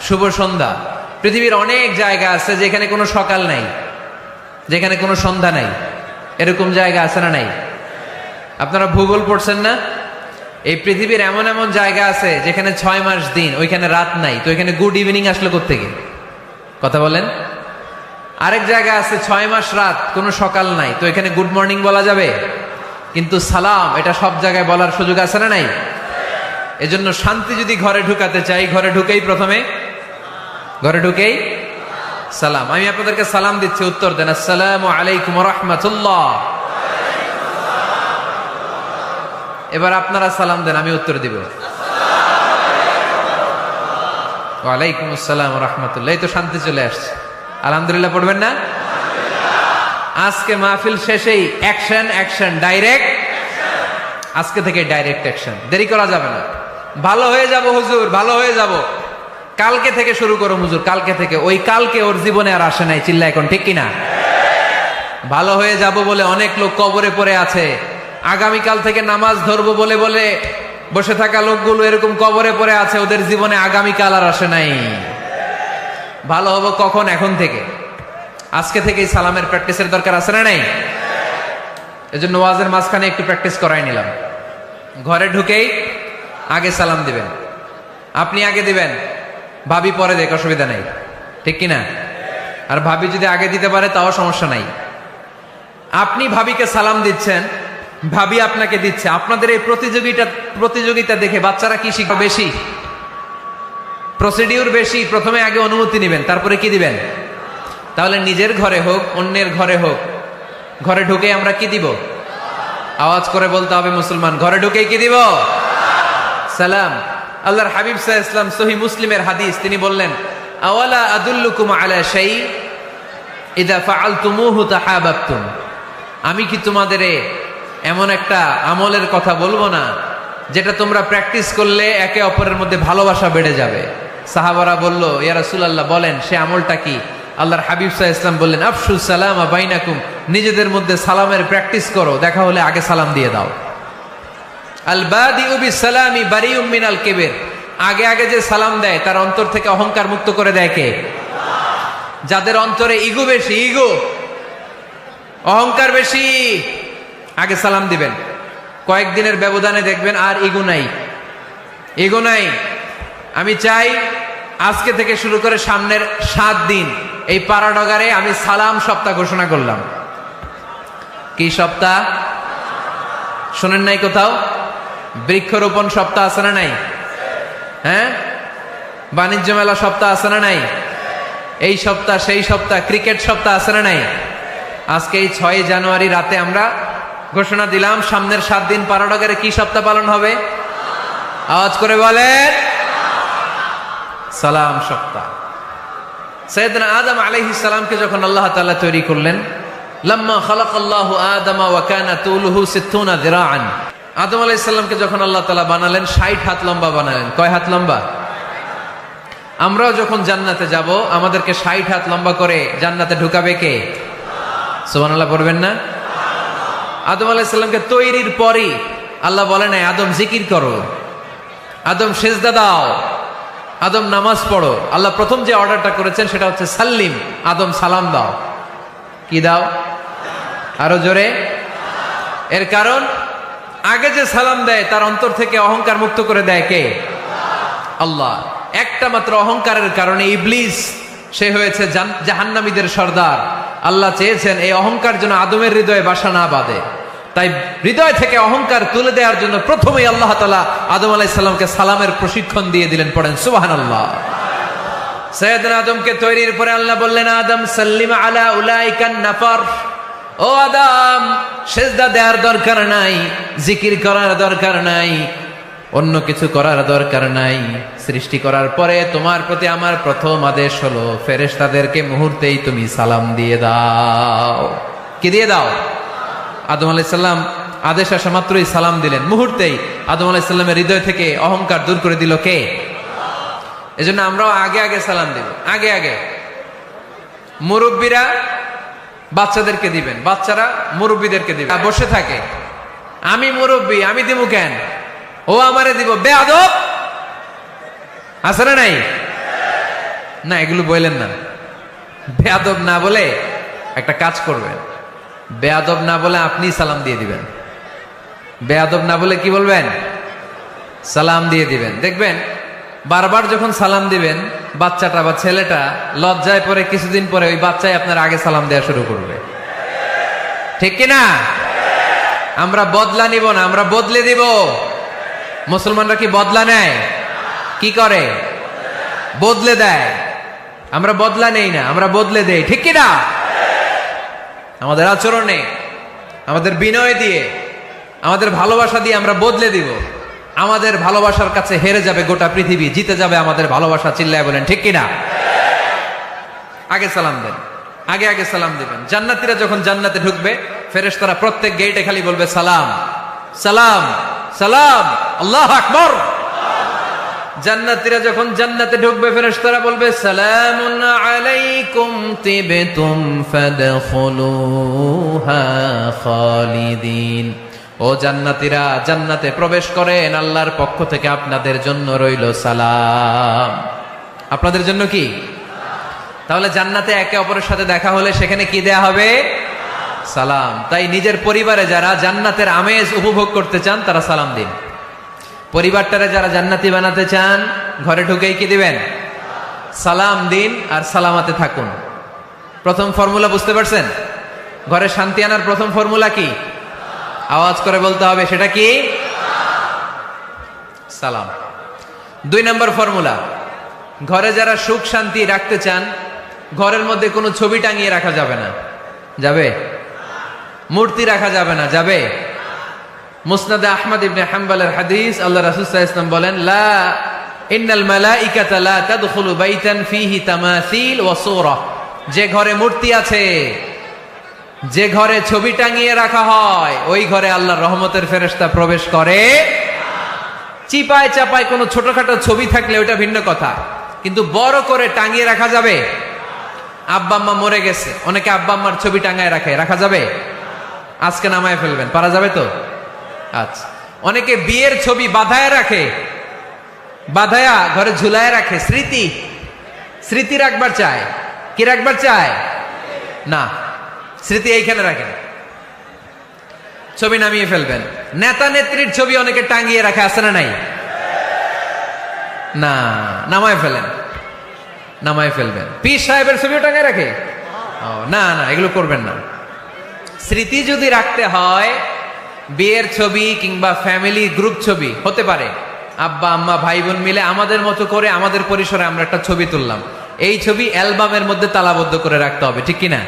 শুভ সন্ধ্যা। পৃথিবীর অনেক জায়গা আছে যেখানে কোনো সকাল নাই, যেখানে কোনো সন্ধ্যা নাই। এরকম জায়গা আছে না নাই? আপনারা ভূগোল পড়ছেন না? এই পৃথিবীর এমন এমন জায়গা আছে যেখানে 6 মাস দিন, ওইখানে রাত নাই, তো এখানে গুড ইভিনিং আসলে কোত্থেকে? কথা বলেন। আরেক জায়গা আছে 6 মাস রাত, কোনো সকাল নাই, তো এখানে গুড মর্নিং বলা যাবে? কিন্তু সালাম এটা সব জায়গায় বলার সুযোগ আছে না নাই? এজন্য শান্তি যদি ঘরে ঢুকাতে চাই, ঘরে ঢুকেই সালাম। আমি আপনাদেরকে সালাম দিচ্ছি, উত্তর দেন। আসসালামু আলাইকুম ওয়া রাহমাতুল্লাহ। এবার আপনারা সালাম দেন, আমি উত্তর দিব। ওয়া আলাইকুম আসসালাম ওয়া রাহমাতুল্লাহ। এই তো শান্তি চলে আসছে। আলহামদুলিল্লাহ পড়বেন না? আজকে মাহফিল শেষেই অ্যাকশন, ডাইরেক্ট। আজকে থেকে ডাইরেক্ট অ্যাকশন, দেরি করা যাবে না। ভালো হয়ে যাব হুজুর, ভালো হয়ে যাব, কালকে থেকে শুরু করো হুজুর, কালকে থেকে। ওই কালকে ওর জীবনে আর আসে নাই, চিল্লা এখন, ঠিক কিনা? ভালো হয়ে যাব বলে অনেক লোক কবরে পড়ে আছে। আগামীকাল থেকে নামাজ ধরবো বলে বলে বসে থাকা লোকগুলো এরকম কবরে পড়ে আছে, ওদের জীবনে আগামীকাল আর আসে নাই। ভালো হবো কখন? এখন থেকে, আজকে থেকেই সালামের প্র্যাকটিসের দরকার আছে না নাই? এজন্য ওয়াজের মাঝখানে একটু প্র্যাকটিস করাই নিলাম। ঘরে ঢুকেই আগে সালাম দিবেন, আপনি আগে দিবেন, ভাবি পরে দেখ, অসুবিধা নাই, ঠিক কিনা? আর ভাবি যদি আগে দিতে পারে তাও সমস্যা নাই। আপনি ভাবিকে সালাম দিচ্ছেন, ভাবি আপনাকে দিচ্ছে। আপনাদের এই প্রতিযোগিতা দেখে বাচ্চারা কি শিখবে? বেশি প্রসিডিউর বেশি। প্রথমে আগে অনুমতি নেবেন, তারপরে কি দিবেন? তাহলে নিজের ঘরে হোক, অন্যের ঘরে হোক, ঘরে ঢুকে আমরা কি দিব? আওয়াজ করে বলতে হবে মুসলমান, ঘরে ঢুকে কি দিব? সালাম। আল্লাহর হাবিব সাল্লাল্লাহু আলাইহি ওয়াসাল্লাম, সহিহ মুসলিমের হাদিস, তিনি বললেন, আওয়ালা আদুল্লুকুম আলা শাই ইযা ফাআলতুমুহু তাহাবাবতুম। আমি কি তোমাদের এমন একটা আমলের কথা বলবো না যেটা তোমরা প্র্যাকটিস করলে একে অপরের মধ্যে ভালোবাসা বেড়ে যাবে? সাহাবারা বলল, ইয়া রাসূলুল্লাহ বলেন, সে আমলটা কি? আল্লাহর হাবিব সাল্লাল্লাহু আলাইহি ওয়াসাল্লাম বললেন, আফশুস সালামা বাইনাকুম, নিজেদের মধ্যে সালামের প্র্যাকটিস করো, দেখা হলে আগে সালাম দিয়ে দাও। আল বাদিউ বিসসালামি বারিউম মিনাল কিবর, আগে আগে যে সালাম দেয় তার অন্তর থেকে অহংকার মুক্ত করে দেয় কে? যাদের অন্তরে ইগো বেশি, অহংকার বেশি, আগে সালাম দিবেন। কয়েকদিনের ব্যবধানে দেখবেন আর ইগো নাই। আমি চাই আজকে থেকে শুরু করে সামনের 7 দিন এই পাড়াডগারে আমি সালাম সপ্তাহ ঘোষণা করলাম। কি সপ্তাহ? শোনেন নাই কোথাও? বৃক্ষরোপণ সপ্তাহ আছে না নাই? হ্যাঁ, বাণিজ্য মেলা সপ্তাহ আছে না নাই? এই সপ্তাহ, সেই সপ্তাহ, ক্রিকেট সপ্তাহ আছে না নাই? আজকে এই 6 জানুয়ারি রাতে আমরা ঘোষণা দিলাম, সামনের 7 দিন পাড়াডগারে কি সপ্তাহ পালন হবে? আওয়াজ করে বলেন, সালাম সপ্তাহ। সাইয়েদনা আদম আলাইহিস সালামকে যখন আল্লাহ তাআলা তৈরি করলেন, লাম্মা খালাকাল্লাহু আদামা ওয়া কানা তুলুহু 60 যিরাআন, আদম আলাইহিস সালামকে যখন আল্লাহ তাআলা বানালেন 60 হাত লম্বা বানালেন। কয় হাত লম্বা? আমরাও যখন জান্নাতে যাব আমাদেরকে 60 হাত লম্বা করে জান্নাতে ঢুকাবে কে? সুবহানাল্লাহ পড়বেন না? আদম আলাইহিস সালামকে তৈরির পরই আল্লাহ বলেন, আদম জিকির করো, আদম সেজদা দাও, আদম নামাজ পড়ো। আল্লাহ প্রথম যে অর্ডারটা করেছেন সেটা হচ্ছে সাল্লিম, আদম সালাম দাও। কি দাও? আরো জোরে। এর কারণ আগে যে সালাম দেয় তার অন্তর থেকে অহংকার মুক্ত করে দেয় কে? আল্লাহ। একটা মাত্র অহংকারের কারণে ইবলিস সে হয়েছে জাহান্নামীদের সর্দার। আল্লাহ চেয়েছেন এই অহংকার যেন আদমের হৃদয়ে বাসা না বাঁধে, তাই হৃদয় থেকে অহংকার তুলে দেওয়ার জন্য প্রথমেই আল্লাহ তাআলা আদম আলাইহিস সালামকে সালামের প্রশিক্ষণ দিয়ে দিলেন। পড়েন সুবহানাল্লাহ। সাইয়েদনা আদমকে তৈরির পরে আল্লাহ বললেন, আদম সাল্লিম আলা উলাইকান নাফার, ও আদম সেজদা দেওয়ার দরকার নাই, জিকির করার দরকার নাই, অন্য কিছু করার দরকার নাই। সৃষ্টি করার পরে তোমার প্রতি আমার প্রথম আদেশ হলো ফেরেশতাদেরকে মুহূর্তেই তুমি সালাম দিয়ে দাও। কি দিয়ে দাও? আদম আলাইহিস সালাম আদেশ আসা মাত্রই সালাম দিলেন, মুহূর্তেই আদম আলাইহিস সালামের হৃদয় থেকে অহংকার দূর করে দিল কে? এজন্য আমরাও আগে আগে সালাম দিব, আগে আগে। মুরব্বীরা বাচ্চাদেরকে দিবেন, বাচ্চারা মুরব্বীদেরকে দিবেন। বসে থাকে, আমি মুরব্বী, আমি দিব কেন? ও আমারে দিব, বেয়াদব আছে না নাই? না, এগুলো বললেন না, বেয়াদব না বলে একটা কাজ করবেন। বেয়াদব না বলে আপনি সালাম দিয়ে দিবেন। বেয়াদব না বলে কি বলবেন? সালাম দিয়ে দিবেন। দেখবেন বারবার যখন সালাম দিবেন, বাচ্চাটা বা ছেলেটা লজ্জায় পরে কিছুদিন পরে ওই বাচ্চাই আপনার আগে সালাম দেওয়া শুরু করবে, ঠিক কিনা? আমরা বদলা নিব না, আমরা বদলে দিব। মুসলমানরা কি বদলা নেয়? কি করে? বদলে দেয়। আমরা বদলা নেই না, আমরা বদলে দেই, ঠিক কিনা? আমাদের আচরণে, আমাদের বিনয় দিয়ে, আমাদের ভালোবাসা দিয়ে আমরা বদলে দিব। আমাদের ভালোবাসার কাছে হেরে যাবে গোটা পৃথিবী, জিতে যাবে আমাদের ভালোবাসা। চিল্লায় বলেন ঠিক কিনা? আগে সালাম দেন, আগে আগে সালাম দিবেন। জান্নাতীরা যখন জান্নাতে ঢুকবে, ফেরেশতারা প্রত্যেক গেটে খালি বলবে সালাম সালাম সালাম, আল্লাহু আকবার। জান্নাতীরা যখন জান্নাতে ঢুকবে, ফেরেশতারা বলবে সালামুন আলাইকুম তিবতুম ফাদখুলুহা খালিদিন। ও জান্নাতীরা, জান্নাতে প্রবেশ করেন, আল্লাহর পক্ষ থেকে আপনাদের জন্য রইল সালাম। আপনাদের জন্য কি? তাহলে জান্নাতে একে অপরের সাথে দেখা হলে সেখানে কি দেয়া হবে? সালাম। তাই নিজের পরিবারে যারা জান্নাতের আমেজ উপভোগ করতে চান তারা সালাম দিন। পরিবারটারে যারা জান্নাতি বানাতে চান, ঘরে ঢুকেই কি দিবেন? সালাম দিন আর সালামাতে থাকুন। প্রথম ফর্মুলা বুঝতে পারছেন? ঘরে শান্তি আনার প্রথম ফর্মুলা কি? আওয়াজ করে বলতে হবে, সেটা কি? সালাম। 2 নম্বর ফর্মুলা, ঘরে যারা সুখ শান্তি রাখতে চান, ঘরের মধ্যে কোনো ছবি টাঙিয়ে রাখা যাবে না। যাবে? মূর্তি রাখা যাবে না। যাবে? মুসনাদে আহমদ ইবনে হাম্বলের হাদিস, আল্লাহ রাসূল সাল্লাল্লাহু আলাইহি ওয়াসাল্লাম বলেন, লা ইন্নাল মালাইকাতা লা তাদখুলু বাইতান ফীহি তামাসিল ওয়া সূরা। যে ঘরে মূর্তি আছে, যে ঘরে ছবি টাঙিয়ে রাখা হয়, ওই ঘরে আল্লাহর রহমতের ফেরেশতা প্রবেশ করে। চিপায় চাপায় কোনো ছোটখাটো ছবি থাকলে ওটা ভিন্ন কথা, কিন্তু বড় করে টাঙিয়ে রাখা যাবে? আব্বা আম্মা মরে গেছে, অনেকে আব্বা আম্মার ছবি টাঙায় রাখে, রাখা যাবে? আজকে নামায় ফেলবেন, পারা যাবে তো? আচ্ছা। অনেকে বিয়ের ছবি বাঁধায় রাখে, বাঁধায়া ঘরে ঝুলায় রাখে। স্মৃতি, স্মৃতি রাখবার চায়। কি রাখবার চায়? না, স্মৃতি এইখানে রাখেন, ছবি নামিয়ে ফেলবেন। নেতা নেত্রীর ছবি অনেকে টাঙিয়ে রাখে, আছে না নাই? না, নামায় ফেলেন, নামায় ফেলবেন। পীর সাহেবের ছবিও টাঙিয়ে রাখে? না না, এগুলো করবেন না। স্মৃতি যদি রাখতে হয়, বিয়ের ছবি কিংবা ফ্যামিলি গ্রুপ ছবি হতে পারে, আব্বা আম্মা ভাই বোন মিলে আমাদের মতো করে আমাদের পরিসরে আমরা একটা ছবি তুললাম, এই ছবি অ্যালবামের মধ্যে তালাবদ্ধ করে রাখতে হবে, ঠিক কিনা?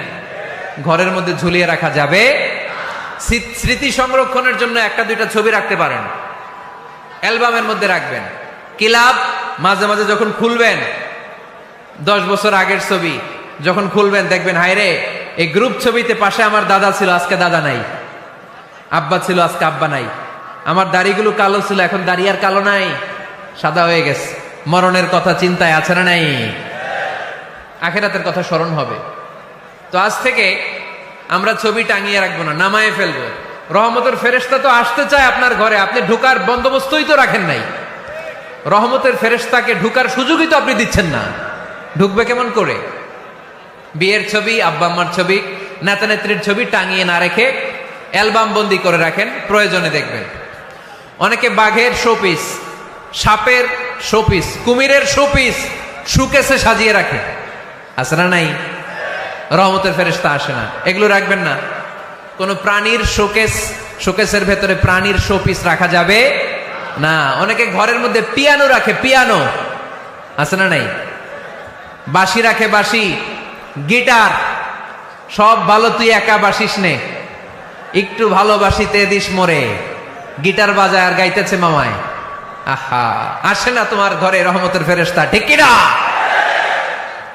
ঘরের মধ্যে ঝুলিয়ে রাখা যাবে? স্মৃতি সংরক্ষণের জন্য 1-2টা ছবি রাখতে পারেন, অ্যালবামের মধ্যে রাখবেন। কি লাভ? মাঝে মাঝে যখন খুলবেন, 10 বছর আগের ছবি যখন খুলবেন, দেখবেন হায় রে, এই গ্রুপ ছবিতে পাশে আমার দাদা ছিল, আজকে দাদা নাই। আব্বা ছিল, আজকে আব্বা নাই। আমার দাড়িগুলো কালো ছিল, এখন দাড়ি আর কালো নাই, সাদা হয়ে গেছে। মরণের কথা চিন্তায় আছে না নাই? আখিরাতের কথা স্মরণ হবে। তো আজ থেকে আমরা ছবি টাঙিয়ে রাখবো না, নামায়ে ফেলবো। রহমতের ফেরেশতা তো আসতে চায় আপনার ঘরে, আপনি ঢুকার বন্দোবস্তই তো রাখেন নাই। রহমতের ফেরেশতাকে ঢুকার সুযোগই তো আপনি দিচ্ছেন না, ঢুকবে কেমন করে? বিয়ের ছবি, আব্বা আম্মার ছবি, নেতা নেত্রীর ছবি টাঙিয়ে না রেখে অ্যালবাম বন্দি করে রাখেন, প্রয়োজনে দেখবেন। অনেকে বাঘের শোপিস, সাপের শোপিস, কুমিরের শোপিস শোকেসে সাজিয়ে রাখে, আছে না নাই? রহমতের ফেরেশতা আসে না, এগুলো রাখবেন না। কোন প্রাণীর শোকেস, শোকেসের ভেতরে প্রাণীর শোপিস রাখা যাবে না। অনেকে ঘরের মধ্যে পিয়ানো রাখে, পিয়ানো, আছে না নাই? বাঁশি রাখে, বাঁশি, গিটার। সব ভালো, তুই একা বাসিস নে, একটু ভালোবাসিতে দিস মোরে। গিটার বাজায় আর গাইতেছে মামায়। আহা, আসে না তোমার ঘরে রহমতের ফেরেশতা, ঠিক কিনা?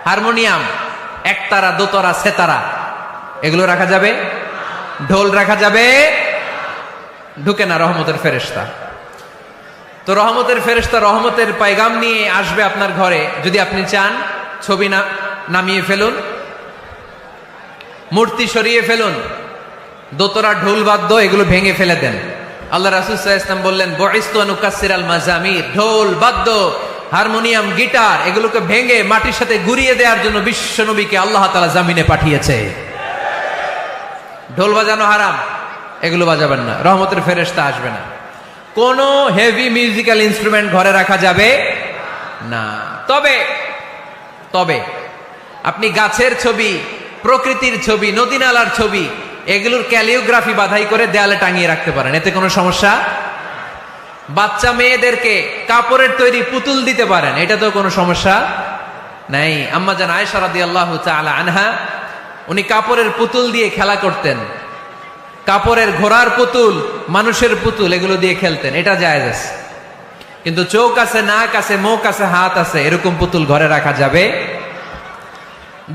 হারমোনিয়াম, একতারা, দোতারা, সেতারা, এগুলো রাখা যাবে? ঢোল রাখা যাবে? ঢুকে না রহমতের ফেরেশতা। তো রহমতের ফেরেশতা রহমতের পায়গাম নিয়ে আসবে আপনার ঘরে। যদি আপনি চান, ছবি নামিয়ে ফেলুন, মূর্তি সরিয়ে ফেলুন, দোতরা, ঢোল বাদ্য এগুলো ভেঙে ফেলে দেন। আল্লাহ রাসূল সাল্লাল্লাহু আলাইহি ওয়াসাল্লাম বললেন, বুইসতু আন উকাসসিরাল মাযামির, ঢোল বাদ্য, হারমোনিয়াম, গিটার এগুলোকে ভেঙে মাটির সাথে গুঁড়িয়ে দেওয়ার জন্য বিশ্ব নবীকে আল্লাহ তাআলা জামিনে পাঠিয়েছে। ঢোল বাজানো হারাম, এগুলো বাজাবেন না, রহমতের ফেরেশতা আসবে না। কোন হেভি মিউজিক্যাল ইনস্ট্রুমেন্ট ঘরে রাখা যাবে না। তবে তবে আপনি গাছের ছবি, প্রকৃতির ছবি, নদী নালার ছবি, এগুলোর ক্যালিওগ্রাফি বাধাই করে দেয়ালে টাঙিয়ে রাখতে পারেন, এতে কোনো সমস্যা। বাচ্চা মেয়েদেরকে কাপড়ের তৈরি পুতুল দিতে পারেন, এটা তো কোনো সমস্যা নাই। আম্মা জান আয়েশা রাদিয়াল্লাহু তাআলা আনহা, উনি কাপড়ের পুতুল দিয়ে খেলা করতেন, কাপড়ের ঘোড়ার পুতুল, মানুষের পুতুল, এগুলো দিয়ে খেলতেন, এটা জায়েজ আছে। কিন্তু চোখ আছে, নাক আছে, মুখ আছে, হাত আছে, এরকম পুতুল ঘরে রাখা যাবে।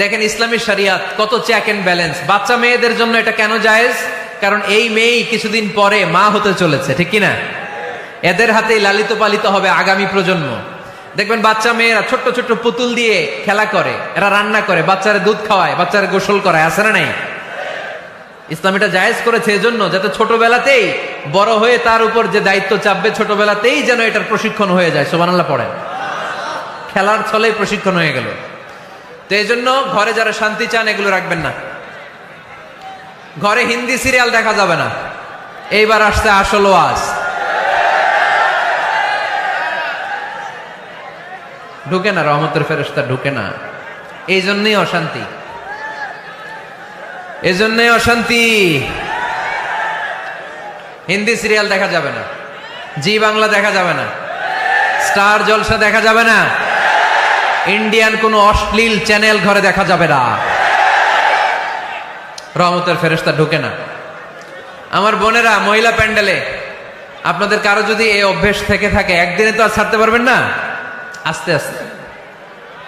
দেখেন ইসলামী শরিয়াত কত চেক এন্ড ব্যালেন্স। বাচ্চা মেয়েদের জন্য এটা কেন জায়েজ? কারণ এই মেয়েই কিছুদিন পরে মা হতে চলেছে, ঠিক কিনা? এদের হাতেই লালিত পালিত হবে আগামী প্রজন্ম। দেখবেন বাচ্চা মেয়েরা ছোট্ট ছোট্ট পুতুল দিয়ে খেলা করে, এরা রান্না করে, বাচ্চারা দুধ খাওয়ায়, বাচ্চারা গোসল করায়, আছে না নাই? ইসলাম এটা জায়েজ করেছে এজন্য যাতে ছোটবেলাতেই বড় হয়ে তার উপর যে দায়িত্ব চাপবে ছোটবেলাতেই যেন এটার প্রশিক্ষণ হয়ে যায়। সুবহানাল্লাহ পড়েন। খেলার ছলেই প্রশিক্ষণ হয়ে গেল। তো এই জন্য ঘরে যারা শান্তি চান এগুলো রাখবেন না। ঘরে হিন্দি সিরিয়াল দেখা যাবে না। এইবার আসছে আসল ওয়াজ। ঢুকে না, রহমতের ফেরেশতা ঢুকে না, এই জন্যই অশান্তি, এই জন্যই অশান্তি। হিন্দি সিরিয়াল দেখা যাবে না, জি বাংলা দেখা যাবে না, স্টার জলসা দেখা যাবে না, ইন্ডিয়ান কোন অশ্লীল চ্যানেল ঘরে দেখা যাবে না। রহমতের ফেরেশতা ঢুকে না। আমার বোনেরা, মহিলা প্যান্ডেলে আপনাদের কারো যদি এই অভ্যেস থেকে থাকে, একদিনে তো আর ছাড়তে পারবেন না, আস্তে আস্তে।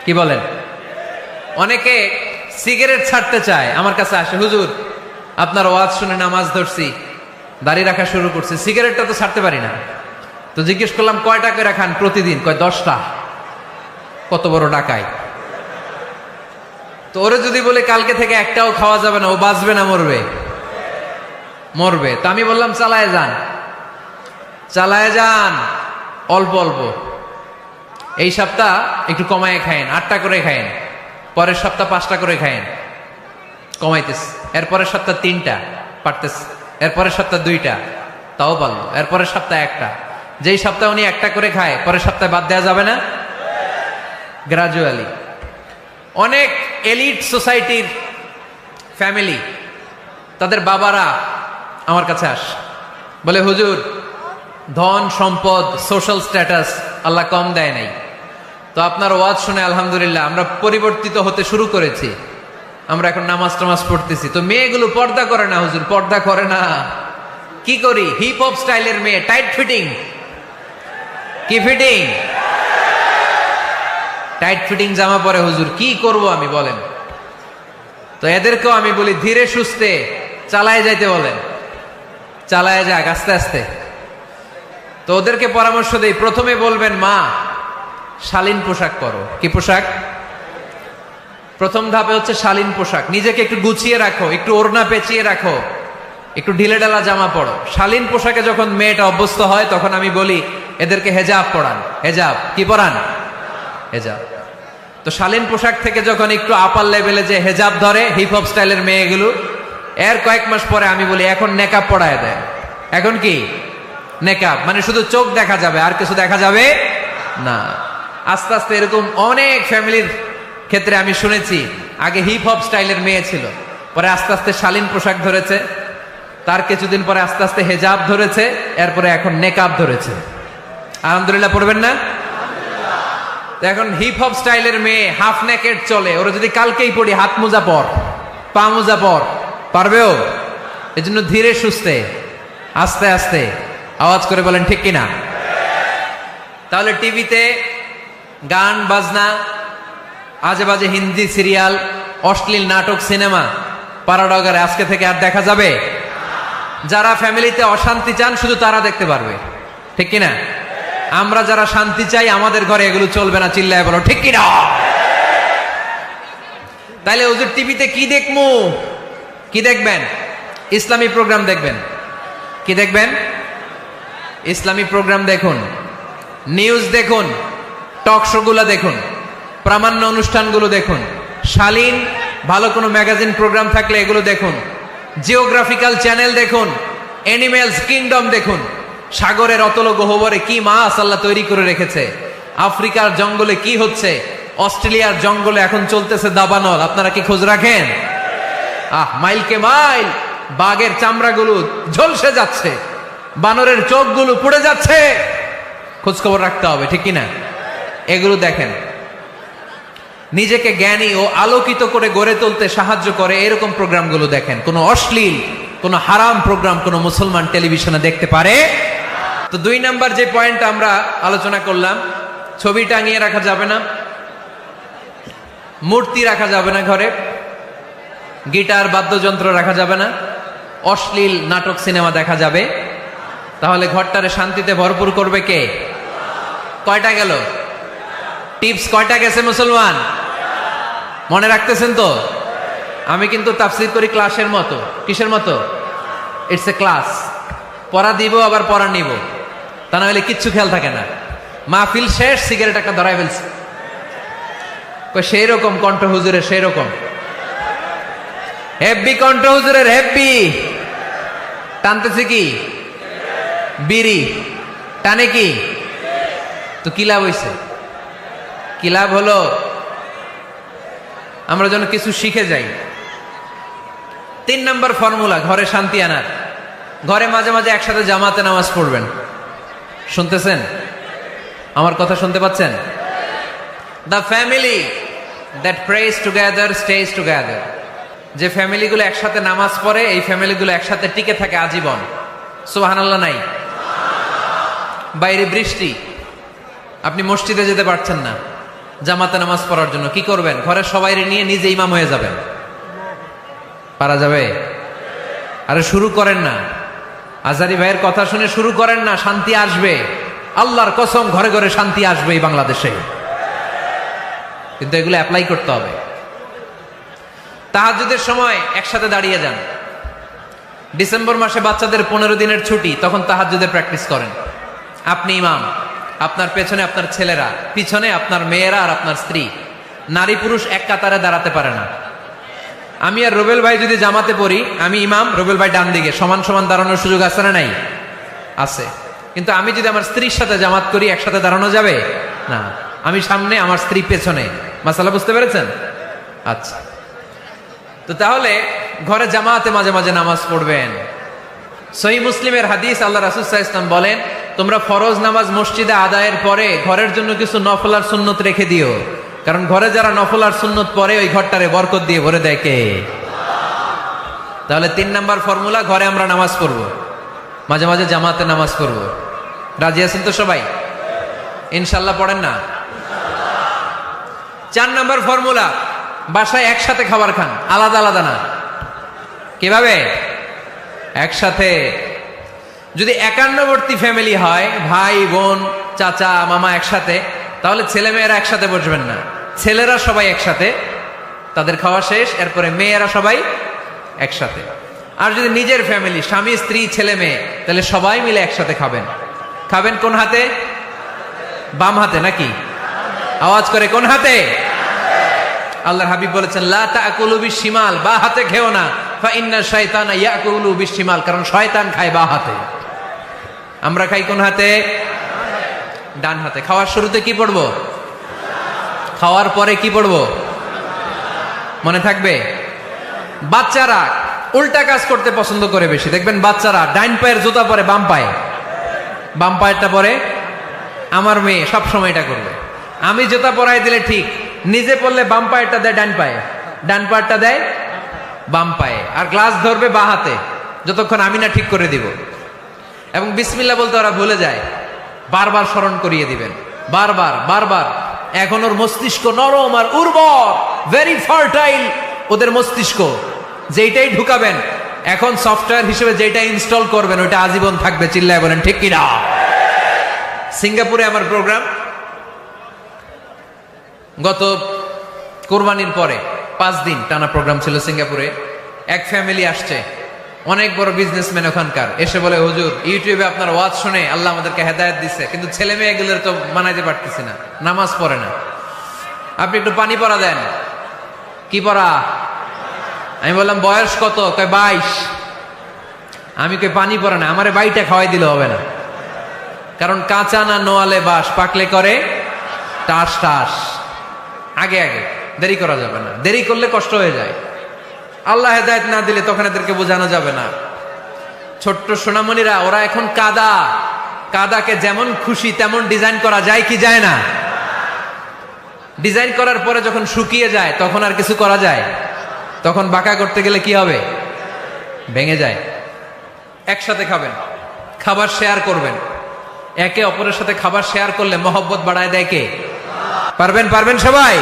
কি বলেন? অনেকে সিগারেট ছাড়তে চায়, আমার কাছে আসে, হুজুর আপনার ওয়াজ শুনে নামাজ ধরছি, দাড়ি রাখা শুরু করছি, সিগারেটটা তো ছাড়তে পারি না। তো জিজ্ঞেস করলাম কয়টা করে খান প্রতিদিন? কয় 10টা। কত বড় ডাকাই! তো ওরে যদি বলে কালকে থেকে একটাও খাওয়া যাবে না, ও বাঁচবে না মরবে? মরবে। তো আমি বললাম চালায় যান, চালায় যান, অল্প অল্প। এই সপ্তাহ একটু কমায় খায়েন, 8টা করে খায়েন, পরের সপ্তাহ 5টা করে খায়েন, কমাইতেস। এরপরের সপ্তাহ 3টা, পারতেস। এরপরের সপ্তাহ 2টা, তাও পারলো। এরপরের সপ্তাহ 1টা। যেই সপ্তাহ উনি 1টা করে খায়, পরের সপ্তাহে বাদ দেওয়া যাবে না? গ্রাজুয়ালি। অনেক এলিট সোসাইটির ফ্যামিলি, তাদের বাবারা আমার কাছে আস, বলে হুজুর ধন সম্পদ সোশ্যাল স্ট্যাটাস আল্লাহ কম দেয় নাই, তো আপনার ওয়াজ শুনে আলহামদুলিল্লাহ আমরা পরিবর্তিত হতে শুরু করেছি, আমরা এখন নামাজ টামাজ পড়তেছি। তো মেয়েগুলো পর্দা করে না হুজুর, পর্দা করে না। কি করি? হিপ হপ স্টাইলের মেয়ে, টাইট ফিটিং। কি ফিটিং? টাইট ফিটিং জামা পরে হুজুর, কি করব আমি বলেন? তো এদেরকেও আমি বলি ধীরে সুস্থে চালায় যাইতে বলেন, চালায় যাক আস্তে আস্তে। তো ওদেরকে পরামর্শ দেই, প্রথমে বলবেন মা শালীন পোশাক পরো। কি পোশাক? প্রথম ধাপে হচ্ছে শালীন পোশাক। নিজেকে একটু গুছিয়ে রাখো, একটু ওড়না পেঁচিয়ে রাখো, একটু ঢিলে ঢালা জামা পরো। শালীন পোশাকে যখন মেয়েটা অভ্যস্ত হয় তখন আমি বলি এদেরকে হেজাব পরান। হেজাব কি পরান? হেজাব। তো শালীন পোশাক থেকে যখন একটু আপার লেভেলে যে হেজাব ধরে হিপ হপ স্টাইলের মেয়েগুলো, এর কয়েক মাস পরে আমি বলি এখন নেকাব পরায় দেয়। এখন কি নেকাব? মানে শুধু চোখ দেখা যাবে, আর কিছু দেখা যাবে না। আস্তে আস্তে এরকম অনেক ফ্যামিলির ক্ষেত্রে আমি শুনেছি, আগে হিপ হপ স্টাইলের মেয়ে ছিল, পরে আস্তে আস্তে শালীন পোশাক ধরেছে, তার কিছুদিন পরে আস্তে আস্তে হেজাব ধরেছে, এরপরে এখন নেকাব ধরেছে। আলহামদুলিল্লাহ পড়বেন না? এখন হিপ হপ স্টাইলের মেয়ে হাফ নেকেড চলে, ওরা যদি কালকেই পড়ি হাত মোজা পর, পা মোজা পর, পারবেও? এজন্য ধীরে সুস্থে আস্তে আস্তে আওয়াজ করে বলেন ঠিক কিনা? তাহলে টিভিতে গান বাজনা, আজে বাজে হিন্দি সিরিয়াল, অশ্লীল নাটক, সিনেমা পাড়াডগারে আজকে থেকে আর দেখা যাবে? যারা ফ্যামিলিতে অশান্তি চান শুধু তারা দেখতে পারবে, ঠিক কিনা? আমরা যারা শান্তি চাই আমাদের ঘরে এগুলো চলবে না। চিল্লায় বলো ঠিক কিনা? তাইলে হুজুর টিভিতে কি দেখমু? কি দেখবেন? ইসলামী প্রোগ্রাম দেখবেন। কি দেখবেন? ইসলামী প্রোগ্রাম দেখুন, নিউজ দেখুন, টক শো গুলো দেখুন, প্রামাণ্য অনুষ্ঠানগুলো দেখুন, শালীন ভালো কোনো ম্যাগাজিন প্রোগ্রাম থাকলে এগুলো দেখুন। জিওগ্রাফিক্যাল চ্যানেল দেখুন, অ্যানিমেলস কিংডম দেখুন, সাগরের অতল গহ্বরে কি মাছ আল্লাহ তৈরি করে রেখেছে, আফ্রিকার জঙ্গলে কি হচ্ছে, অস্ট্রেলিয়ার জঙ্গলে এখন চলতেছে দাবানল, আপনারা কি খোঁজ রাখেন? মাইলকে মাইল বাঘের চামড়াগুলো ঝলসে যাচ্ছে, বানরের চোখগুলো পুড়ে যাচ্ছে, খোঁজ খবর রাখতে হবে, ঠিক কিনা? এগুলো দেখেন, নিজেকে জ্ঞানী ও আলোকিত করে গড়ে তুলতে সাহায্য করে এরকম প্রোগ্রামগুলো দেখেন। কোনো অশ্লীল, কোনো হারাম প্রোগ্রাম কোনো মুসলমান টেলিভিশনে দেখতে পারে। তো 2 নাম্বার যে পয়েন্টটা আমরা আলোচনা করলাম, ছবি টাঙিয়ে রাখা যাবে না, মূর্তি রাখা যাবে না ঘরে, গিটার বাদ্যযন্ত্র রাখা যাবে না, অশ্লীল নাটক সিনেমা দেখা যাবে। তাহলে ঘরটারে শান্তিতে ভরপুর করবে কে? কয়টা গেল? টিপস কয়টা গেছে মুসলমান? মনে রাখতেছেন তো? আমি কিন্তু তাফসীর করি ক্লাসের মতো। কিসের মতো? It's a class. পড়া দিব আবার পড়া নিব, তা না হলে কিচ্ছু খেয়াল থাকে না। মাহফিল শেষ, সিগারেট একটা ধরাই ফেলছে, সেই রকম কণ্ঠ হুজুরের, সেই রকম হেব্বি কণ্ঠ হুজুরের, হেব্বি। টানতেছে কি? বিড়ি। টানে কি? তো কি লাভ হইছে? কি লাভ হলো? আমরা যেন কিছু শিখে যাই। 3 নাম্বার ফর্মুলা ঘরে শান্তি আনার, ঘরে মাঝে মাঝে একসাথে জামাতে নামাজ পড়বেন। শুনতেছেন? আমার কথা শুনতে পাচ্ছেন? The family that prays together stays together. যে ফ্যামিলিগুলো একসাথে নামাজ পড়ে, এই ফ্যামিলিগুলো একসাথে টিকে থাকে আজীবন। সুবহানাল্লাহ নাই? বাইরে বৃষ্টি, আপনি মসজিদে যেতে পারছেন না জামাতে নামাজ পড়ার জন্য, কি করবেন? ঘরের সবাই নিয়ে নিজে ইমাম হয়ে যাবেন। পারা যাবে? আরে শুরু করেন না, আজারি ভাইয়ের কথা শুনে শুরু করেন না, শান্তি আসবে। আল্লাহর কসম, ঘরে ঘরে শান্তি আসবে এই বাংলাদেশে, কিন্তু এগুলো অ্যাপ্লাই করতে হবে। তাহাজ্জুদের সময় একসাথে দাঁড়িয়ে যান। ডিসেম্বর মাসে বাচ্চাদের 15 দিনের ছুটি, তখন তাহাজ্জুদের প্র্যাকটিস করেন। আপনি ইমাম, আপনার পেছনে আপনার ছেলেরা, পিছনে আপনার মেয়েরা আর আপনার স্ত্রী। নারী পুরুষ এক কাতারে দাঁড়াতে পারে না। আমি আর রুবেল ভাই যদি জামাতে পড়ি, আমি ইমাম, রুবেল ভাই ডান দিকে, সমান সমান দাঁড়ানোর সুযোগ আছে না নাই? আছে। কিন্তু আমি যদি আমার স্ত্রীর সাথে জামাত করি, একসাথে দাঁড়ানো যাবে না। আমি সামনে, আমার স্ত্রী পেছনে। মাসালা বুঝতে পেরেছেন? আচ্ছা, তো তাহলে ঘরে জামাতে মাঝে মাঝে নামাজ পড়বেন। সহিহ মুসলিমের হাদিস, আল্লাহ রাসূল সাল্লাল্লাহু আলাইহি ওয়াসাল্লাম বলেন, তোমরা ফরজ নামাজ মসজিদে আদায়ের পরে ঘরের জন্য কিছু নফল আর সুন্নত রেখে দিও, কারণ ঘরে যারা নফল আর সুন্নত পড়ে ওই ঘরটারে বরকত দিয়ে ভরে দেয় কে? তাহলে 3 নাম্বার ফর্মুলা, ঘরে আমরা নামাজ পড়ব, মাঝে মাঝে জামাতে নামাজ পড়ব। রাজি আছেন তো সবাই? ইনশাআল্লাহ পড়েন না? 4 নাম্বার ফর্মুলা, বাসায় একসাথে খাবার খান, আলাদা আলাদা না। কিভাবে? একসাথে। যদি একান্নবর্তী ফ্যামিলি হয়, ভাই বোন চাচা মামা একসাথে, তাহলে ছেলে মেয়েরা একসাথে বসবেন না। ছেলেরা সবাই একসাথে, তাদের খাওয়া শেষ, এরপরে মেয়েরা সবাই একসাথে। আর যদি নিজের ফ্যামিলি, স্বামী স্ত্রী ছেলে মেয়ে, তাহলে সবাই মিলে একসাথে খাবেন। খাবেন কোন হাতে? বাম হাতে নাকি? আওয়াজ করে কোন হাতে? আল্লাহর হাবিব বলেছেন, লা তাকুলু বিশিমাল, বা হাতে খেও না, ফা ইন্না শাইতানা ইয়াকুলু বিশিমাল, কারণ শয়তান খায় বা হাতে। আমরা খাই কোন হাতে? ডান হাতে। খাওয়ার শুরুতে কি পড়বো? খাওয়ার পরে কি পড়বো? মনে থাকবে? বাচ্চারা উল্টা কাজ করতে পছন্দ করে বেশি। দেখবেন বাচ্চারা ডাইন পায়ের জুতা পরে বাম পায়ে, বাম পায়েরটা পরে। আমার মেয়ে সব সময় এটা করবে। আমি জুতা পরাই দিলে ঠিক, নিজে পড়লে বাম পায়েরটা দেয় ডান পায়ে, ডান পায়েরটা দেয় বাম পায়ে, আর গ্লাস ধরবে বা হাতে, যতক্ষণ আমি না ঠিক করে দিব। এবং বিসমিল্লাহ বলতে ওরা ভুলে যায়, বারবার স্মরণ করিয়ে দিবেন, বারবার বারবার। এখন ওর মস্তিষ্ক নরম আর উর্বর, ভেরি ফার্টাইল ওদের মস্তিষ্ক। যেইটাই ঢুকাবেন, এখন সফটওয়্যার হিসেবে যেটা ইনস্টল করবেন ওইটা আজীবন থাকবে। চিল্লায় বলেন ঠিক কিনা? সিঙ্গাপুরে আমার প্রোগ্রাম, গত কোরবানির পরে 5 দিন টানা প্রোগ্রাম ছিল সিঙ্গাপুরে। এক ফ্যামিলি আসছে, অনেক বড় বিজনেসম্যান ওখানকার, এসে বলে, হুজুর ইউটিউবে আপনার ওয়াজ শুনে আল্লাহ আমাদেরকে হেদায়েত দিচ্ছে, কিন্তু ছেলে মেয়েগুলোর তো মানাইতে পারতেছি না, নামাজ পড়ে না, আপনি একটু পানি পড়া দেন। কি পড়া? আমি বললাম বয়স কত? কয় 22। আমি কই পানি পড়ে না, আমারে বাইটা খাওয়াই দিলে হবে না, কারণ কাঁচা না নোয়ালে বাস, পাকলে করে টাস টাস। আগে আগে দেরি করা যাবে না, দেরি করলে কষ্ট হয়ে যায়। আল্লাহ হেদায়েত না দিলে তখন এদেরকে বোঝানো যাবে না। ছোট্ট সোনামণিরা, ওরা এখন কাদাকে যেমন খুশি তেমন ডিজাইন করা যায় কি যায় না? ডিজাইন করার পরে যখন শুকিয়ে যায় তখন আর কিছু করা যায়? তখন বাঁকা করতে গেলে কি হবে? ভেঙে যায়। একসাথে খাবেন, খাবার শেয়ার করবেন, একে অপরের সাথে খাবার শেয়ার করলে মহব্বত বাড়ায় দেয় কে? পারবেন সবাই?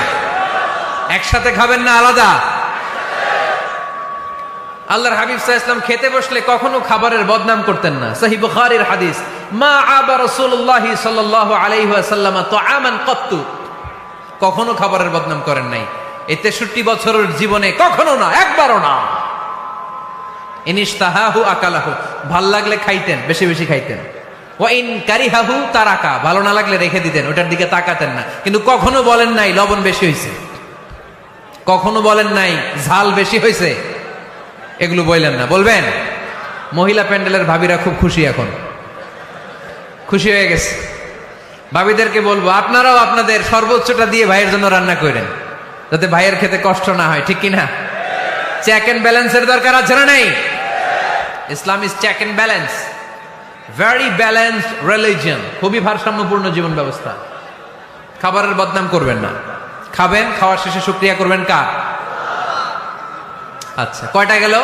একসাথে খাবেন না আলাদা? আল্লাহর হাবিব সাল্লাল্লাহু আলাইহি ওয়াসাল্লাম খেতে বসলে কখনো খাবারের বদনাম করতেন না। সহিহ বুখারীর হাদিস, মা আবা রাসূলুল্লাহ সাল্লাল্লাহু আলাইহি ওয়াসাল্লাম তাআমান কত্তু, কখনো খাবারের বদনাম করেন নাই। এই 63 বছরের জীবনে কখনো না, একবারও না। ইনিশতাহাহু আকালাহু, ভাল লাগলে খাইতেন, বেশি বেশি খাইতেন। ওয়া ইন কারিহাহু তারাকা, ভালো না লাগলে রেখে দিতেন, ওটার দিকে তাকাতেন না। কিন্তু কখনো বলেন নাই লবণ বেশি হয়েছে, কখনো বলেন নাই ঝাল বেশি হয়েছে, এগুলো বললেন না। বলবেন? মহিলা প্যান্ডেলের ভাবিরা খুব খুশি, এখন খুশি হয়ে গেছে। ভাবিদেরকে বলবো, আপনারাও আপনাদের সর্বোচ্চটা দিয়ে ভাইয়ের জন্য রান্না করেন, যাতে ভাইয়ের খেতে কষ্ট না হয়, ঠিক কিনা? চেক এন্ড ব্যালেন্সের দরকার আছে না নাই? ইসলাম is check and balance, very balanced religion, খুবই ভারসাম্যপূর্ণ জীবন ব্যবস্থা। খাবারের বদনাম করবেন না, খাবেন, খাওয়ার শেষে শুকরিয়া করবেন কার? আচ্ছা, কয়টা গেল?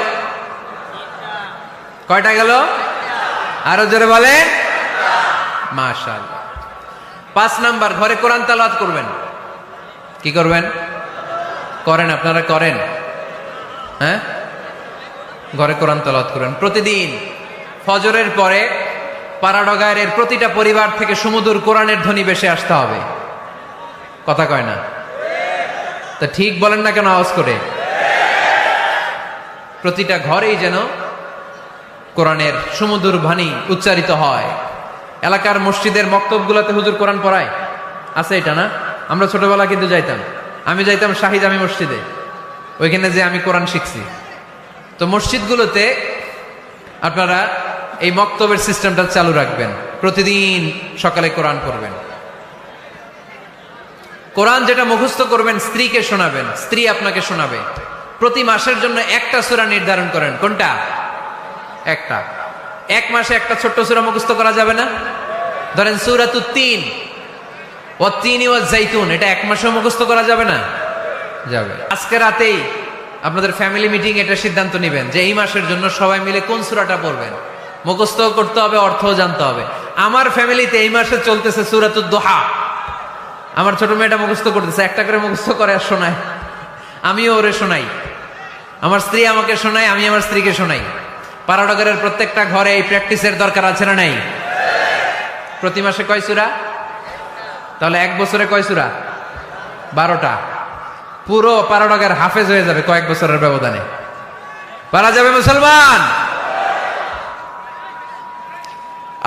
কয়টা গেল? আরো জোরে বলেন। মাশাআল্লাহ। 5 নাম্বার, ঘরে কোরআন তেলাওয়াত করবেন। কি করবেন? করেন, আপনারা করেন? হ্যাঁ, ঘরে কোরআন তেলাওয়াত করেন প্রতিদিন। ফজরের পরে পাড়াডগায়ের প্রতিটা পরিবার থেকে সুমধুর কোরআনের ধ্বনি ভেসে আসতে হবে। কথা কয় না? তা ঠিক বলেন না কেন আওয়াজ করে? প্রতিটা ঘরেই যেন কোরআনের সুমধুর বাণী উচ্চারিত হয়। এলাকার মসজিদের মক্তবগুলোতে হুজুর কোরআন পড়ায়, আছে এটা না? আমরা ছোটবেলা কিন্তু যাইতাম, আমি যাইতাম শাহী জামি মসজিদে, ওইখানে যে আমি কোরআন শিখছি। তো মসজিদগুলোতে আপনারা এই মক্তবের সিস্টেমটা চালু রাখবেন, প্রতিদিন সকালে কোরআন পড়বেন। কোরআন যেটা মুখস্থ করবেন স্ত্রীকে শোনাবেন, স্ত্রী আপনাকে শোনাবে। প্রতি মাসের জন্য একটা সূরা নির্ধারণ করেন। কোনটা? একটা। এক মাসে একটা ছোট্ট সূরা মুখস্থ করা যাবে না? ধরেন সূরাতুত তিন, ওয়াত তিনি ওয়াজ জাইতুন, এটা এক মাসে মুখস্থ করা যাবে না? যাবে। আজকে রাতেই আপনাদের ফ্যামিলি মিটিং এটা সিদ্ধান্ত নেবেন যে এই মাসের জন্য সবাই মিলে কোন সূরাটা পড়বেন। মুখস্থ করতে হবে, অর্থও জানতে হবে। আমার ফ্যামিলিতে এই মাসে চলতেছে সূরাতুদ দুহা। আমার ছোট মেয়েটা মুখস্থ করতেছে, একটা করে মুখস্থ করে আর শোনায়, আমিও ওরে শোনাই। আমার স্ত্রী আমাকে শোনায়, আমি আমার স্ত্রীকে শোনাই। পাড়াডগারের প্রত্যেকটা ঘরে এই প্র্যাকটিসের দরকার আছে না নাই? প্রতি মাসে কয় সূরা? তাহলে এক বছরে কয় সূরা? 12টা। পুরো পাড়াডগার হাফেজ হয়ে যাবে কয়েক বছরের ব্যবধানে। পারা যাবে মুসলমান?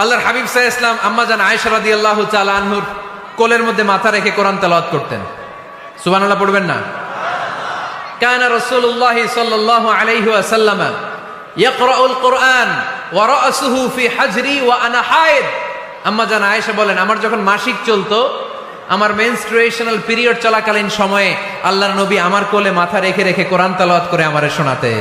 আল্লাহর হাবিব সাল্লাল্লাহু আলাইহি ওয়াসাল্লাম আম্মা জান আয়েশা রাদিয়াল্লাহু তাআলা আনহুর কোলের মধ্যে মাথা রেখে কোরআন তেলাওয়াত করতেন। সুবহানাল্লাহ পড়বেন না? কানা রাসূলুল্লাহ সাল্লাল্লাহু আলাইহি ওয়াসাল্লাম ইয়াকরাউল কুরআন ওয়া রাসুহু ফি হাজরি ওয়া আনা হায়েদ। আম্মা জান আয়েশা বলেন, আমার যখন মাসিক চলতো, আমার মেনস্ট্রুয়েশনাল পিরিয়ড চলাকালীন সময়ে আল্লাহর নবী আমার কোলে মাথা রেখে রেখে কোরআন তেলাওয়াত করে আমারে শোনাতে।